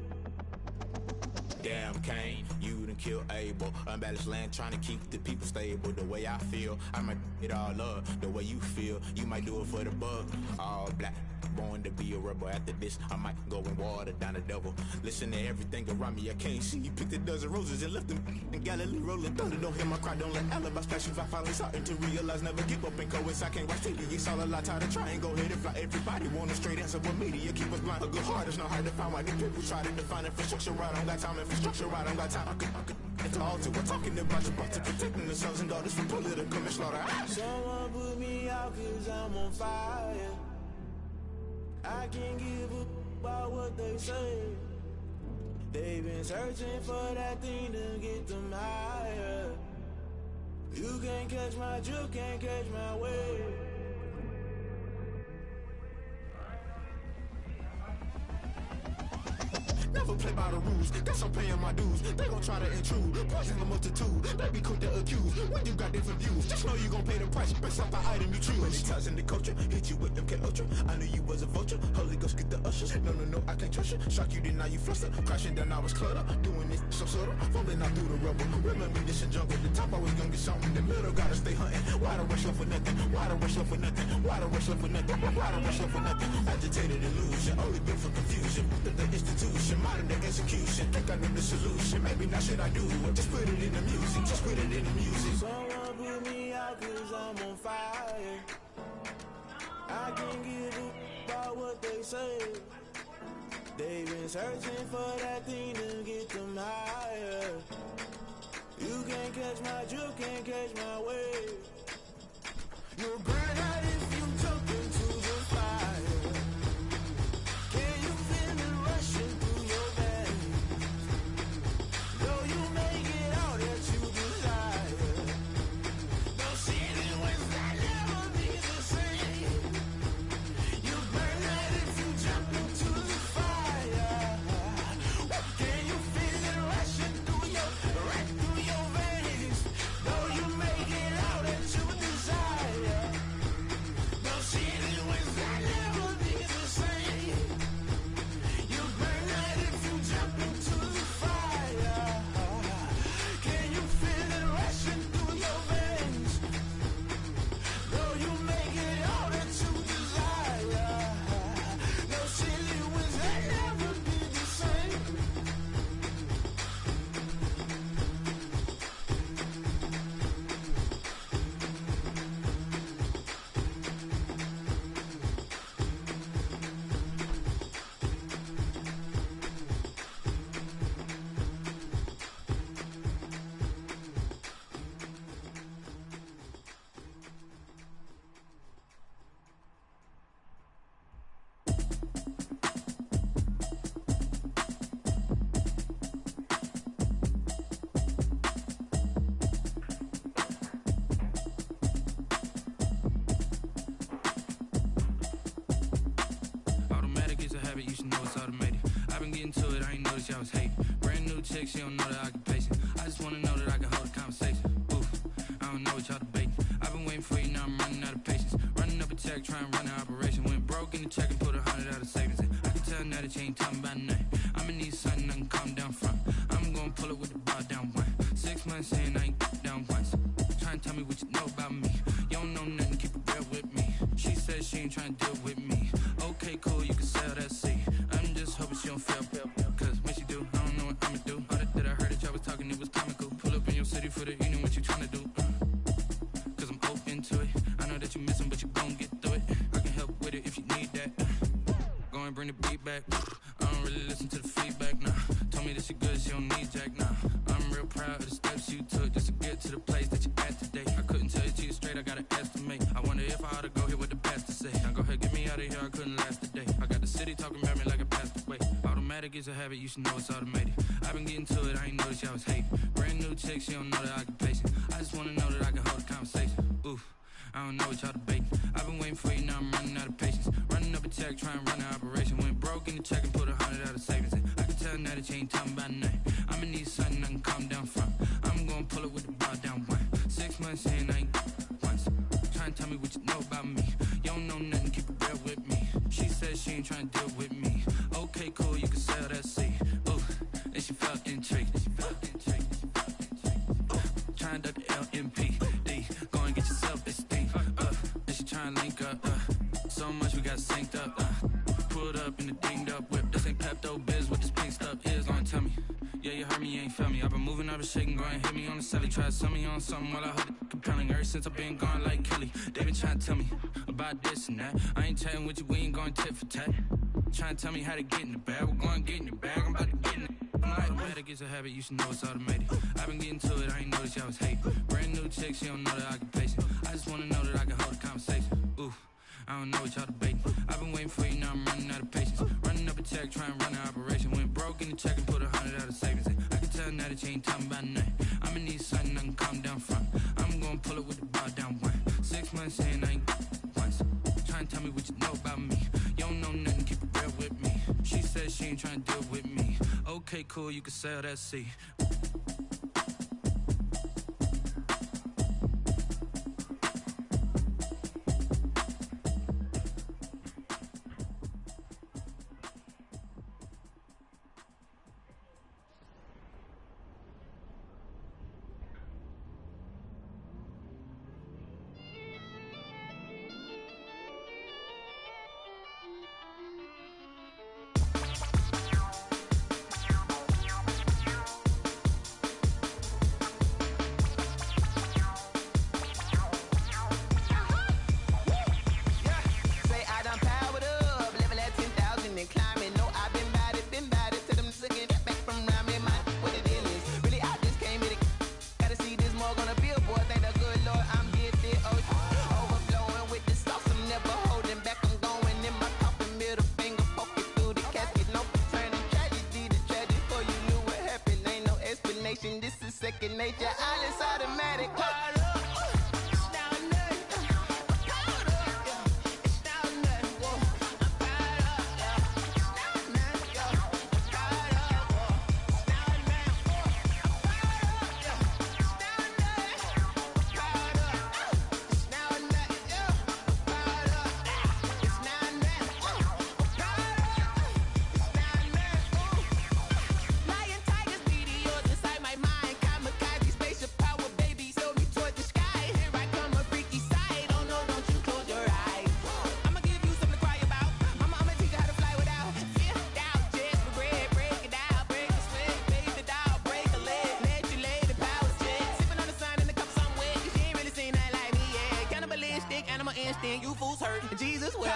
Damn, Kane, you done killed Abel. Unbalanced land, trying to keep the people stable. The way I feel, I might it all up. The way you feel, you might do it for the buck. All black, born to be a rebel. After this, I might go and water down the devil. Listen to everything around me, I can't see. You picked a dozen roses and left them in Galilee rolling thunder. Don't hear my cry, don't let alibis flash. If I finally starting to realize, never give up and coincide. I can't watch TV, it's all a lot. Tired of trying, go ahead and fly. Everybody want a straight answer, but media keep us blind. A good heart is not hard to find. Why these people try to define infrastructure right? I don't got time, infrastructure right, I don't got time. I could it's all to we're talking about your to protecting the sons and daughters from political manslaughter. Someone put me out 'cause I'm on fire. I can't give up about what they say. They've been searching for that thing to get them higher. You can't catch my drift, can't catch my wave. Never play by the rules, guess I'm paying my dues. They gon' try to intrude, poison the multitude. They be quick to accuse when you got different views. Just know you gon' pay the price based off the item you choose. Many times in the culture, hit you with MK Ultra. I knew you was a vulture, Holy Ghost get the ushers. No, I can't trust you. Shock you, then now you fluster. Crashing down, I was clutter. Doing this so subtle, fumbling out through the rubble. Remember this in jungle, the top always gonna get something. The middle gotta stay hunting. Why the rush left for nothing? Why the rush left for nothing? Why the rush left for nothing? Why the rush left for nothing? Agitated illusion, only built for confusion. The institution, modern day execution. Think I know the solution. Maybe not should I do it? Just put it in the music. Just put it in the music. Someone put me out 'cause I'm on fire. I can't give a about what they say. They've been searching for that thing to get them higher. You can't catch my drift, can't catch my wave. You'll burn out if you jump into the fire. Can you feel it rushing through your veins? Though you make it all that you desire. No city was that never be the same. You burn out if you jump into the fire. Can you feel it rushing through your veins? Though you make it all that you desire. No city was that never be the same. You burn out if you jump into the fire. Can you feel it rushing through your veins? Though you make it all that you desire. No city was that never be the same. Automatic is a habit, you should know it's automated. I've been getting to it, I ain't noticed y'all was hating. Brand new chick, she don't know the occupation. I just wanna know that I can hold a conversation. Oof, I don't know what y'all debating. I've been waiting for you, now I'm running out of patience. Running up a check, trying to run an operation. Went broke in the check and put 100 out of savings in. I can tell now that you ain't talking about nothing. I'ma need something I can calm down from. I'm gonna pull it with the bar down one. 6 months in, I ain't down once. Trying to tell me what you know about me. You don't know nothing, keep it real with me. She says she ain't trying to deal with me. Okay, cool, you can sell that seat. I'm just hoping she don't fail. Cause when she do, I don't know what I'ma do. All that I heard that y'all was talking, it was comical. Pull up in your city for the evening, what you tryna do? Cause I'm open to it. I know that you missing, but you gon' get through it. I can help with it if you need that. Go and bring the beat back. I don't really listen to the feedback, nah. Told me that she good, she don't need jack, nah. I'm real proud of the steps you took just to get to the place that you at today. I couldn't tell you to you straight, I gotta estimate. I wonder if I ought to go here with the pastor say. Now go ahead, get me out of here, I couldn't last a day. I got the city talking about me like a passed away. Automatic is a habit, you should know it's automated. I've been getting to it, I ain't noticed y'all was hating. Brand new chick, she don't know the occupation. I just wanna know that I can hold a conversation. Oof, I don't know what y'all debating. I've been waiting for you, now I'm running out of patience. Running up a check, trying to run an operation. Went broke in the check and put 100 out of savings in. I can tell now that you ain't talking about nothing. I'ma need something I can calm down from. I'm gonna pull it with the bar down one. 6 months in, I ain't once. Trying to tell me what you know about me. You don't know nothing, keep it real with me. She says she ain't trying to deal with me. Okay, cool, you can sell that seat. Ooh, and she felt intrigued. Trying to duck the LMPD. Go and get yourself esteem. And she trying to link up. So much we got synced up. Pulled up in the dinged up whip. This ain't Pepto Biz, what this pink stuff is. Gonna tell me. Yeah, you heard me, you ain't felt me. I've been moving, I've been shaking, go and hit me on the celly. Try to sell me on something while I heard it compelling. Ever since I've been gone like Kelly, they been trying to tell me about this and that. I ain't chatting with you, we ain't going tit for tat. Trying to tell me how to get in the bag. We're going to get in the bag, I'm about to get in it. Automatic is a habit, you should know it's automated. I've been getting to it, I ain't noticed y'all was hating. Brand new chick, she don't know the occupation. I just wanna know that I can hold a conversation. Ooh, I don't know what y'all debating. I've been waiting for you, now I'm running out of patience. Running up a check, trying to run an operation. Went broke in the check and put 100 but you ain't talking about nothing. I'ma need something I can calm down from. I'm gonna pull it with the bar down one. 6 months in, I ain't once. Trying to tell me what you know about me. You don't know nothing, keep it real with me. She said she ain't trying to deal with me. Okay, cool, you can sell that seat. This is second nature, all is automatic. You fools hurt. Jesus will.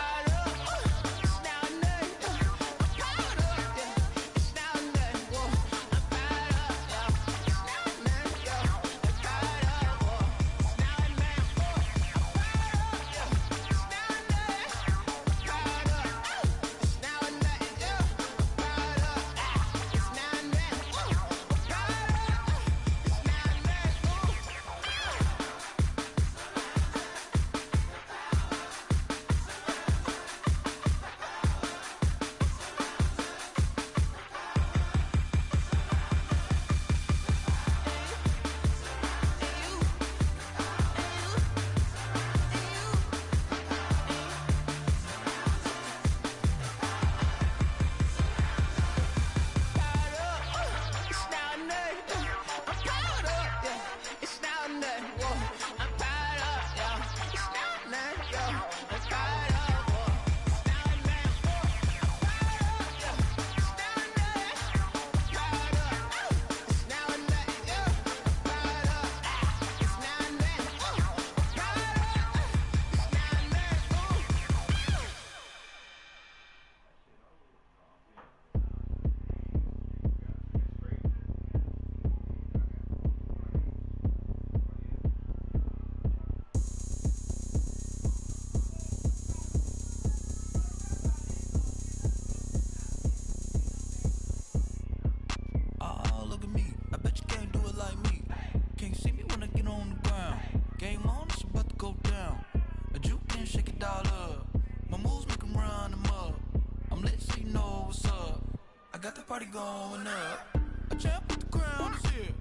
Party going up. A champ with the crown is here.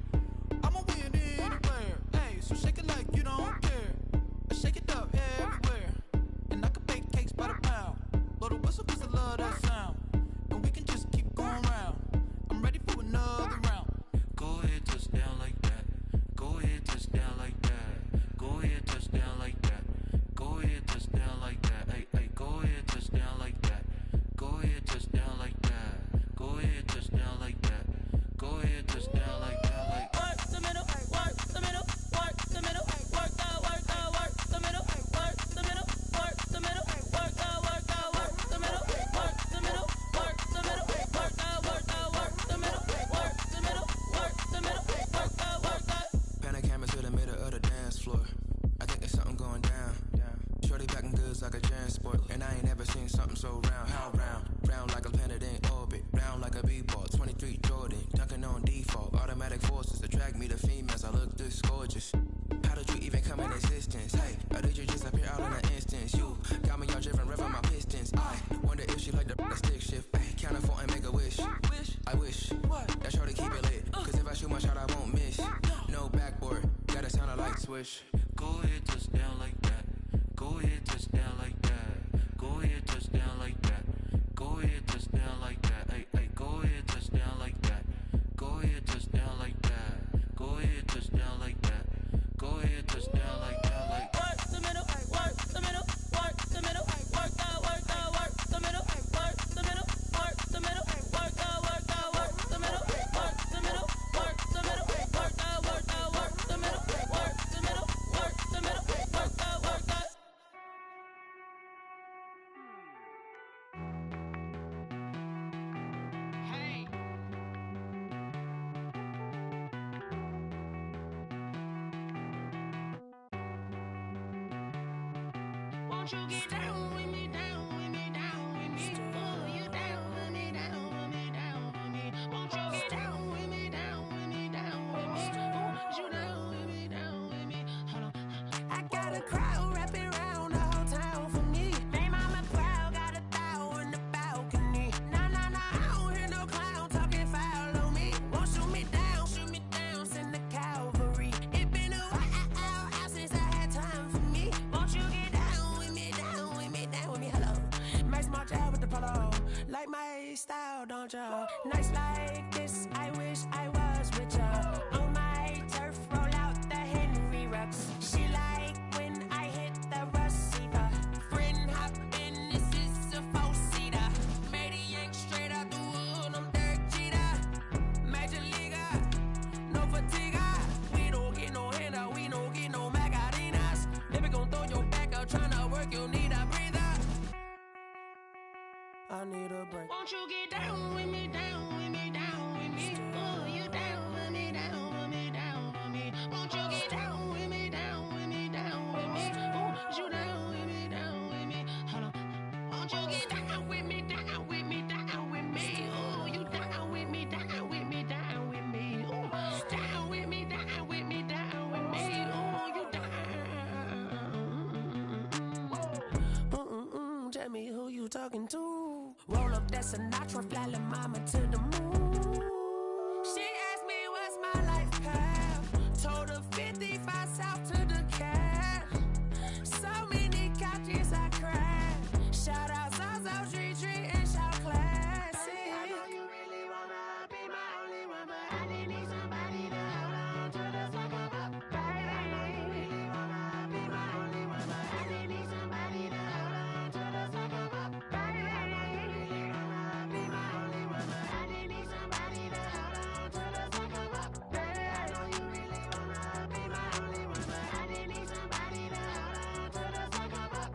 I'ma win anywhere. Hey, so shake it like you don't care. I shake it up everywhere. And I can bake cakes by the pound. Blow the whistle cause I love that sound. And we can just keep going round. I'm ready for another round. Go ahead, touch down like that. Go ahead, touch down like that. Go ahead, touch down like that. Go ahead, touch down like that. Hey, hey, go ahead, touch down like that. Go ahead, touch down like that. Go ahead, touch down like that. Go ahead, touch down like that. like a transport. And I ain't never seen something so round. How round? Round like a planet in orbit. Round like a b-ball. 23 Jordan. Dunking on default. Automatic forces attract me to females. I look this gorgeous. How did you even come in existence? Hey, or did you just appear out in an instance? You got me all driven, revving my pistons. I wonder if she like the stick shift. Ay, count a 4 and make a wish. I wish that shorty keep it lit. Cause if I shoot my shot, I won't miss. No backboard, gotta sound a light switch. Go ahead, touch down like that. Go ahead, touch down like that. Go ahead, touch down like that. Go ahead, touch down like that. Ay, ay, go ahead, touch down like that. Go ahead, touch down like that. Go ahead, touch down like that. Go ahead, touch down like that. Like work the middle, work the middle, work the middle, work out, work out, work the middle, work the middle, work the middle, work out, work out, work the middle, work the middle, work the middle, work out, work out, work the middle, work the middle, work the middle, work out, work out. Hey. Won't you get down with me, down with me, down with me? Oh, you down with me, down with me, down with me. Won't you get down with me, down with me, down with me? Oh, you down with me, down with me? Hold on. I got a crowd wrapping around the whole town for me. Name on my crowd, got a thou in the balcony. Nah, nah, nah, I don't hear no clown talking foul on me. Won't shoot me down, send the cavalry. It been a while since I had time for me. Won't you get down with me, down with me, down with me? Hello. Max March out with the polo. Like my style, don't ya? Nights like this, I wish I was with ya. On my turf, roll out the Henry Rux. She like when I hit the receiver. Friend hop in, this is a four-seater. Made a yank straight out the wood, I'm Derek Jeter. Major leaguer, no fatigue. We don't get no handout, we don't get no Macarinas. Never gon' throw your back out, tryna work, you need a breather. I need a break. Won't you get down with me, down with me, down with me? Oh, you down with me, down with me, down with me? Won't you get down with me, down with me, down with me? Oh, you down with me, down with me? Hold on. Won't you get down with me, down with me, down with me? Oh, you down with me, down with me, down with me? Oh, down with me, down with me, down with me? Oh, you down. Tell me who you talking to. Roll up that Sinatra, fly la mama to the moon. She asked me what's my life path. Told her 55 south to the cat. So many couches I crashed. Shout out South Street and shout classic. I know you really wanna be my only one, but I didn't need somebody to hold on to the second up. Baby, I know you really wanna be my only one, but I didn't need somebody to hold on to the second up. Baby, I know you really wanna be my only one, but I didn't need somebody to hold on to the second up. Baby, I know you really wanna be my only one, but I didn't need somebody to hold on to the second up.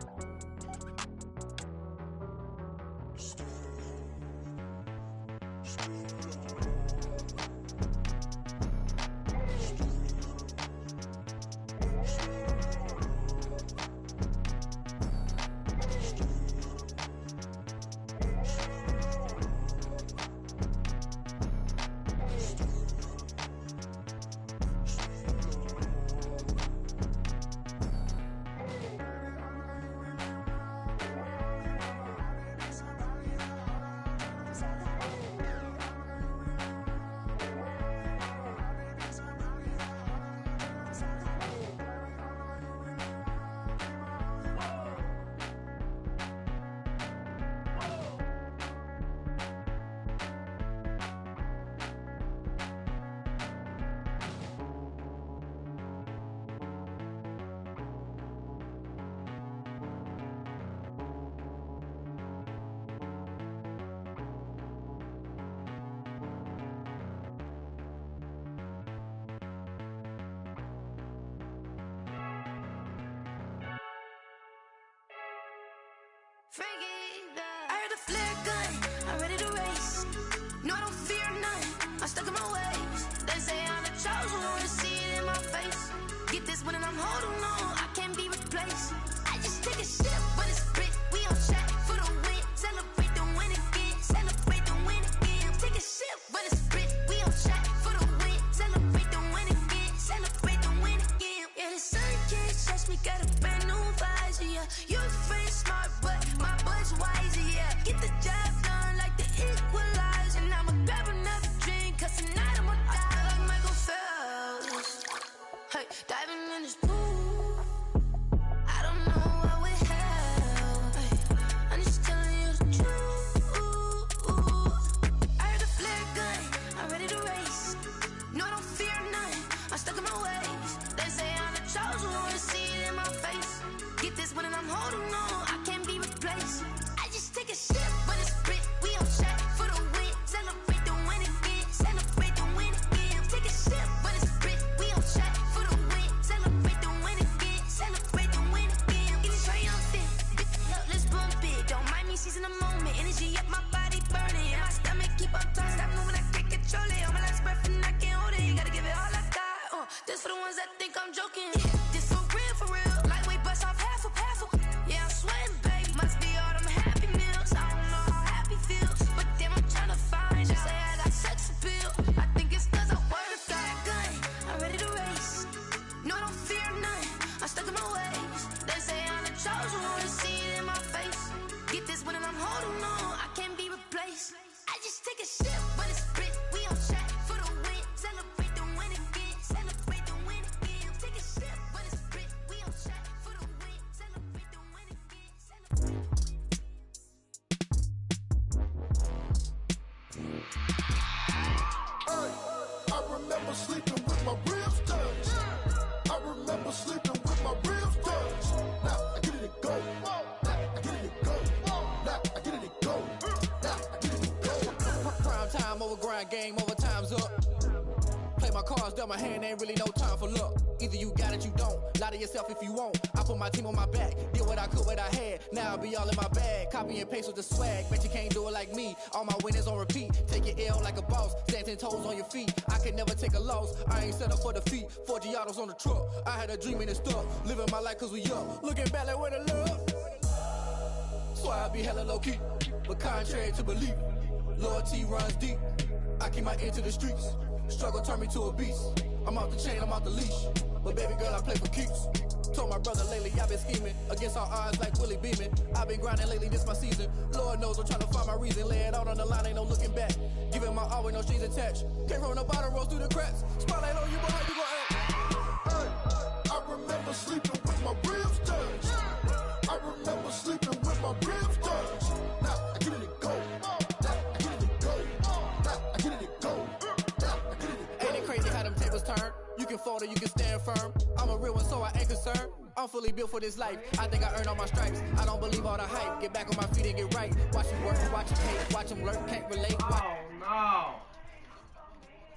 I heard the flare gun, I'm ready to race. No, I don't fear none, I'm stuck in my ways. They say I'm the chosen one, to see it in my face. Get this one and I'm holding on, I can't be replaced. I just take a sip, but it's yeah. You free smart, but my butt's wiser, yeah. Get the job done like the equalizer. And I'ma grab another drink, cause tonight I'ma die. I feel like Michael Phelps. Hey, diving in this pool. I don't know what would help. Hey, I'm just telling you the truth. I heard the flare gun, I'm ready to race. No, I don't fear none, I'm stuck in my ways. They say I'm the chosen one, see it in my face. Get this one and I'm holding on, I can't be replaced. I just take a sip, but it's spit, we on track for the win. Celebrate the win again, celebrate the win again. Take a sip, but it's spit, we on track for the win. Celebrate the win again, celebrate the win again. Get it triumphant, look, let's bump it. Don't mind me seizing the moment, energy up my body burning. And my stomach keep on turning, stop moving, I can't control it. On my last breath and I can't hold it, you gotta give it all I got. This for the ones that think I'm joking. This for real, lightweight bust off half a. Yeah, I'm sweating, baby, must be all them happy meals. I don't know how happy feels, but damn, I'm trying to find you. Say I got sex appeal, I think it's cause I work. Got a gun, I'm ready to race. No, I don't fear none, I'm stuck in my ways. They say I'm the chosen one, see it in my face. Get this one and I'm holding on, I can't be replaced. I just take a sip, but it's spit, we on track for the win. Celebrate the win again, celebrate the win again. Take a sip, but it's spit, we on track for the win. Celebrate the win again, I remember sleeping with my ribs touched. I remember sleeping with my ribs touched. Now I get it to go. Now I get it to go. Now I get it to go. Now I get it to go. Prime time over grind game, over time's up. Play my cards, dealt my hand, ain't really no time for luck. Either you got it, you don't. Lie to yourself if you won't. I put my team on my back, did what I could, what I had. Now I'll be all in my bag. Copy and paste with the swag. Bet you can't do it like me. All my winners on repeat. Take your L like a boss. Stand 10 toes on your feet. I can never take a loss. I ain't set up for defeat. 4 Giottos on the truck. I had a dream and it's stuck. Living my life cause we up. Looking back like where the love. So I be hella low key. But contrary to belief, loyalty runs deep. I keep my ear to the streets. Struggle turned me to a beast. I'm off the chain, I'm off the leash. But baby girl, I play for keeps. Told my brother lately, I've been scheming. Against all odds like Willie Beeman. I've been grinding lately, this my season. Lord knows I'm trying to find my reason. Lay it out on the line, ain't no looking back. Giving my all with no strings attached. Came from the bottom, rose through the cracks. Spotlight on you, boy, how you gon' act? Hey, I remember sleeping with my ribs touched. I remember sleeping with my ribs touched. Now I get it to go. Now I get it to go. Now I get it to go. Ain't it crazy how them tables turn? You can fold or you can stand firm. I'm a real one, so I ain't concerned. I'm fully built for this life. I think I earned all my stripes. I don't believe all the hype. Get back on my feet and get right. Watch them work, watch them hate, watch them lurk, can't relate. Oh no.